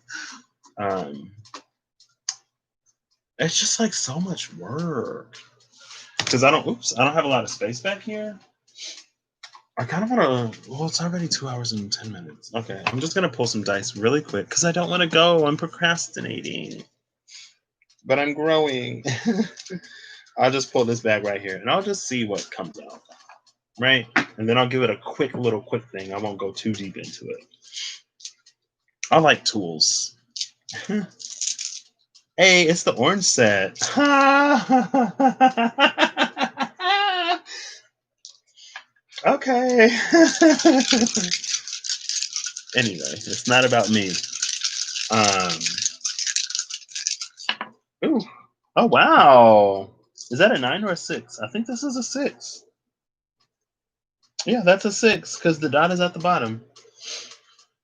um, it's just like so much work because I don't have a lot of space back here. I kind of want to. Well, it's already 2 hours and 10 minutes. Okay, I'm just gonna pull some dice really quick because I don't want to go. I'm procrastinating, but I'm growing. I'll just pull this bag right here, and I'll just see what comes out, right? And then I'll give it a quick thing. I won't go too deep into it. I like tools. Hey, it's the orange set. Okay. Anyway, it's not about me. Ooh. Oh wow. Is that a 9 or a 6? I think this is a 6. Yeah, that's a 6 because the dot is at the bottom.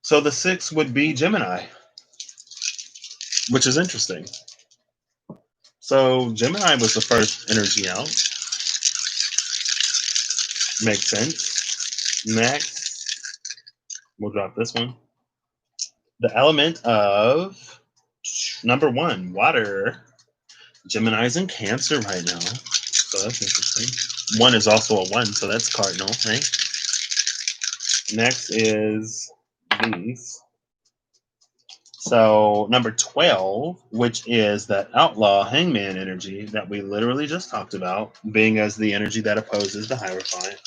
So the 6 would be Gemini, which is interesting. So Gemini was the first energy out. Makes sense. Next, we'll drop this one. The element of number 1, water. Gemini's in Cancer right now. So that's interesting. 1 is also a 1, so that's cardinal, right? Next is these. So number 12, which is that outlaw hangman energy that we literally just talked about, being as the energy that opposes the Hierophant.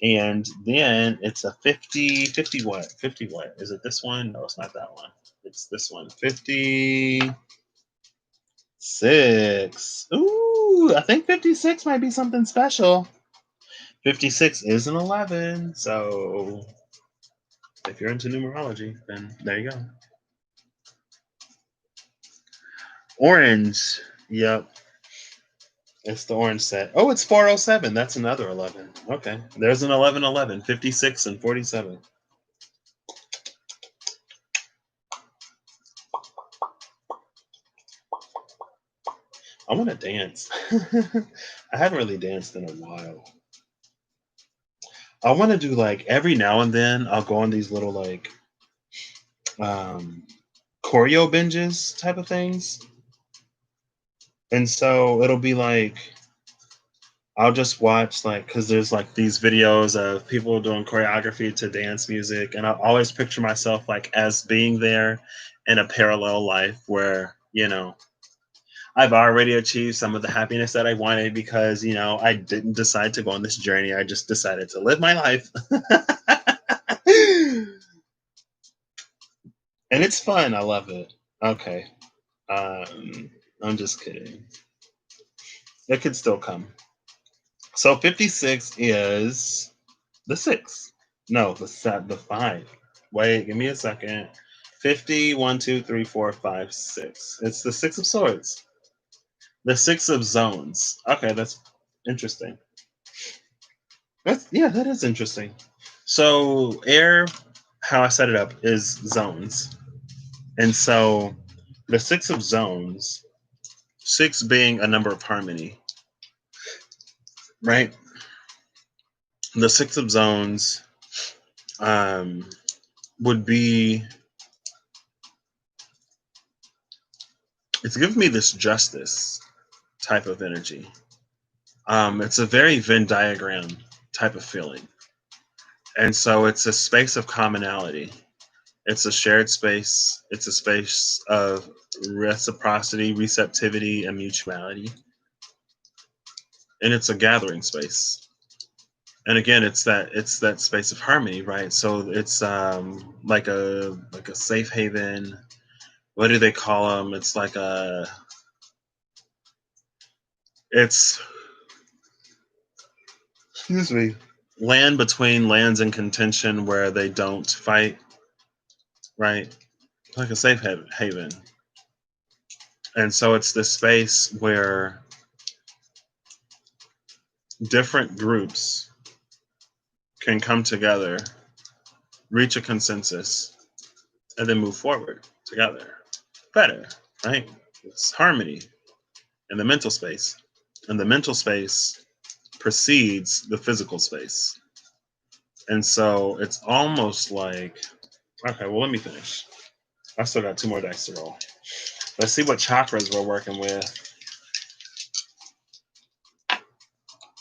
And then it's a 50 what? 50 what? Is it this one? No, it's not that one. It's this one. 56. Ooh, I think 56 might be something special. 56 is an 11. So if you're into numerology, then there you go. Orange. Yep. It's the orange set. Oh, it's 407. That's another 11. Okay. There's an 1111, 56 and 47. I want to dance. I haven't really danced in a while. I want to do like every now and then I'll go on these little like um choreo binges type of things. And so it'll be like I'll just watch like because there's like these videos of people doing choreography to dance music, and I always picture myself like as being there in a parallel life where I've already achieved some of the happiness that I wanted because I didn't decide to go on this journey. I just decided to live my life, and it's fun. I love it. Okay, I'm just kidding. It could still come. So 56 is the 6. No, the 5. Wait, give me a second. 50, 1, 2, 3, 4, 5, 6. It's the 6 of swords. The 6 of zones. Okay, that's interesting. That is interesting. So air, how I set it up is zones. And so the 6 of zones, 6 being a number of harmony, right? The 6 of zones um, would be, it's giving me this justice type of energy. It's a very Venn diagram type of feeling. And so it's a space of commonality. It's a shared space. It's a space of reciprocity, receptivity, and mutuality. And it's a gathering space. And again, it's that space of harmony, right? So it's like a safe haven. What do they call them? It's like a it's excuse me, land between lands in contention where they don't fight, right? Like a safe haven. And so it's this space where different groups can come together, reach a consensus, and then move forward together better, right? It's harmony in the mental space. And the mental space precedes the physical space. And so it's almost like, okay, well, let me finish. I still got two more dice to roll. Let's see what chakras we're working with.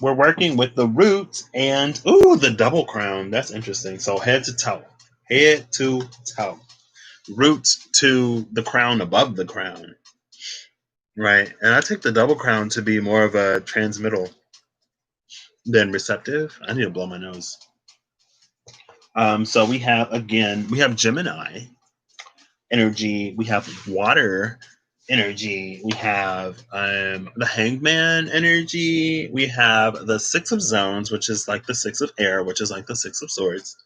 We're working with the root and, ooh, the double crown. That's interesting. So head to toe. Head to toe. Root to the crown above the crown. Right. And I take the double crown to be more of a transmittal than receptive. I need to blow my nose. So we have Gemini energy, we have water energy, we have the hangman energy, we have the six of zones, which is like the six of air, which is like the six of swords,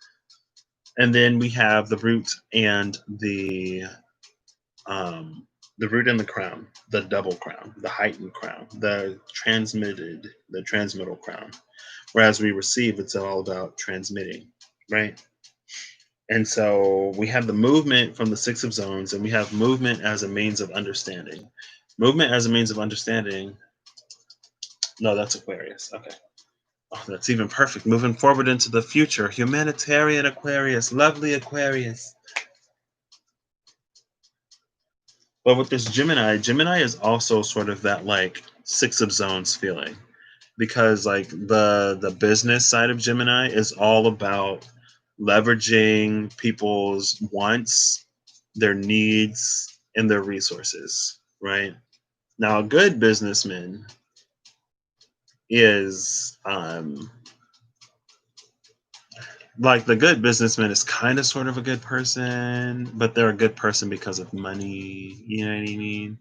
and then we have the root and the crown, the double crown, the heightened crown, the transmittal crown. Whereas we receive, it's all about transmitting, right? And so we have the movement from the six of zones, and we have movement as a means of understanding. Movement as a means of understanding. No, that's Aquarius. Okay. Oh, that's even perfect. Moving forward into the future. Humanitarian Aquarius. Lovely Aquarius. But with this Gemini is also sort of that like six of zones feeling. Because like the business side of Gemini is all about leveraging people's wants, their needs, and their resources, right? Now, a good businessman is like the good businessman is kind of sort of a good person, but they're a good person because of money. You know what I mean?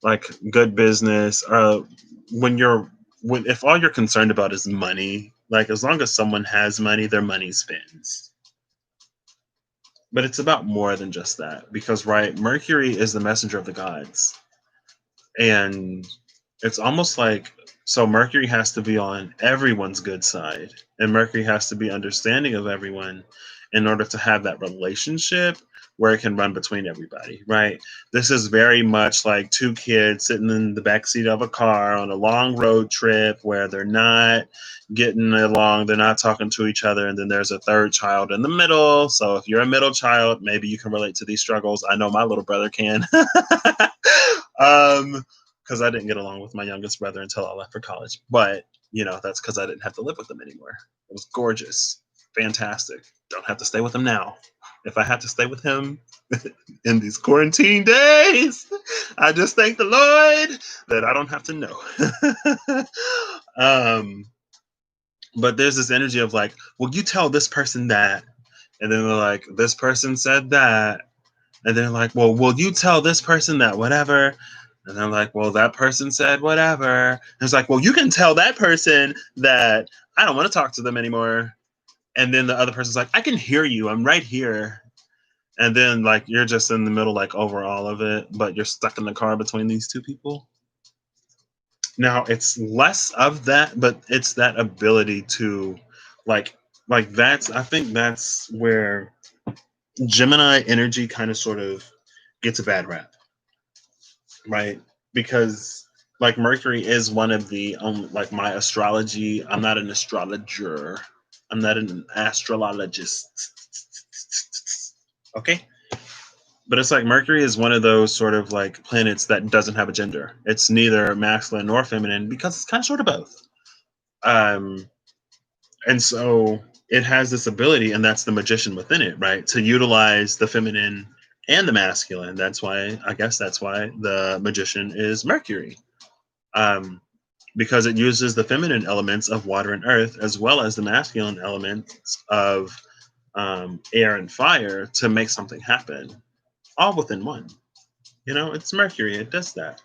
Like good business, if all you're concerned about is money, like as long as someone has money, their money spends. But it's about more than just that because, right, Mercury is the messenger of the gods. And it's almost like, so Mercury has to be on everyone's good side, and Mercury has to be understanding of everyone in order to have that relationship where it can run between everybody, right? This is very much like two kids sitting in the backseat of a car on a long road trip where they're not getting along, they're not talking to each other, and then there's a third child in the middle. So if you're a middle child, maybe you can relate to these struggles. I know my little brother can. Because I didn't get along with my youngest brother until I left for college. But, that's because I didn't have to live with him anymore. It was gorgeous, fantastic. Don't have to stay with him now. If I had to stay with him in these quarantine days, I just thank the Lord that I don't have to know. But there's this energy of like, well, you tell this person that. And then they're like, this person said that. And they're like, well, will you tell this person that whatever? And I'm like, well, that person said whatever. And it's like, well, you can tell that person that I don't want to talk to them anymore. And then the other person's like, I can hear you. I'm right here. And then like you're just in the middle, like over all of it, but you're stuck in the car between these two people. Now it's less of that, but it's that ability to like that's I think that's where Gemini energy kind of sort of gets a bad rap, right? Because like Mercury is one of the like my astrology. I'm not an astrologer, I'm not an astrologist. Okay? But it's like Mercury is one of those sort of like planets that doesn't have a gender. It's neither masculine nor feminine because it's kind of sort of both. Um, and so it has this ability, and that's the magician within it, right? To utilize the feminine and the masculine. That's why, I guess that's why the magician is Mercury. Um, because it uses the feminine elements of water and earth as well as the masculine elements of air and fire to make something happen, all within one. You know, it's Mercury, it does that.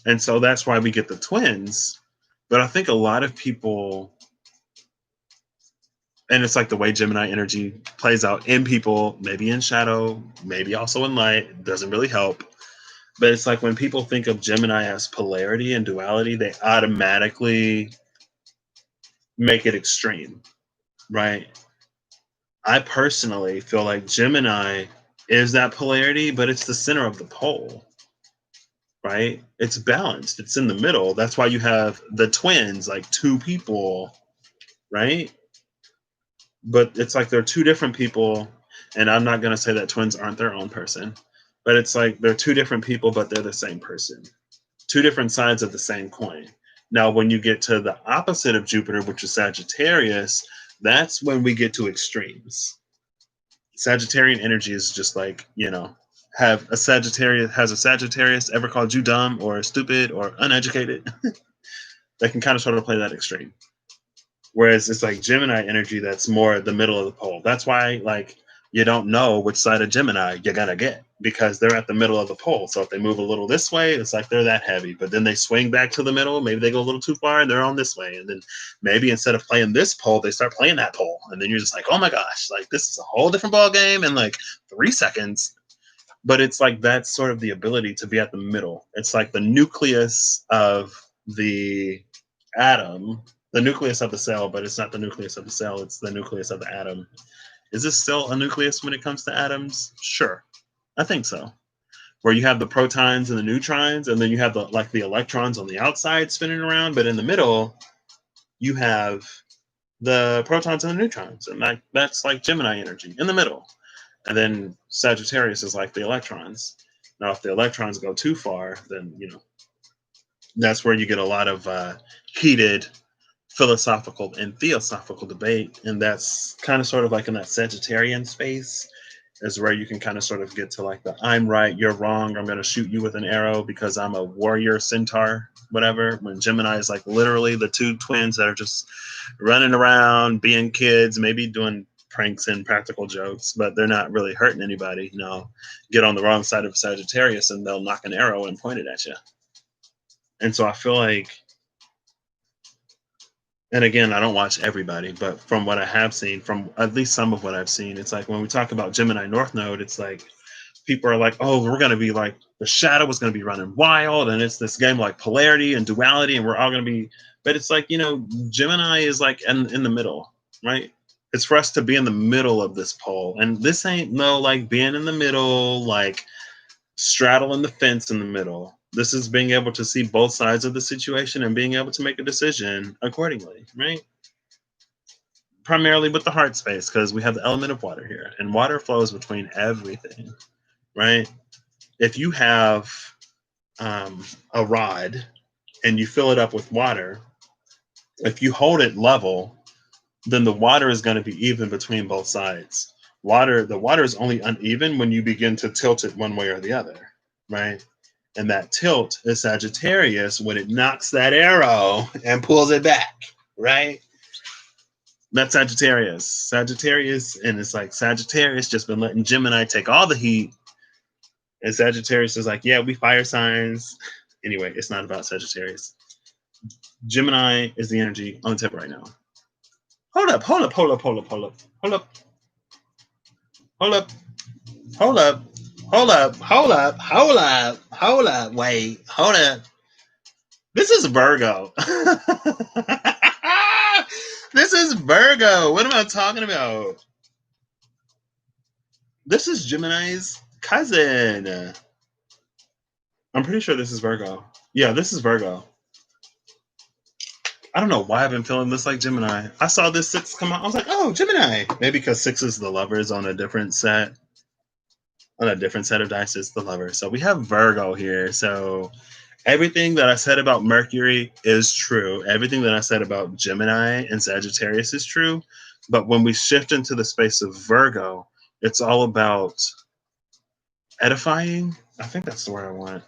And so that's why we get the twins. But I think a lot of people, and it's like the way Gemini energy plays out in people, maybe in shadow, maybe also in light, doesn't really help. But it's like when people think of Gemini as polarity and duality, they automatically make it extreme, right? I personally feel like Gemini is that polarity, but it's the center of the pole, right? It's balanced, it's in the middle. That's why you have the twins, like two people, right? But it's like they're two different people. And I'm not going to say that twins aren't their own person, but it's like they're two different people, but they're the same person. Two different sides of the same coin. Now, when you get to the opposite of Jupiter, which is Sagittarius, that's when we get to extremes. Sagittarian energy is just like, have a Sagittarius has a Sagittarius ever called you dumb or stupid or uneducated? They can kind of sort of play that extreme. Whereas it's like Gemini energy that's more the middle of the pole. That's why like you don't know which side of Gemini you're gonna get because they're at the middle of the pole. So if they move a little this way, it's like they're that heavy. But then they swing back to the middle. Maybe they go a little too far and they're on this way. And then maybe instead of playing this pole, they start playing that pole. And then you're just like, oh my gosh, like this is a whole different ball game in like 3 seconds. But it's like that's sort of the ability to be at the middle. It's like the nucleus of the atom, the nucleus of the cell, but it's not the nucleus of the cell, it's the nucleus of the atom. Is this still a nucleus when it comes to atoms? Sure. I think so. Where you have the protons and the neutrons, and then you have the electrons on the outside spinning around, but in the middle, you have the protons and the neutrons. And that's like Gemini energy in the middle. And then Sagittarius is like the electrons. Now, if the electrons go too far, then that's where you get a lot of heated philosophical and theosophical debate, and that's kind of sort of like in that Sagittarian space is where you can kind of sort of get to like the I'm right, you're wrong, I'm going to shoot you with an arrow because I'm a warrior centaur, whatever. When Gemini is like literally the two twins that are just running around, being kids, maybe doing pranks and practical jokes, but they're not really hurting anybody. Get on the wrong side of Sagittarius and they'll knock an arrow and point it at you. And so I feel like, and again, I don't watch everybody, but from what I have seen, from at least some of what I've seen, it's like when we talk about Gemini North Node, it's like people are like, oh, we're going to be like, the shadow is going to be running wild. And it's this game like polarity and duality. And we're all going to be, but it's like, Gemini is like in the middle, right? It's for us to be in the middle of this pole. And this ain't no like being in the middle, like straddling the fence in the middle. This is being able to see both sides of the situation and being able to make a decision accordingly, right? Primarily with the heart space, because we have the element of water here, and water flows between everything, right? If you have a rod and you fill it up with water, if you hold it level, then the water is going to be even between both sides. The water is only uneven when you begin to tilt it one way or the other, right? And that tilt is Sagittarius when it knocks that arrow and pulls it back, right? That's Sagittarius. Sagittarius, and it's like Sagittarius just been letting Gemini take all the heat. And Sagittarius is like, yeah, we fire signs. Anyway, it's not about Sagittarius. Gemini is the energy on the tip right now. Hold up, hold up, hold up, hold up, hold up, hold up, hold up, hold up, hold up, hold up, hold up, hold up, wait, hold up. This is Virgo. This is Virgo. What am I talking about? This is Gemini's cousin. I'm pretty sure this is Virgo. Yeah, this is Virgo. I don't know why I've been feeling this like Gemini. I saw this six come out. I was like, oh, Gemini. Maybe because six is the lovers on a different set of dice is the lovers. So we have Virgo here. So everything that I said about Mercury is true. Everything that I said about Gemini and Sagittarius is true. But when we shift into the space of Virgo, it's all about edifying. I think that's the word I want.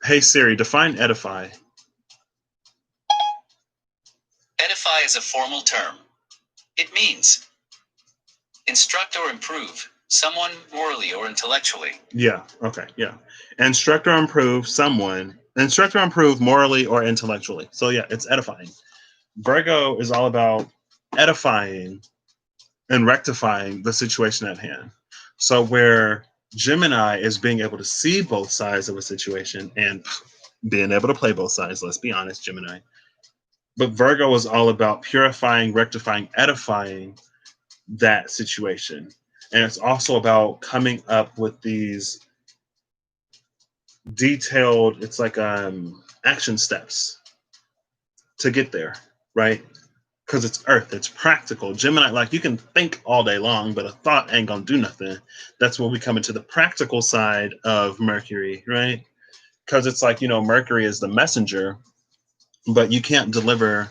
Hey Siri, define edify. Edify is a formal term. It means instruct or improve someone morally or intellectually. Yeah, okay, yeah. Instruct or improve someone. Instruct or improve morally or intellectually. So yeah, it's edifying. Virgo is all about edifying and rectifying the situation at hand. So where Gemini is being able to see both sides of a situation and being able to play both sides, let's be honest, Gemini. But Virgo is all about purifying, rectifying, edifying that situation. And it's also about coming up with these detailed, it's like action steps to get there, right? Because it's Earth, it's practical. Gemini, like you can think all day long, but a thought ain't gonna do nothing. That's where we come into the practical side of Mercury, right? Because it's like, Mercury is the messenger, but you can't deliver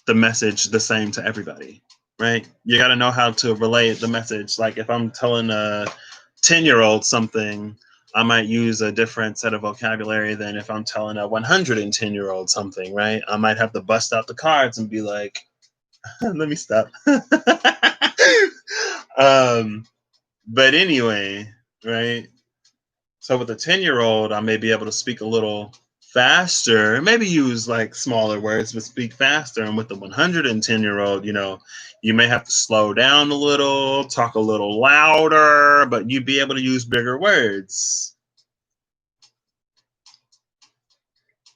the message the same to everybody, right? You got to know how to relay the message. Like if I'm telling a 10-year-old something, I might use a different set of vocabulary than if I'm telling a 110-year-old something, right? I might have to bust out the cards and be like, let me stop. um, but anyway, right? So with a 10-year-old, I may be able to speak a little faster, maybe use like smaller words, but speak faster. And with the 110-year-old, you may have to slow down a little, talk a little louder, but you'd be able to use bigger words,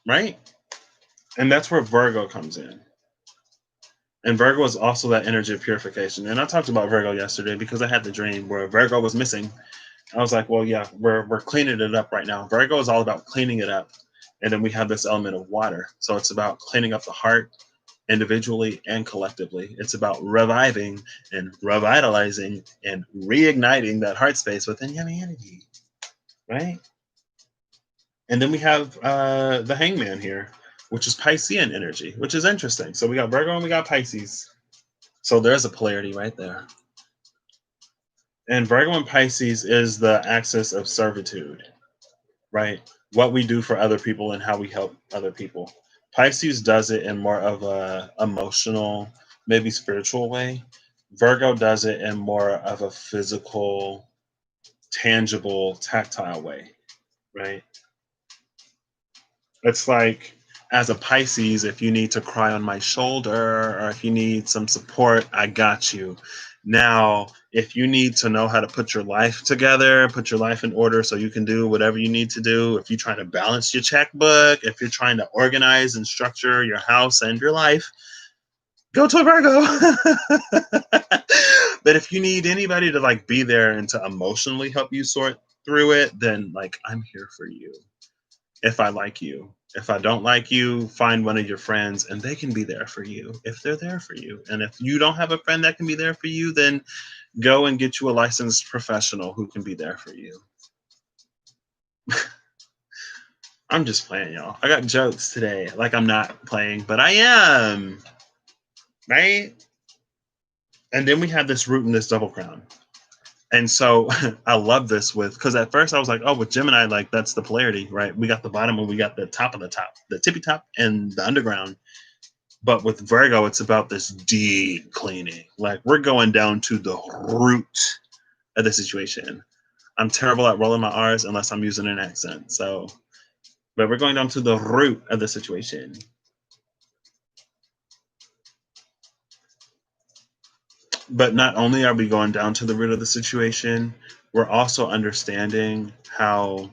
right? And that's where Virgo comes in. And Virgo is also that energy of purification. And I talked about Virgo yesterday because I had the dream where Virgo was missing. I was like, well, yeah, we're cleaning it up right now. Virgo is all about cleaning it up. And then we have this element of water. So it's about cleaning up the heart individually and collectively. It's about reviving and revitalizing and reigniting that heart space within humanity, right? And then we have the hangman here, which is Piscean energy, which is interesting. So we got Virgo and we got Pisces. So there's a polarity right there. And Virgo and Pisces is the axis of servitude, right? What we do for other people and how we help other people. Pisces does it in more of a emotional, maybe spiritual way. Virgo does it in more of a physical, tangible, tactile way, right? It's like as a Pisces, if you need to cry on my shoulder or if you need some support, I got you. Now, if you need to know how to put your life together, put your life in order so you can do whatever you need to do, if you're trying to balance your checkbook, if you're trying to organize and structure your house and your life, go to a Virgo. But if you need anybody to like be there and to emotionally help you sort through it, then like I'm here for you if I like you. If I don't like you, find one of your friends and they can be there for you if they're there for you. And if you don't have a friend that can be there for you, then go and get you a licensed professional who can be there for you. I'm just playing, y'all. I got jokes today. Like I'm not playing, but I am. Right? And then we have this root in this double crown. And so I love this because at first I was like, oh, with Gemini, like that's the polarity, right? We got the bottom and we got the top of the top, the tippy top and the underground. But with Virgo, it's about this deep cleaning. Like we're going down to the root of the situation. I'm terrible at rolling my R's unless I'm using an accent. So, but we're going down to the root of the situation. But not only are we going down to the root of the situation, we're also understanding how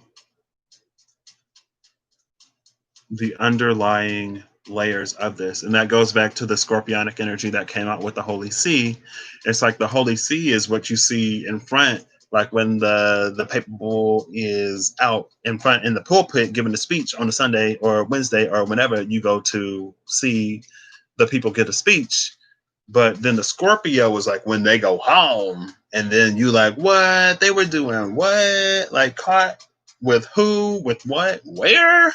the underlying layers of this. And that goes back to the scorpionic energy that came out with the Holy See. It's like the Holy See is what you see in front, like when the paper bull is out in front in the pulpit giving the speech on a Sunday or Wednesday or whenever you go to see the people get a speech. But then the Scorpio was like when they go home, and then you like, what? They were doing what? Like caught with who? With what? Where?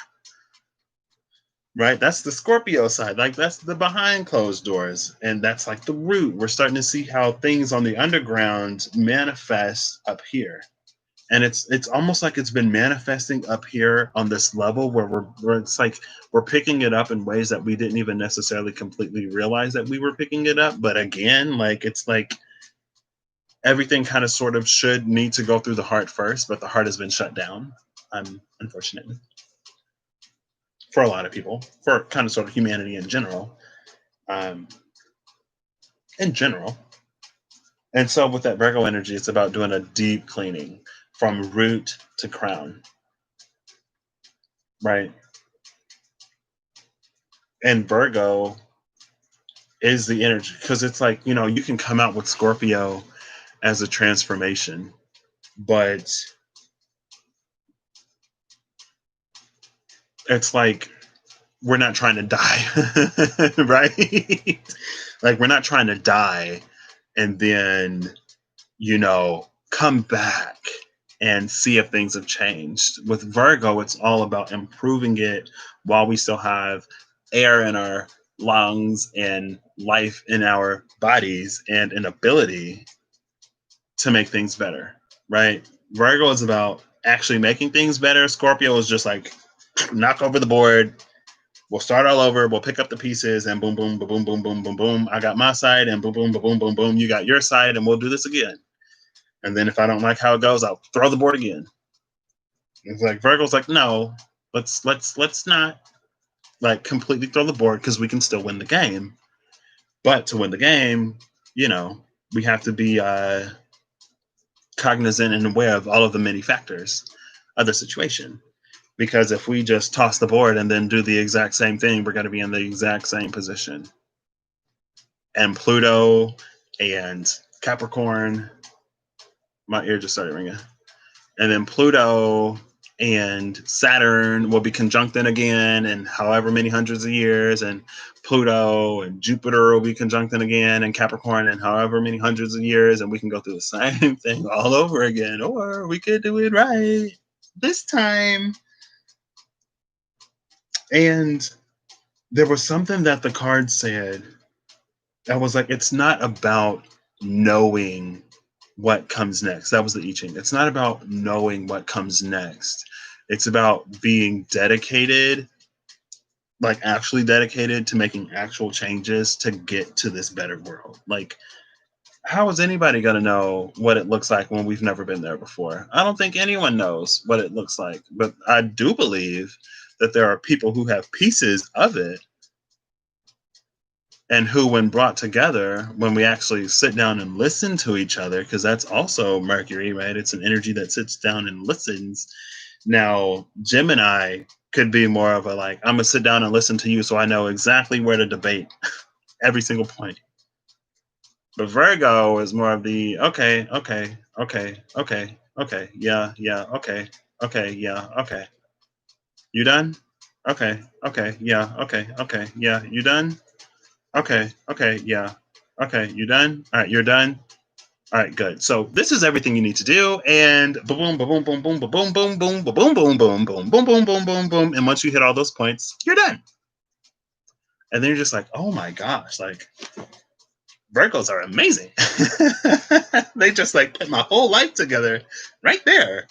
Right? That's the Scorpio side. Like that's the behind closed doors. And that's like the root. We're starting to see how things on the underground manifest up here. And it's almost like it's been manifesting up here on this level where it's like we're picking it up in ways that we didn't even necessarily completely realize that we were picking it up. But again, like it's like everything kind of sort of should need to go through the heart first, but the heart has been shut down, unfortunately, for a lot of people, for kind of sort of humanity in general. Um, in general. And so with that Virgo energy, it's about doing a deep cleaning from root to crown, right? And Virgo is the energy because it's like, you know, you can come out with Scorpio as a transformation, but it's like we're not trying to die, right? Like we're not trying to die and then, you know, come back and see if things have changed. With Virgo, it's all about improving it while we still have air in our lungs and life in our bodies and an ability to make things better, right? Virgo is about actually making things better. Scorpio is just like knock over the board. We'll start all over. We'll pick up the pieces and boom, boom, boom, boom, boom, boom, boom, boom. I got my side and boom, boom, boom, boom, boom, boom. You got your side and we'll do this again. And then if I don't like how it goes, I'll throw the board again. It's like Virgo's like, no, let's not like completely throw the board because we can still win the game. But to win the game, you know, we have to be cognizant and aware of all of the many factors of the situation. Because if we just toss the board and then do the exact same thing, we're going to be in the exact same position. And Pluto and Capricorn, my ear just started ringing. And then Pluto and Saturn will be conjuncting again in however many hundreds of years, and Pluto and Jupiter will be conjuncting again in Capricorn in however many hundreds of years, and we can go through the same thing all over again, or we could do it right this time. And there was something that the card said that was like, it's not about knowing what comes next. That was the I Ching. It's not about knowing what comes next. It's about being dedicated, like actually dedicated to making actual changes to get to this better world. Like, how is anybody going to know what it looks like when we've never been there before? I don't think anyone knows what it looks like, but I do believe that there are people who have pieces of it and who, when brought together, when we actually sit down and listen to each other, because that's also Mercury, right? It's an energy that sits down and listens. Now, Gemini could be more of a like, I'm gonna sit down and listen to you so I know exactly where to debate every single point. But Virgo is more of the okay, okay, okay, okay, okay, yeah, yeah, okay, okay, yeah, okay. You done? Okay, okay, yeah, okay, okay, yeah, you done? Okay, okay, yeah. Okay, you done? All right, you're done. All right, good. So this is everything you need to do, and boom, boom, boom, boom, boom, boom, boom, boom, boom, boom, boom, boom, boom, boom, boom, boom, boom, boom, and once you hit all those points, you're done. And then you're just like, oh my gosh, like Virgos are amazing. They just like put my whole life together right there.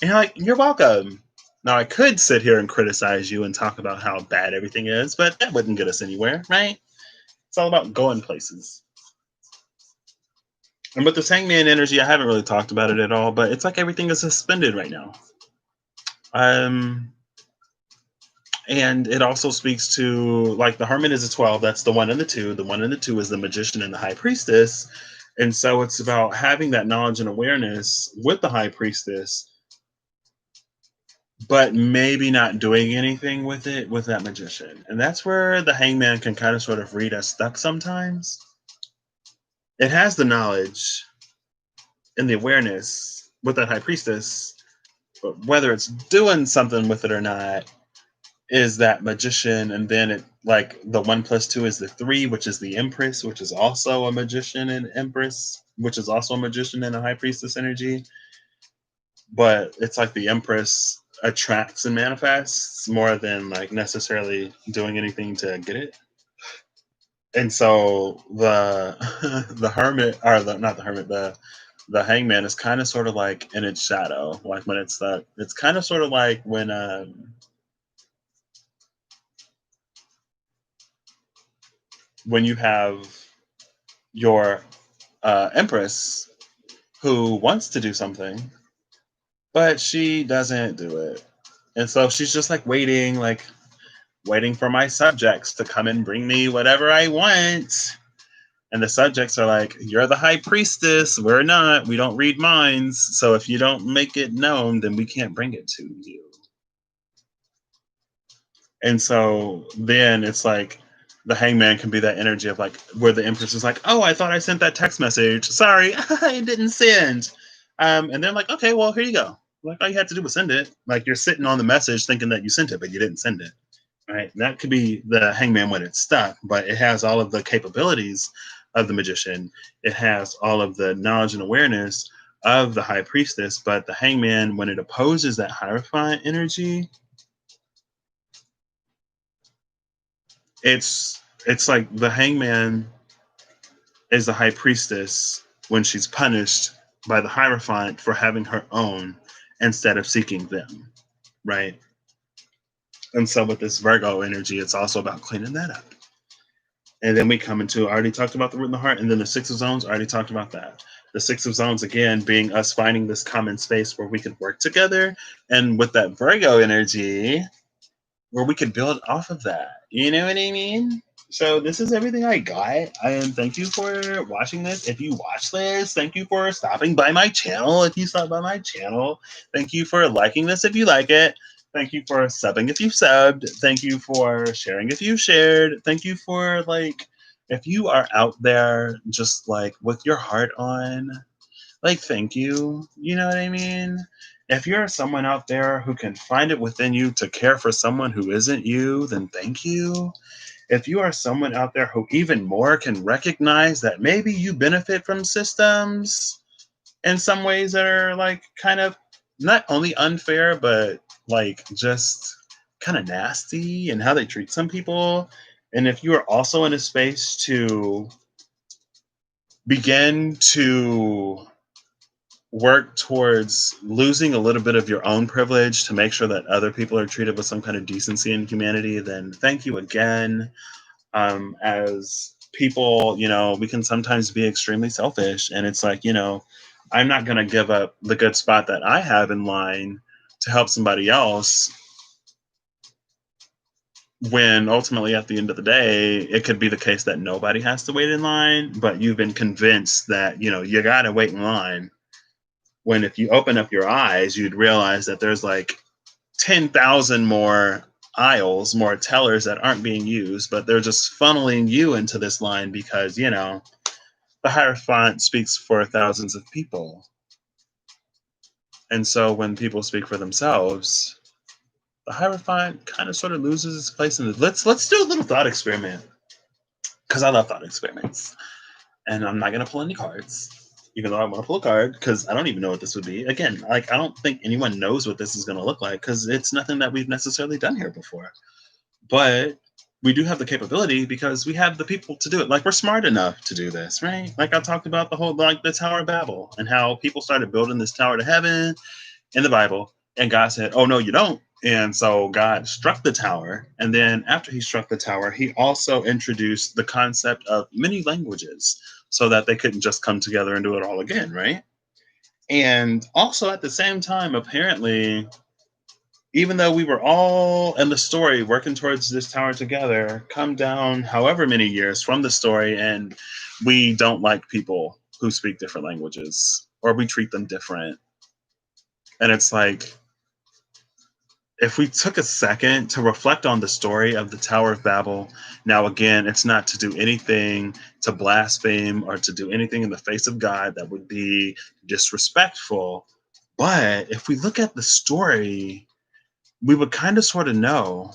And you're like, you're welcome. Now I could sit here and criticize you and talk about how bad everything is, but that wouldn't get us anywhere, right? It's all about going places. And with this Hangman energy, I haven't really talked about it at all, but it's like everything is suspended right now. And it also speaks to like the Hermit is a 12, that's the 1 and the 2. The 1 and the 2 is the Magician and the High Priestess. And so it's about having that knowledge and awareness with the High Priestess, but maybe not doing anything with it with that Magician. And that's where the Hangman can kind of sort of read us stuck sometimes. It has the knowledge and the awareness with that High Priestess, but whether it's doing something with it or not, is that magician, and then it like the 1 plus 2 is the 3, which is the Empress, which is also a magician and Empress, which is also a magician and a High Priestess energy. But it's like the Empress attracts and manifests more than like necessarily doing anything to get it. And so the the hermit, or the not the hermit, the hangman is kind of sort of like in its shadow, like when it's kind of sort of like when you have your empress who wants to do something, but she doesn't do it. And so she's just like waiting for my subjects to come and bring me whatever I want. And the subjects are like, "You're the high priestess. We're not. We don't read minds. So if you don't make it known, then we can't bring it to you." And so then it's like the hangman can be that energy of like where the empress is like, "Oh, I thought I sent that text message. Sorry, I didn't send." And they're like, "Okay, well, here you go." Like all you had to do was send it. Like you're sitting on the message thinking that you sent it, but you didn't send it. Right? That could be the hangman when it's stuck, but it has all of the capabilities of the magician. It has all of the knowledge and awareness of the high priestess. But the hangman, when it opposes that hierophant energy, it's like the hangman is the high priestess when she's punished by the hierophant for having her own instead of seeking them, right? And so with this Virgo energy, it's also about cleaning that up. And then we come into, I already talked about the root in the heart, and then the Six of Zones, I already talked about that. The Six of Zones, again, being us finding this common space where we could work together. And with that Virgo energy, where we could build off of that. You know what I mean? So this is everything I got. And thank you for watching this. If you watch this, thank you for stopping by my channel. If you stop by my channel, thank you for liking this if you like it. Thank you for subbing if you subbed. Thank you for sharing if you shared. Thank you for like if you are out there just like with your heart on, like thank you. You know what I mean? If you're someone out there who can find it within you to care for someone who isn't you, then thank you. If you are someone out there who even more can recognize that maybe you benefit from systems in some ways that are like kind of not only unfair, but like just kind of nasty and how they treat some people. And if you are also in a space to begin to work towards losing a little bit of your own privilege to make sure that other people are treated with some kind of decency and humanity, then thank you again. As people, we can sometimes be extremely selfish, and it's like, I'm not going to give up the good spot that I have in line to help somebody else when ultimately at the end of the day it could be the case that nobody has to wait in line, but you've been convinced that you got to wait in line, when if you open up your eyes you'd realize that there's like 10,000 more aisles, more tellers that aren't being used, but they're just funneling you into this line because, the Hierophant speaks for thousands of people. And so when people speak for themselves, the Hierophant kind of sort of loses its place in it. Let's do a little thought experiment. Because I love thought experiments. And I'm not gonna pull any cards. Even though I want to pull a card, because I don't even know what this would be. Again, like I don't think anyone knows what this is gonna look like because it's nothing that we've necessarily done here before. But we do have the capability because we have the people to do it. Like we're smart enough to do this, right? Like I talked about the whole like the Tower of Babel and how people started building this tower to heaven in the Bible, and God said, "Oh no, you don't." And so God struck the tower, and then after he struck the tower, he also introduced the concept of many languages so that they couldn't just come together and do it all again, right? And also at the same time, apparently, even though we were all in the story working towards this tower together, come down however many years from the story, and we don't like people who speak different languages or we treat them different. And it's like, if we took a second to reflect on the story of the Tower of Babel, now again, it's not to do anything to blaspheme or to do anything in the face of God that would be disrespectful. But if we look at the story, we would kind of sort of know.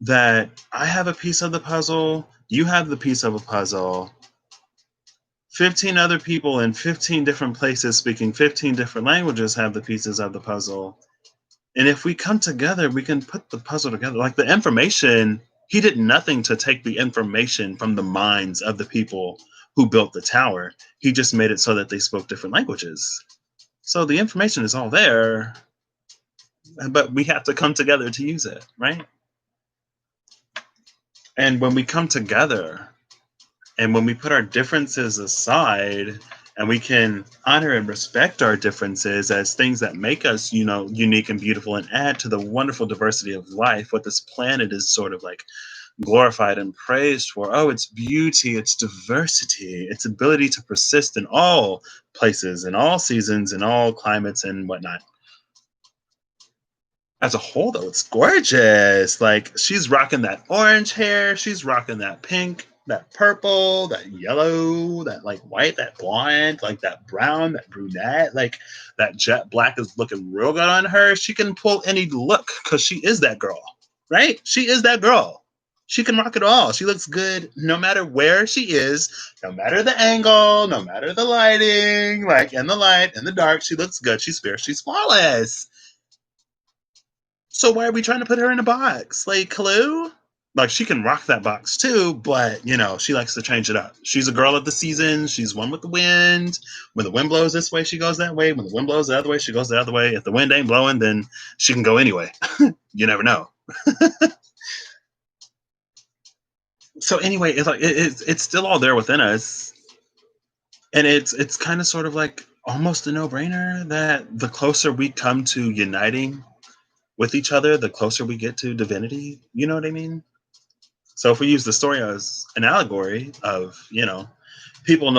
that I have a piece of the puzzle, you have the piece of a puzzle, 15 other people in 15 different places speaking 15 different languages have the pieces of the puzzle. And if we come together, we can put the puzzle together. Like the information, he did nothing to take the information from the minds of the people who built the tower. He just made it so that they spoke different languages. So the information is all there, but we have to come together to use it, right? And when we come together and when we put our differences aside and we can honor and respect our differences as things that make us, unique and beautiful and add to the wonderful diversity of life, what this planet is sort of like glorified and praised for. Oh, its beauty, its diversity, its ability to persist in all places, in all seasons, in all climates and whatnot. As a whole, though, it's gorgeous. Like she's rocking that orange hair, she's rocking that pink, that purple, that yellow, that like white, that blonde, like that brown, that brunette, like that jet black is looking real good on her. She can pull any look because she is that girl, right? She is that girl. She can rock it all. She looks good no matter where she is, no matter the angle, no matter the lighting, like in the light, in the dark. She looks good. She's fierce. She's flawless. So why are we trying to put her in a box? Like, hello? Like, she can rock that box too, but, she likes to change it up. She's a girl of the season. She's one with the wind. When the wind blows this way, she goes that way. When the wind blows the other way, she goes the other way. If the wind ain't blowing, then she can go anyway. You never know. So anyway, it's like it's still all there within us. And it's kind of sort of like almost a no-brainer that the closer we come to uniting with each other, the closer we get to divinity. You know what I mean? So if we use the story as an allegory of, people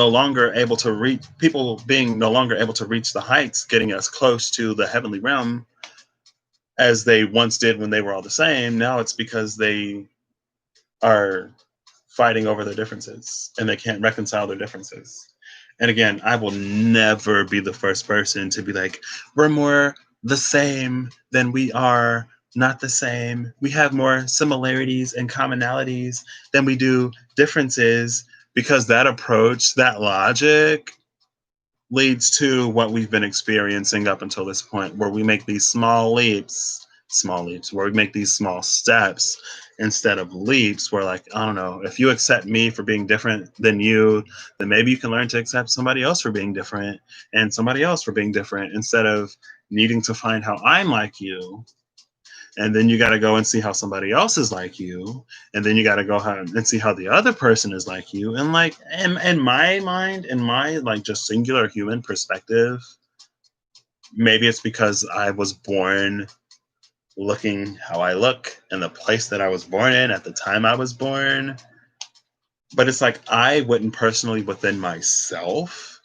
being no longer able to reach the heights, getting as close to the heavenly realm as they once did when they were all the same, now it's because they are fighting over their differences and they can't reconcile their differences. And again, I will never be the first person to be like, we're more the same than we are not the same. We have more similarities and commonalities than we do differences, because that approach, that logic leads to what we've been experiencing up until this point, where we make these small leaps, where we make these small steps instead of leaps, where, like, I don't know, if you accept me for being different than you, then maybe you can learn to accept somebody else for being different and somebody else for being different, instead of needing to find how I'm like you. And then you got to go and see how somebody else is like you. And then you got to go and see how the other person is like you. And like, in my mind, in my like just singular human perspective, maybe it's because I was born looking how I look in the place that I was born in at the time I was born. But it's like, I wouldn't personally within myself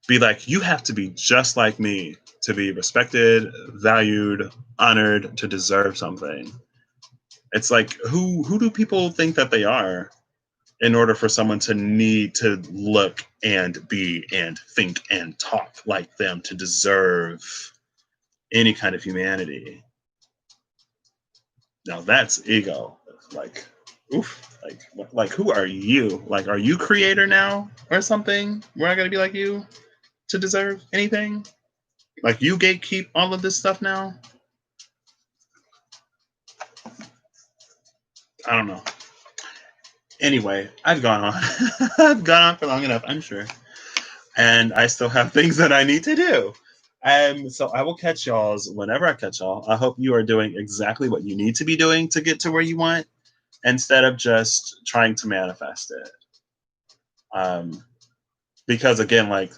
be like, you have to be just like me to be respected, valued, honored, to deserve something. It's like, who do people think that they are in order for someone to need to look and be and think and talk like them to deserve any kind of humanity? Now that's ego. Like, oof. Like who are you? Like, are you creator now or something? We're not gonna be like you to deserve anything. Like, you gatekeep all of this stuff now. I don't know. Anyway, I've gone on. I've gone on for long enough, I'm sure. And I still have things that I need to do. So I will catch y'all's whenever I catch y'all. I hope you are doing exactly what you need to be doing to get to where you want, instead of just trying to manifest it. Because again, like,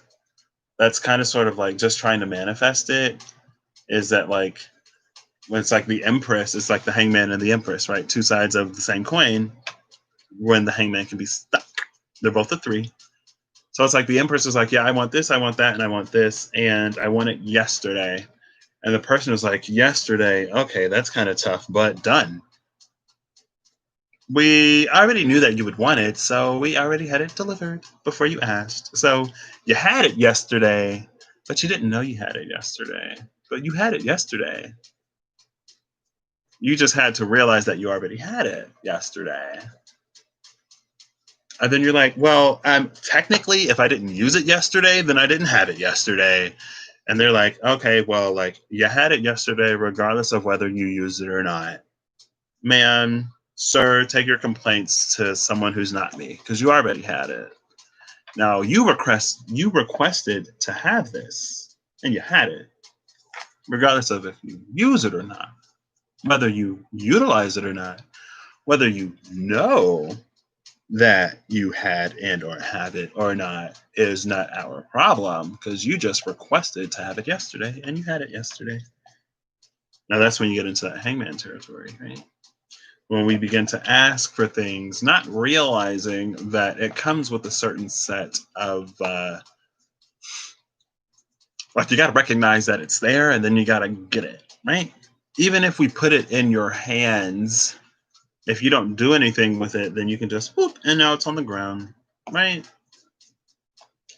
that's kind of sort of like just trying to manifest it, is that like, when it's like the Empress, it's like the hangman and the Empress, right? Two sides of the same coin, when the hangman can be stuck. They're both a three. So it's like the Empress is like, yeah, I want this, I want that, and I want this, and I want it yesterday. And the person is like, yesterday, okay, that's kind of tough, but done. We already knew that you would want it, so we already had it delivered before you asked. So you had it yesterday, but you didn't know you had it yesterday. But you had it yesterday. You just had to realize that you already had it yesterday. And then you're like, well, technically, if I didn't use it yesterday, then I didn't have it yesterday. And they're like, okay, well, like, you had it yesterday, regardless of whether you used it or not. Man, sir, take your complaints to someone who's not me, because you already had it. Now, you requested to have this, and you had it, regardless of if you use it or not, whether you utilize it or not, whether you know that you had and or have it or not is not our problem, because you just requested to have it yesterday and you had it yesterday. Now that's when you get into that hangman territory, right? When we begin to ask for things, not realizing that it comes with a certain set of like, you got to recognize that it's there, and then you got to get it, right? Even if we put it in your hands, if you don't do anything with it, then you can just whoop, and now it's on the ground, right?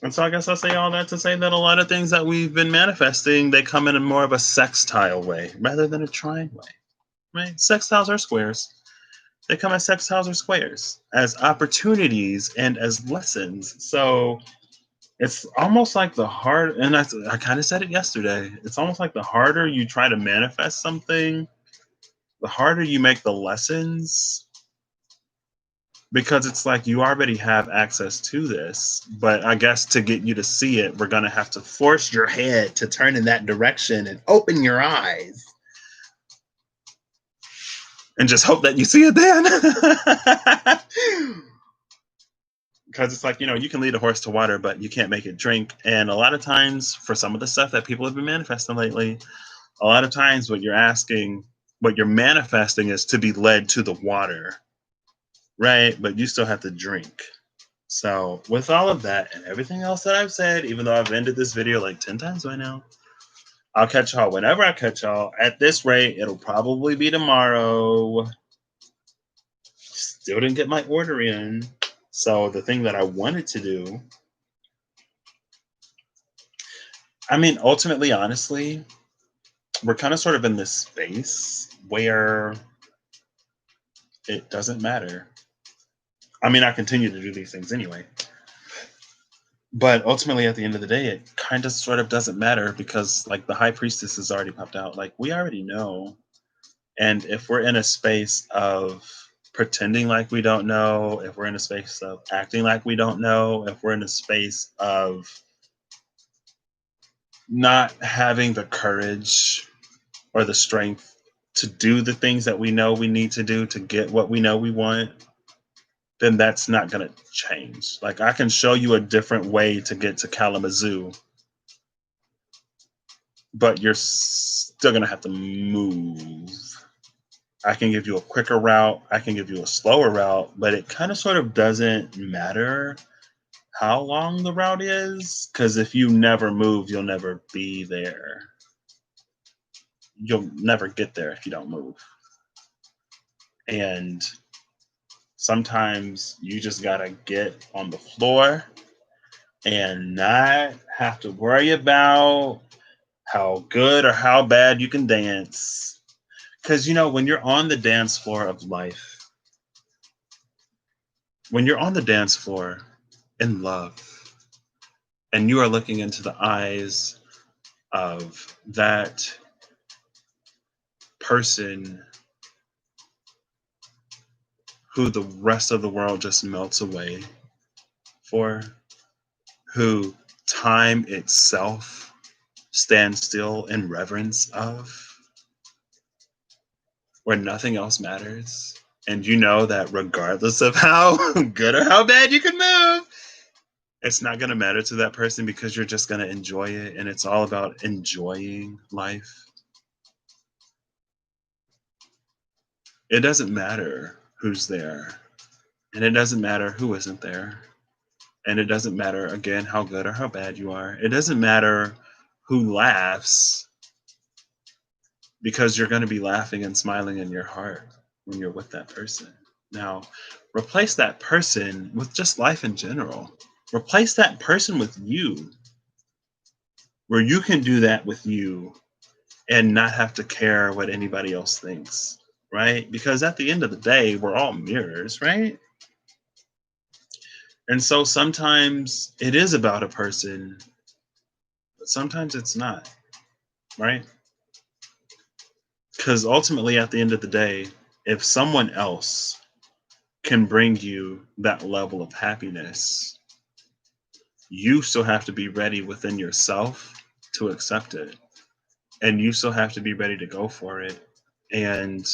And so I guess I say all that to say that a lot of things that we've been manifesting, they come in a more of a sextile way rather than a trine way, right? Sextiles are squares. They come as sextiles or squares, as opportunities and as lessons. So it's almost like the hard, and I kind of said it yesterday, it's almost like the harder you try to manifest something, the harder you make the lessons, because it's like you already have access to this. But I guess to get you to see it, we're going to have to force your head to turn in that direction and open your eyes and just hope that you see it then. Because it's like, you can lead a horse to water, but you can't make it drink. And a lot of times, for some of the stuff that people have been manifesting lately, a lot of times what you're manifesting is to be led to the water, right? But you still have to drink. So with all of that and everything else that I've said, even though I've ended this video like 10 times by now, I'll catch y'all whenever I catch y'all. At this rate, it'll probably be tomorrow. Still didn't get my order in. So the thing that I wanted to do, I mean, ultimately, honestly, we're kind of sort of in this space where it doesn't matter. I mean, I continue to do these things anyway. But ultimately, at the end of the day, it kind of sort of doesn't matter, because, like, the high priestess has already popped out. Like, we already know. And if we're in a space of pretending like we don't know, if we're in a space of acting like we don't know, if we're in a space of not having the courage or the strength to do the things that we know we need to do to get what we know we want, then that's not going to change. Like, I can show you a different way to get to Kalamazoo, but you're still going to have to move. I can give you a quicker route, I can give you a slower route, but it kind of sort of doesn't matter how long the route is, because if you never move, you'll never be there. You'll never get there if you don't move. And sometimes you just got to get on the floor and not have to worry about how good or how bad you can dance. Because, when you're on the dance floor of life, when you're on the dance floor in love, and you are looking into the eyes of that person who the rest of the world just melts away for, who time itself stands still in reverence of, where nothing else matters, and you know that regardless of how good or how bad you can move, it's not going to matter to that person, because you're just going to enjoy it, and it's all about enjoying life. It doesn't matter who's there, and it doesn't matter who isn't there, and it doesn't matter, again, how good or how bad you are. It doesn't matter who laughs, because you're going to be laughing and smiling in your heart when you're with that person. Now, replace that person with just life in general. Replace that person with you, where you can do that with you and not have to care what anybody else thinks. right? Because at the end of the day, we're all mirrors, right? And so sometimes it is about a person, but sometimes it's not, right? Because ultimately, at the end of the day, if someone else can bring you that level of happiness, you still have to be ready within yourself to accept it. And you still have to be ready to go for it. And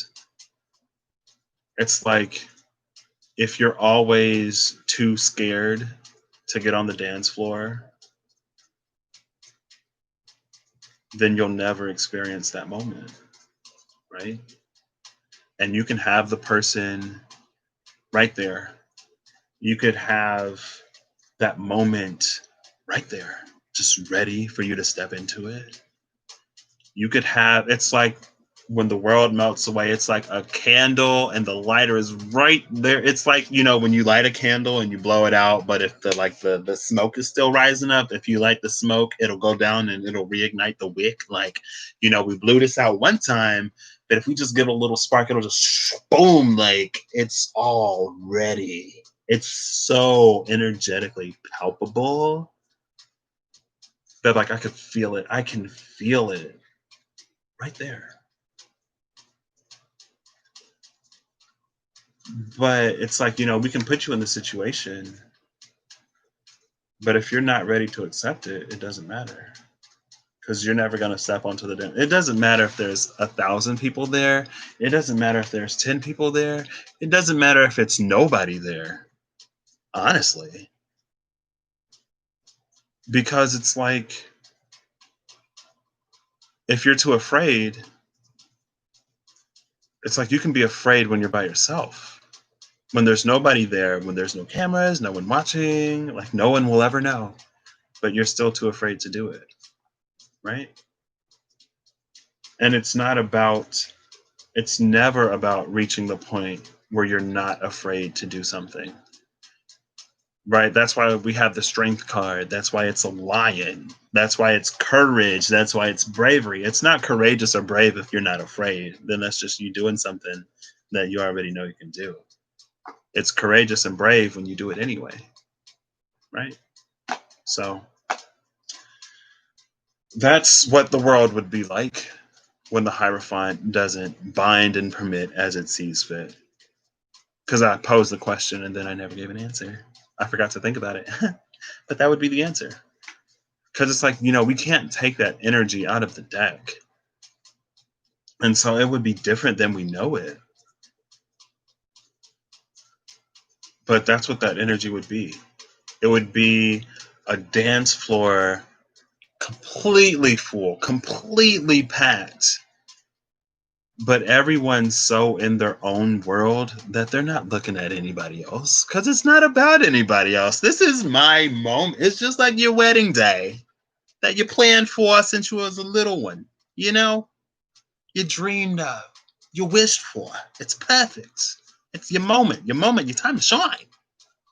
it's like if you're always too scared to get on the dance floor, then you'll never experience that moment, right? And you can have the person right there. You could have that moment right there, just ready for you to step into it. You could have, it's like when the world melts away, it's like a candle and the lighter is right there. It's like, when you light a candle and you blow it out, but if the smoke is still rising up, if you light the smoke, it'll go down and it'll reignite the wick. Like, we blew this out one time, but if we just give it a little spark, it'll just boom, like it's all ready. It's so energetically palpable that like I could feel it. I can feel it right there. But it's like, we can put you in the situation, but if you're not ready to accept it, it doesn't matter because you're never going to step onto the dance. It doesn't matter if there's 1,000 people there. It doesn't matter if there's 10 people there. It doesn't matter if it's nobody there, honestly, because it's like if you're too afraid, it's like you can be afraid when you're by yourself. When there's nobody there, when there's no cameras, no one watching, like no one will ever know, but you're still too afraid to do it, right? And it's never about reaching the point where you're not afraid to do something, right? That's why we have the strength card. That's why it's a lion. That's why it's courage. That's why it's bravery. It's not courageous or brave if you're not afraid. Then that's just you doing something that you already know you can do. It's courageous and brave when you do it anyway, right? So that's what the world would be like when the Hierophant doesn't bind and permit as it sees fit. Because I posed the question and then I never gave an answer. I forgot to think about it. But that would be the answer. Because it's like, we can't take that energy out of the deck. And so it would be different than we know it. But that's what that energy would be. It would be a dance floor completely full, completely packed, but everyone's so in their own world that they're not looking at anybody else because it's not about anybody else. This is my moment. It's just like your wedding day that you planned for since you was a little one. You dreamed of, you wished for. It's perfect. It's your moment, your time to shine.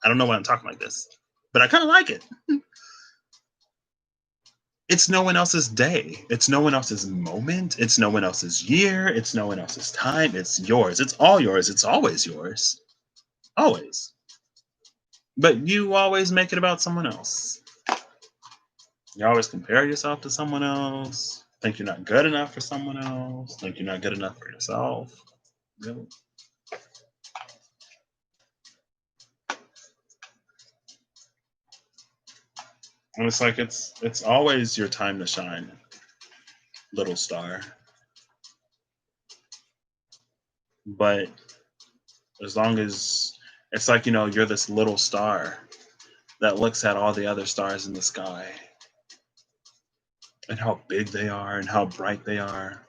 I don't know why I'm talking like this, but I kind of like it. It's no one else's day. It's no one else's moment. It's no one else's year. It's no one else's time. It's yours. It's all yours. It's always yours. Always. But you always make it about someone else. You always compare yourself to someone else. Think you're not good enough for someone else. Think you're not good enough for yourself. Really. And it's like it's always your time to shine, little star. But as long as it's like, you're this little star that looks at all the other stars in the sky and how big they are and how bright they are,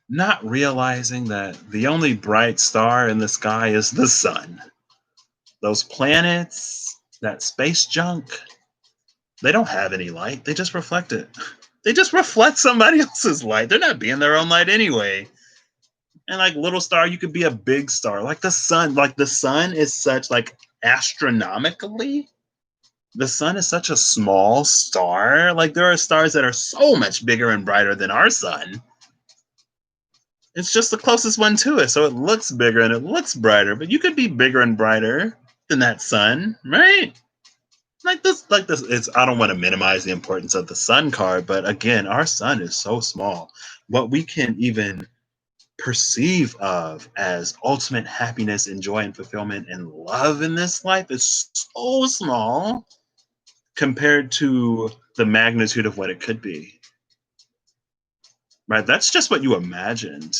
not realizing that the only bright star in the sky is the sun. Those planets, that space junk, they don't have any light. They just reflect it. They just reflect somebody else's light. They're not being their own light anyway. And like little star, you could be a big star. Like the sun. Like the sun is such like astronomically. The sun is such a small star. Like there are stars that are so much bigger and brighter than our sun. It's just the closest one to it, so it looks bigger and it looks brighter. But you could be bigger and brighter than that sun, right? Like this. It's I don't want to minimize the importance of the sun card, but again, our sun is so small. What we can even perceive of as ultimate happiness and joy and fulfillment and love in this life is so small compared to the magnitude of what it could be. Right? That's just what you imagined.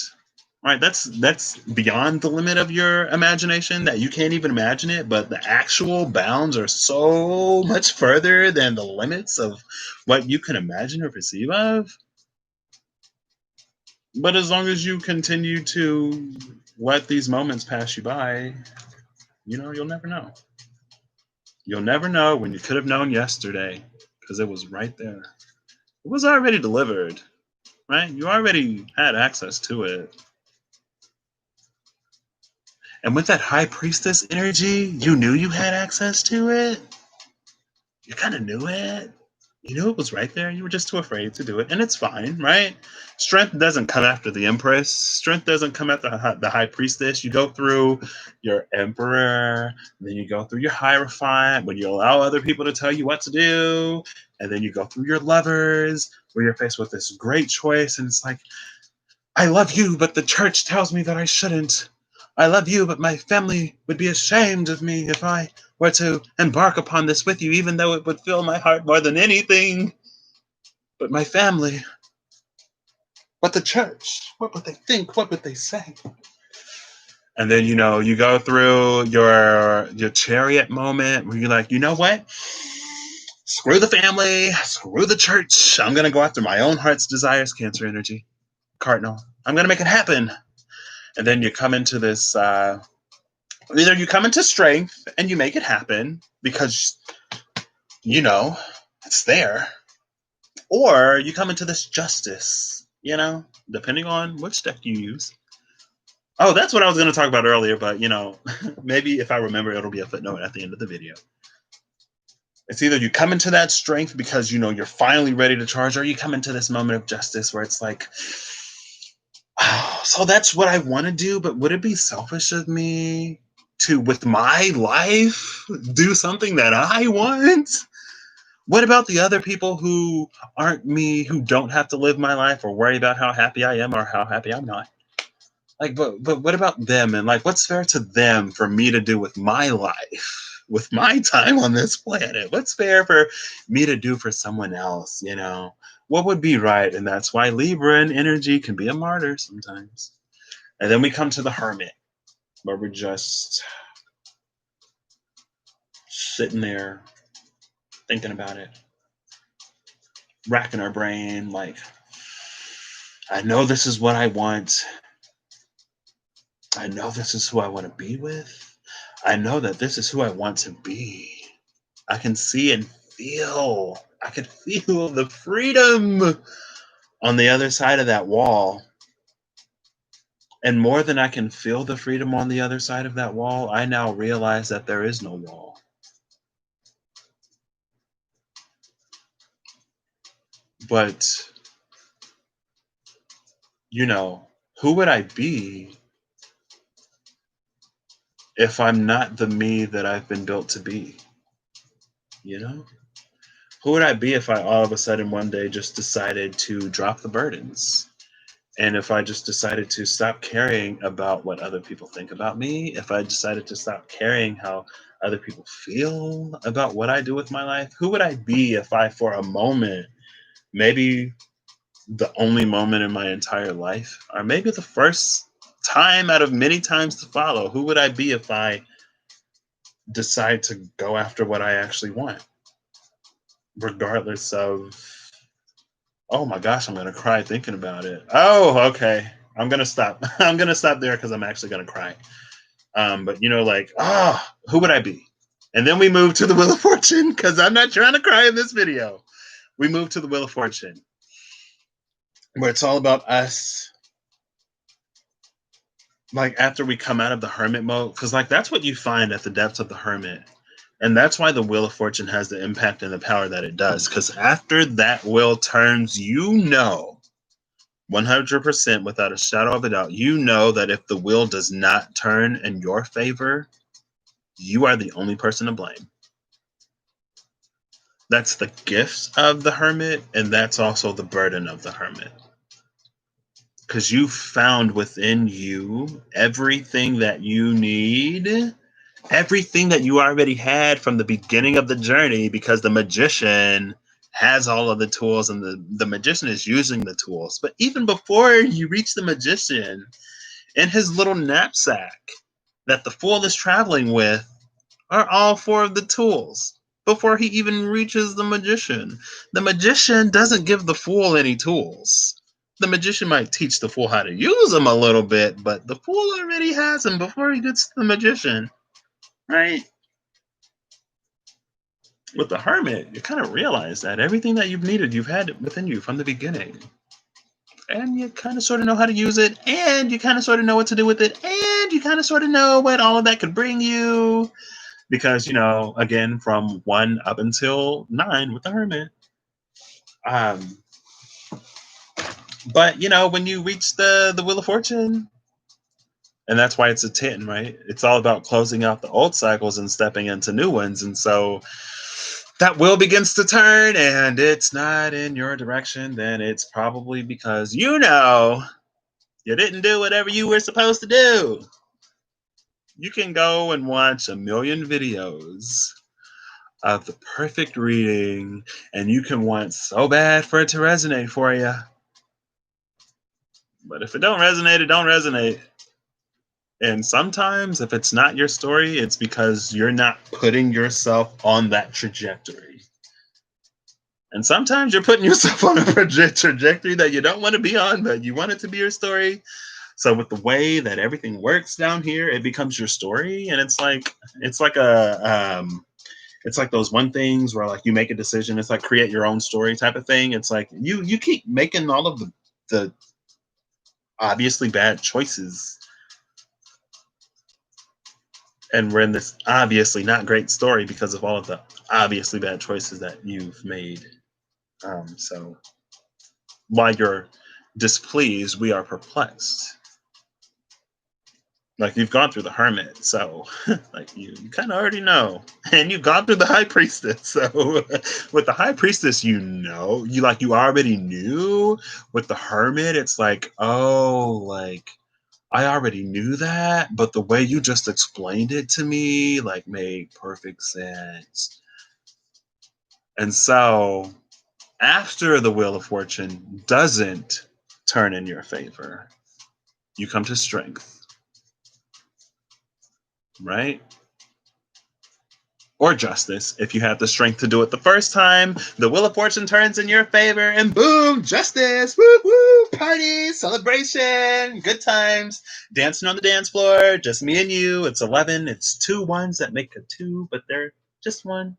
Right? That's beyond the limit of your imagination that you can't even imagine it, but the actual bounds are so much further than the limits of what you can imagine or perceive of. But as long as you continue to let these moments pass you by, you'll never know. You'll never know when you could have known yesterday because it was right there. It was already delivered, right? You already had access to it. And with that high priestess energy, you knew you had access to it. You kind of knew it. You knew it was right there. You were just too afraid to do it. And it's fine, right? Strength doesn't come after the Empress. Strength doesn't come after the High Priestess. You go through your Emperor, then you go through your Hierophant, when you allow other people to tell you what to do. And then you go through your Lovers, where you're faced with this great choice. And it's like, I love you, but the church tells me that I shouldn't. I love you, but my family would be ashamed of me if I were to embark upon this with you, even though it would fill my heart more than anything. But my family, but the church, what would they think? What would they say? And then, you go through your chariot moment where you're like, you know what? Screw the family, screw the church. I'm going to go after my own heart's desires, Cancer energy. Cardinal. I'm going to make it happen. And then you come into this, either you come into strength and you make it happen because, it's there. Or you come into this justice, depending on which deck you use. Oh, that's what I was going to talk about earlier, but, maybe if I remember, it'll be a footnote at the end of the video. It's either you come into that strength because, you're finally ready to charge, or you come into this moment of justice where it's like, oh, so that's what I want to do, but would it be selfish of me to, with my life, do something that I want? What about the other people who aren't me, who don't have to live my life or worry about how happy I am or how happy I'm not? Like, but what about them? And like, what's fair to them for me to do with my life, with my time on this planet? What's fair for me to do for someone else? What would be right? And that's why Libra and energy can be a martyr sometimes. And then we come to the Hermit, where we're just sitting there thinking about it, racking our brain, like, I know this is what I want. I know this is who I want to be with. I know that this is who I want to be. I can see and feel. I can feel the freedom on the other side of that wall. And more than I can feel the freedom on the other side of that wall, I now realize that there is no wall. But, who would I be if I'm not the me that I've been built to be? Who would I be if I all of a sudden one day just decided to drop the burdens? And if I just decided to stop caring about what other people think about me, if I decided to stop caring how other people feel about what I do with my life, who would I be if I, for a moment, maybe the only moment in my entire life, or maybe the first time out of many times to follow, who would I be if I decide to go after what I actually want? Regardless of, oh my gosh, I'm going to cry thinking about it. Oh, okay. I'm going to stop. I'm going to stop there because I'm actually going to cry. But, who would I be? And then we move to the Wheel of Fortune because I'm not trying to cry in this video. We move to the Wheel of Fortune where it's all about us. Like after we come out of the hermit mode, because like that's what you find at the depths of the hermit. And that's why the Wheel of Fortune has the impact and the power that it does. Because after that wheel turns, 100% without a shadow of a doubt, you know that if the wheel does not turn in your favor, you are the only person to blame. That's the gift of the hermit, and that's also the burden of the hermit. Because you found within you everything that you need, everything that you already had from the beginning of the journey, because the magician has all of the tools and the magician is using the tools. But even before you reach the magician, in his little knapsack that the fool is traveling with are all four of the tools before he even reaches the magician. The magician doesn't give the fool any tools. The magician might teach the fool how to use them a little bit, but the fool already has them before he gets to the magician, right? With the hermit, you kind of realize that everything that you've needed, you've had within you from the beginning. And you kind of sort of know how to use it, and you kind of sort of know what to do with it, and you kind of sort of know what all of that could bring you. Because, again, from 1 up until 9 with the hermit. But, when you reach the Wheel of Fortune, and that's why it's a 10, right? It's all about closing out the old cycles and stepping into new ones. And so that wheel begins to turn and it's not in your direction, then it's probably because you didn't do whatever you were supposed to do. You can go and watch a million videos of the perfect reading, and you can want so bad for it to resonate for you. But if it don't resonate, it don't resonate. And sometimes if it's not your story, it's because you're not putting yourself on that trajectory. And sometimes you're putting yourself on a trajectory that you don't want to be on, but you want it to be your story. So with the way that everything works down here, it becomes your story. And it's like those one things where like you make a decision. It's like create your own story type of thing. It's like you keep making all of the obviously bad choices. And we're in this obviously not great story because of all of the obviously bad choices that you've made. So while you're displeased, we are perplexed. Like you've gone through the hermit, so like you kind of already know, and you've gone through the high priestess. So with the high priestess, you already knew. With the hermit, it's like, oh, like I already knew that, but the way you just explained it to me like made perfect sense. And so after the Wheel of Fortune doesn't turn in your favor, you come to strength. Right? Or justice. If you have the strength to do it the first time, the Wheel of Fortune turns in your favor and boom, justice, woo woo, party, celebration, good times, dancing on the dance floor, just me and you. It's 11. It's 2 ones that make a 2, but they're just one.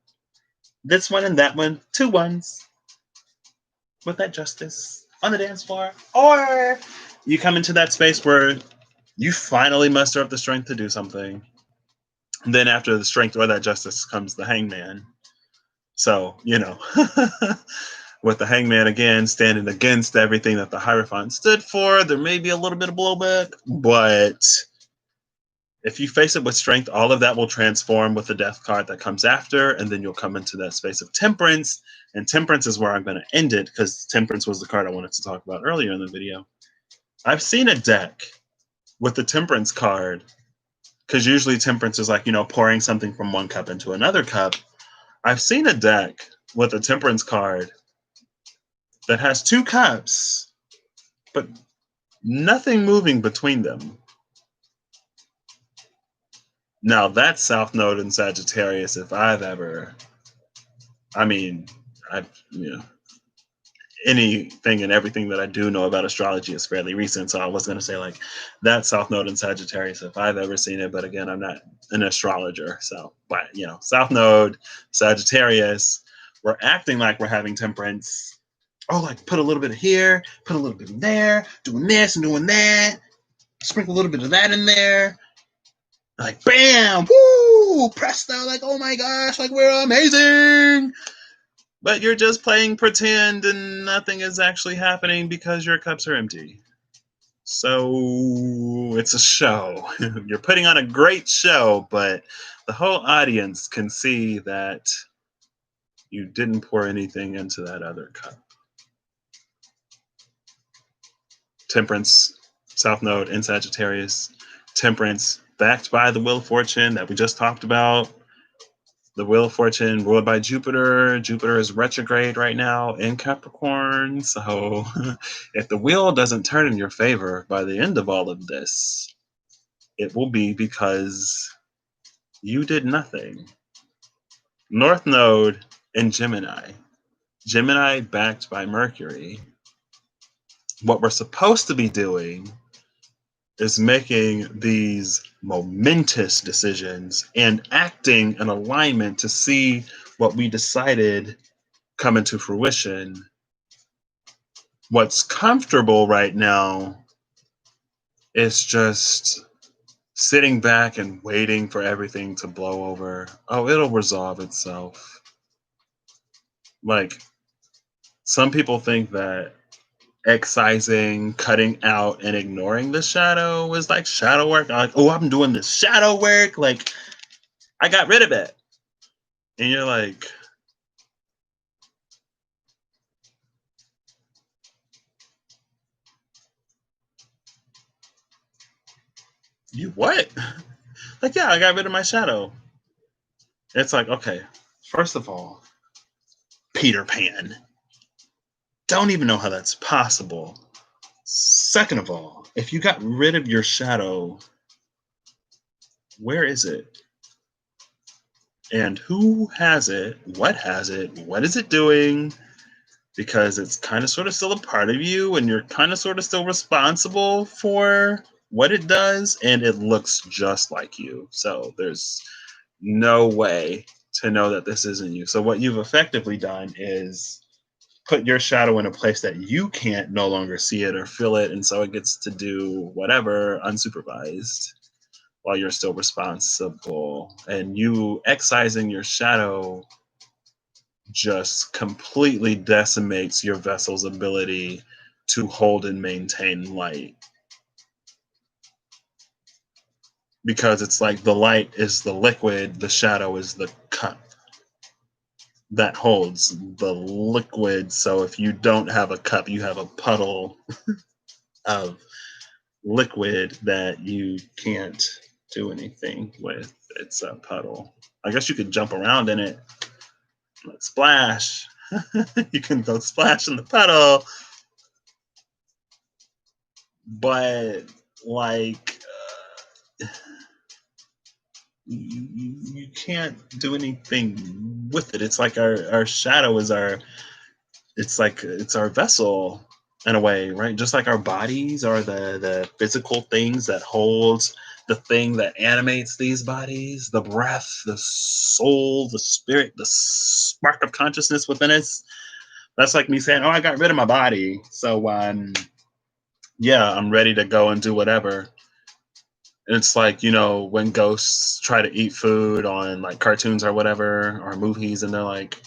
This one and that one, 2 ones with that justice on the dance floor. Or you come into that space where you finally muster up the strength to do something. And then after the strength or that justice comes the hangman. So, with the hangman again standing against everything that the Hierophant stood for, there may be a little bit of blowback, but if you face it with strength, all of that will transform with the death card that comes after, and then you'll come into that space of temperance, and temperance is where I'm going to end it, because temperance was the card I wanted to talk about earlier in the video. I've seen a deck with the temperance card, because usually temperance is like, pouring something from one cup into another cup. I've seen a deck with a temperance card that has 2 cups, but nothing moving between them. Now that's South Node in Sagittarius if I've ever, anything and everything that I do know about astrology is fairly recent. So I was going to say like that South Node in Sagittarius if I've ever seen it. But again, I'm not an astrologer. So, but South Node, Sagittarius, we're acting like we're having temperance. Oh, like put a little bit of here, put a little bit of there, doing this and doing that. Sprinkle a little bit of that in there. Like bam, woo, presto, like oh my gosh, like we're amazing. But you're just playing pretend and nothing is actually happening because your cups are empty. So it's a show. You're putting on a great show, but the whole audience can see that you didn't pour anything into that other cup. Temperance, South Node in Sagittarius. Temperance, backed by the Wheel of Fortune that we just talked about. The Wheel of Fortune ruled by Jupiter. Jupiter is retrograde right now in Capricorn. So if the wheel doesn't turn in your favor by the end of all of this, it will be because you did nothing. North Node in Gemini. Gemini backed by Mercury. What we're supposed to be doing is making these momentous decisions and acting in alignment to see what we decided come into fruition. What's comfortable right now is just sitting back and waiting for everything to blow over. Oh, it'll resolve itself. Like, some people think that excising, cutting out, and ignoring the shadow is like shadow work. Like, oh, I'm doing this shadow work. Like, I got rid of it. And you're like, you what? Like, yeah, I got rid of my shadow. It's like, okay, first of all, Peter Pan. Don't even know how that's possible. Second of all, if you got rid of your shadow, where is it? And who has it? What has it? What is it doing? Because it's kind of sort of still a part of you and you're kind of sort of still responsible for what it does, and it looks just like you. So there's no way to know that this isn't you. So what you've effectively done is put your shadow in a place that you can't no longer see it or feel it, and so it gets to do whatever unsupervised while you're still responsible. And you excising your shadow just completely decimates your vessel's ability to hold and maintain light. Because it's like the light is the liquid, the shadow is the cup that holds the liquid. So if you don't have a cup, you have a puddle of liquid that you can't do anything with. It's a puddle. I guess you could jump around in it, like splash. You can go splash in the puddle, but like you can't do anything with it. It's like our shadow is it's our vessel in a way, right? Just like our bodies are the physical things that holds the thing that animates these bodies, the breath, the soul, the spirit, the spark of consciousness within us. That's like me saying, oh, I got rid of my body. So yeah, I'm ready to go and do whatever. It's like, when ghosts try to eat food on like cartoons or whatever, or movies, and they're like,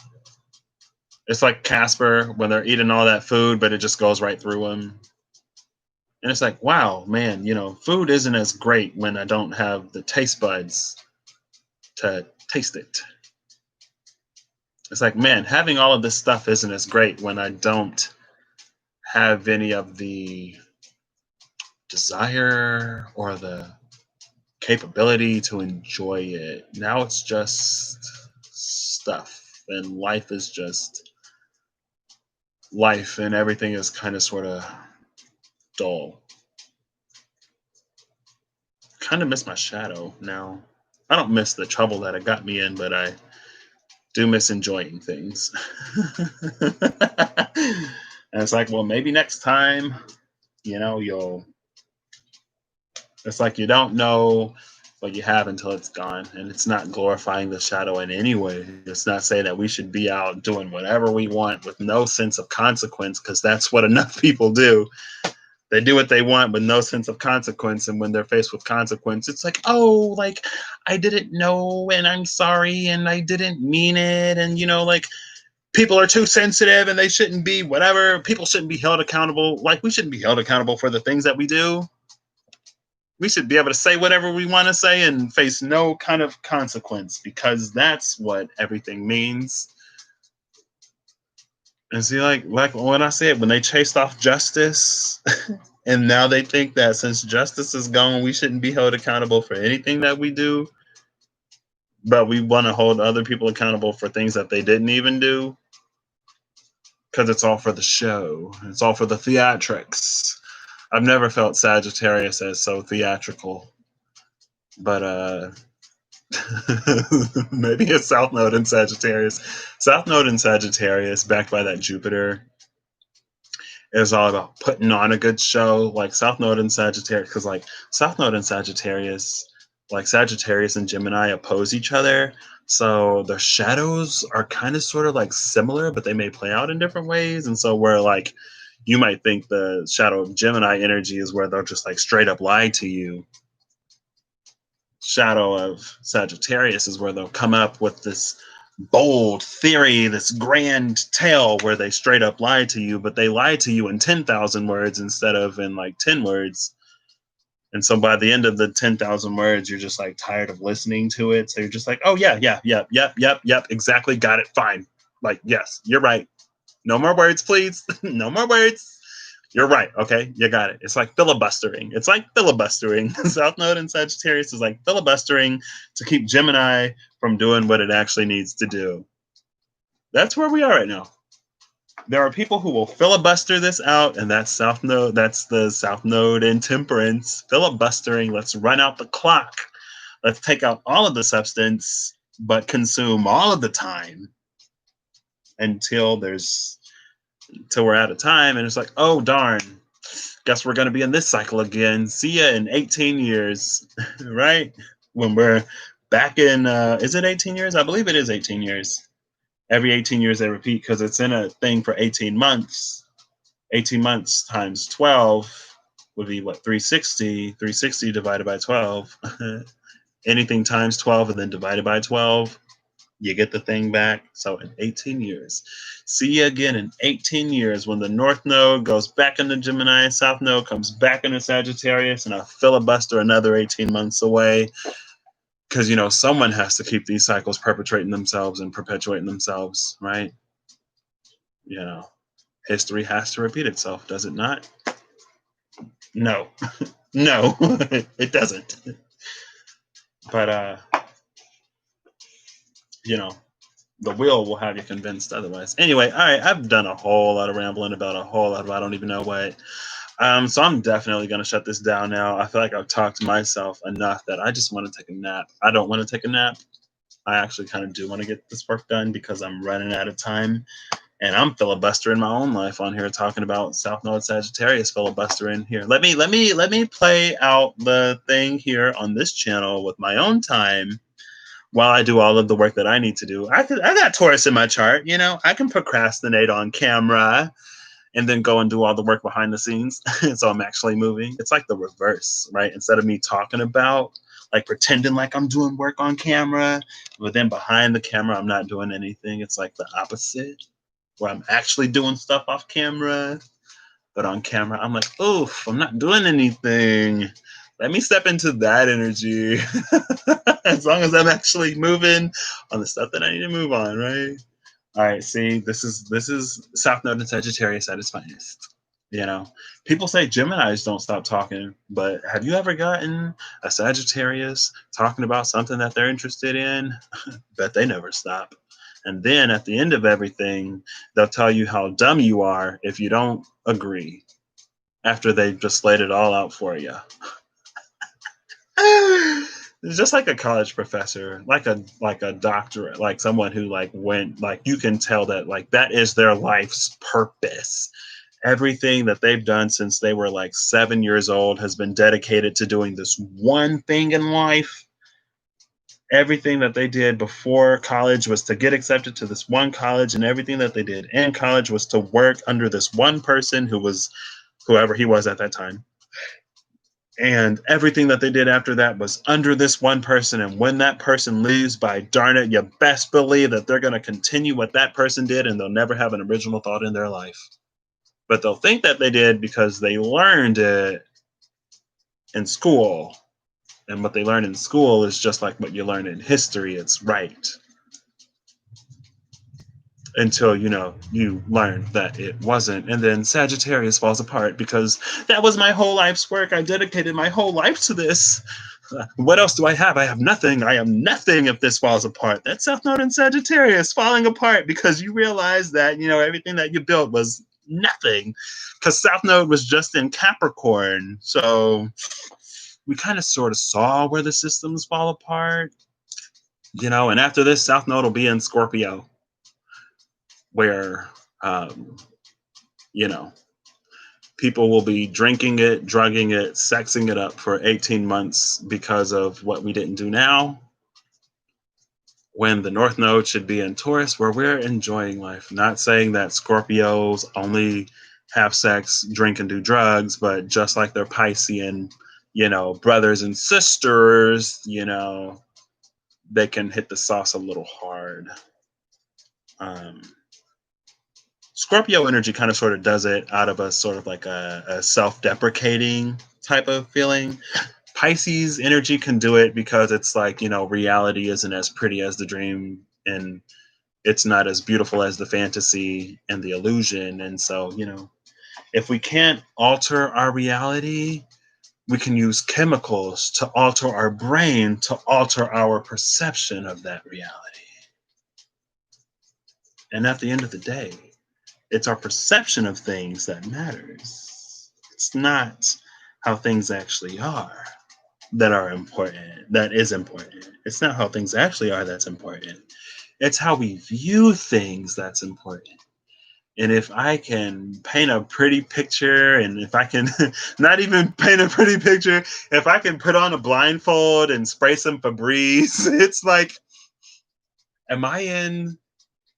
it's like Casper when they're eating all that food, but it just goes right through them. And it's like, wow, man, food isn't as great when I don't have the taste buds to taste it. It's like, man, having all of this stuff isn't as great when I don't have any of the desire or the capability to enjoy it. Now it's just stuff, and life is just life, and everything is kind of sort of dull. Kind of miss my shadow now. I don't miss the trouble that it got me in, but I do miss enjoying things. And it's like, well, maybe next time, you'll. It's like you don't know what you have until it's gone, and it's not glorifying the shadow in any way. It's not saying that we should be out doing whatever we want with no sense of consequence, because that's what enough people do. They do what they want with no sense of consequence, and when they're faced with consequence, it's like, oh, like, I didn't know, and I'm sorry, and I didn't mean it, and like, people are too sensitive and they shouldn't be whatever. People shouldn't be held accountable. Like, we shouldn't be held accountable for the things that we do. We should be able to say whatever we want to say and face no kind of consequence, because that's what everything means. And see, like when I said, when they chased off justice, and now they think that since justice is gone, we shouldn't be held accountable for anything that we do, but we want to hold other people accountable for things that they didn't even do, because it's all for the show. It's all for the theatrics. I've never felt Sagittarius as so theatrical, but maybe a South Node in Sagittarius. South Node in Sagittarius, backed by that Jupiter, is all about putting on a good show. Like South Node in Sagittarius, because like South Node in Sagittarius, like Sagittarius and Gemini oppose each other. So their shadows are kind of sort of like similar, but they may play out in different ways. And so where like you might think the shadow of Gemini energy is where they'll just like straight up lie to you. Shadow of Sagittarius is where they'll come up with this bold theory, this grand tale where they straight up lie to you, but they lie to you in 10,000 words instead of in like 10 words. And so by the end of the 10,000 words, you're just like tired of listening to it. So you're just like, oh yeah, yep, exactly, got it, fine. Like, yes, you're right. No more words, please. No more words. You're right. Okay, you got it. It's like filibustering. It's like filibustering. South Node in Sagittarius is like filibustering to keep Gemini from doing what it actually needs to do. That's where we are right now. There are people who will filibuster this out, and that's South Node. That's the South Node in Temperance. Filibustering. Let's run out the clock. Let's take out all of the substance, but consume all of the time until we're out of time. And it's like, oh darn, guess we're going to be in this cycle again. See ya in 18 years, right? When we're back in, is it 18 years? I believe it is 18 years. Every 18 years they repeat, because it's in a thing for 18 months. 18 months times 12 would be what, 360? 360 divided by 12. Anything times 12 and then divided by 12, you get the thing back. So in 18 years. See you again in 18 years when the North Node goes back into Gemini, South Node comes back into Sagittarius, and I'll filibuster another 18 months away. Because, you know, someone has to keep these cycles perpetuating themselves and perpetuating themselves, right? You know, history has to repeat itself, does it not? No. No, it doesn't. But, you know, the will have you convinced otherwise. Anyway, all right, I've done a whole lot of rambling about a whole lot of I don't even know what. So I'm definitely going to shut this down now. I feel like I've talked to myself enough that I just want to take a nap. I don't want to take a nap. I actually kind of do want to get this work done because I'm running out of time. And I'm filibustering my own life on here, talking about South Node Sagittarius filibustering here. Let me play out the thing here on this channel with my own time while I do all of the work that I need to do. I got Taurus in my chart, you know. I can procrastinate on camera and then go and do all the work behind the scenes. So I'm actually moving. It's like the reverse, right? Instead of me talking about, like pretending like I'm doing work on camera, but then behind the camera, I'm not doing anything. It's like the opposite, where I'm actually doing stuff off camera, but on camera, I'm like, oof, I'm not doing anything. Let me step into that energy. As long as I'm actually moving on the stuff that I need to move on, right? All right, see, this is South Node and Sagittarius at its finest. You know, people say Geminis don't stop talking, but have you ever gotten a Sagittarius talking about something that they're interested in? Bet they never stop. And then at the end of everything, they'll tell you how dumb you are if you don't agree after they've just laid it all out for you. It's just like a college professor, like a doctorate, like someone who like went, like you can tell that like that is their life's purpose. Everything that they've done since they were like 7 years old has been dedicated to doing this one thing in life. Everything that they did before college was to get accepted to this one college, and everything that they did in college was to work under this one person who was whoever he was at that time. And everything that they did after that was under this one person. And when that person leaves, by darn it, you best believe that they're going to continue what that person did, and they'll never have an original thought in their life. But they'll think that they did because they learned it in school. And what they learn in school is just like what you learn in history. It's right. Until, you learn that it wasn't. And then Sagittarius falls apart because that was my whole life's work. I dedicated my whole life to this. What else do I have? I have nothing. I am nothing if this falls apart. That's South Node in Sagittarius falling apart because you realize that, everything that you built was nothing because South Node was just in Capricorn. So we kind of sort of saw where the systems fall apart, and after this, South Node will be in Scorpio, where, people will be drinking it, drugging it, sexing it up for 18 months because of what we didn't do now, when the North Node should be in Taurus, where we're enjoying life. Not saying that Scorpios only have sex, drink, and do drugs, but just like their Piscean, brothers and sisters, they can hit the sauce a little hard. Scorpio energy kind of sort of does it out of a sort of like a self-deprecating type of feeling. Pisces energy can do it because it's like, reality isn't as pretty as the dream, and it's not as beautiful as the fantasy and the illusion. And so, if we can't alter our reality, we can use chemicals to alter our brain to alter our perception of that reality. And at the end of the day, it's our perception of things that matters. It's not how things actually are that is important. It's not how things actually are that's important. It's how we view things that's important. And if I can paint a pretty picture, and if I can not even paint a pretty picture, if I can put on a blindfold and spray some Febreze, it's like, am I in,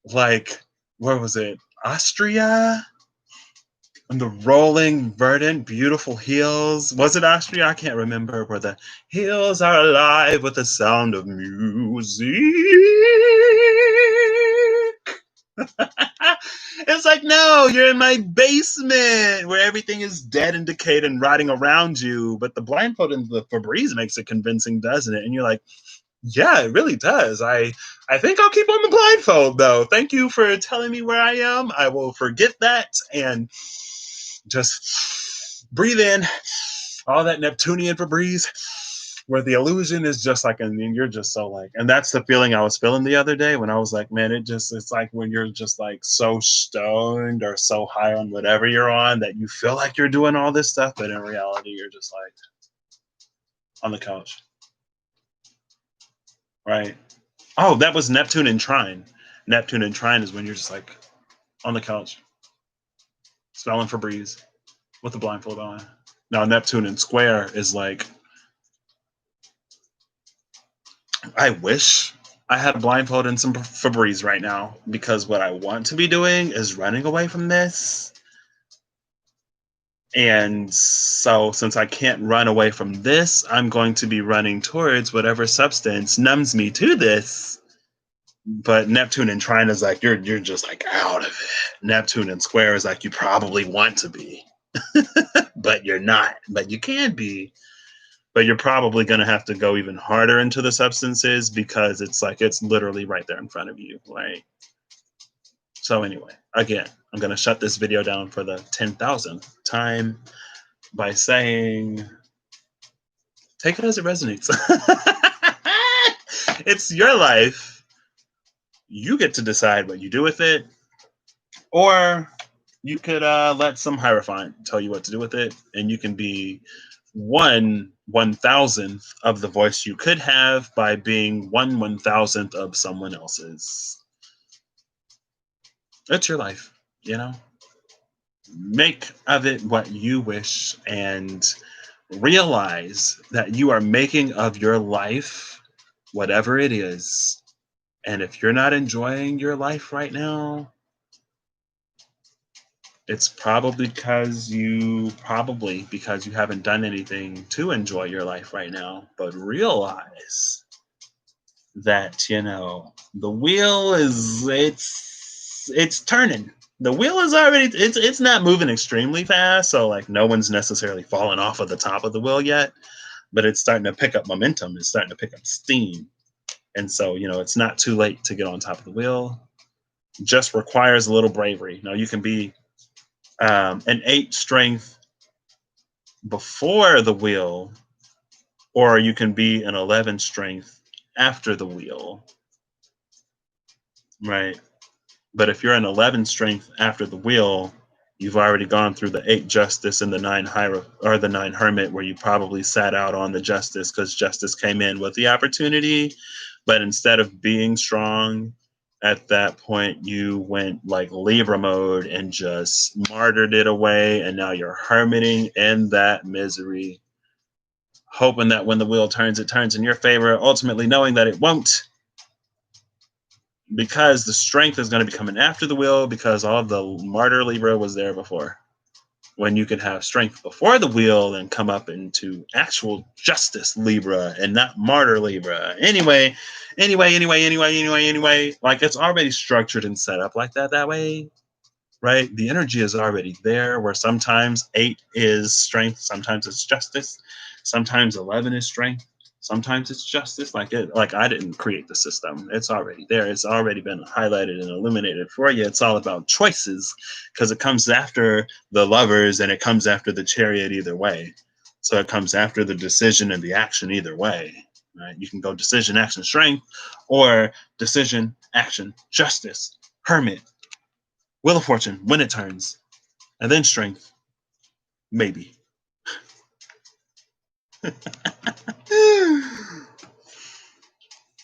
like, where was it? Austria? And the rolling, verdant, beautiful hills. Was it Austria? I can't remember. Where the hills are alive with the sound of music. It's like, no, you're in my basement where everything is dead and decayed and rotting around you. But the blindfold and the Febreze makes it convincing, doesn't it? And you're like, yeah, it really does. I think I'll keep on the blindfold, though. Thank you for telling me where I am. I will forget that and just breathe in all that Neptunian Febreze, where the illusion is just like, and you're just so like, and that's the feeling I was feeling the other day when I was like, man, it's like when you're just like so stoned or so high on whatever you're on that you feel like you're doing all this stuff, but in reality, you're just like on the couch. Right. Oh, that was Neptune and Trine. Neptune and Trine is when you're just like on the couch, smelling Febreze with the blindfold on. Now, Neptune and Square is like, I wish I had a blindfold and some Febreze right now, because what I want to be doing is running away from this. And so, since I can't run away from this, I'm going to be running towards whatever substance numbs me to this. But Neptune and Trine is like, you're just like out of it. Neptune and Square is like, you probably want to be, but you're not. But you can be. But you're probably going to have to go even harder into the substances because it's like it's literally right there in front of you, right? So anyway, again, I'm going to shut this video down for the 10,000th time by saying, take it as it resonates. It's your life. You get to decide what you do with it. Or you could let some Hierophant tell you what to do with it, and you can be 1/1000th of the voice you could have by being 1/1000th of someone else's. It's your life, Make of it what you wish, and realize that you are making of your life whatever it is. And if you're not enjoying your life right now, It's probably because you haven't done anything to enjoy your life right now, but realize that the wheel is it's turning. The wheel is already it's not moving extremely fast, so like no one's necessarily fallen off of the top of the wheel yet, but it's starting to pick up momentum. It's starting to pick up steam. And so, it's not too late to get on top of the wheel. Just requires a little bravery. Now, you can be an 8 strength before the wheel, or you can be an 11 strength after the wheel, right? But if you're an 11 strength after the wheel, you've already gone through the 8 justice and the 9 or the 9 hermit, where you probably sat out on the justice because justice came in with the opportunity. But instead of being strong at that point, you went like Libra mode and just martyred it away. And now you're hermiting in that misery, hoping that when the wheel turns, it turns in your favor, ultimately knowing that it won't, because the strength is going to be coming after the will, because all of the martyr Libra was there before. When you can have strength before the wheel and come up into actual justice Libra and not martyr Libra. Anyway, like it's already structured and set up like that way, right? The energy is already there, where sometimes 8 is strength, sometimes it's justice, sometimes 11 is strength, sometimes it's justice. Like I didn't create the system. It's already there. It's already been highlighted and illuminated for you. It's all about choices, because it comes after the lovers and it comes after the chariot either way. So it comes after the decision and the action either way. Right? You can go decision, action, strength, or decision, action, justice, hermit, Wheel of Fortune, when it turns, and then strength, maybe.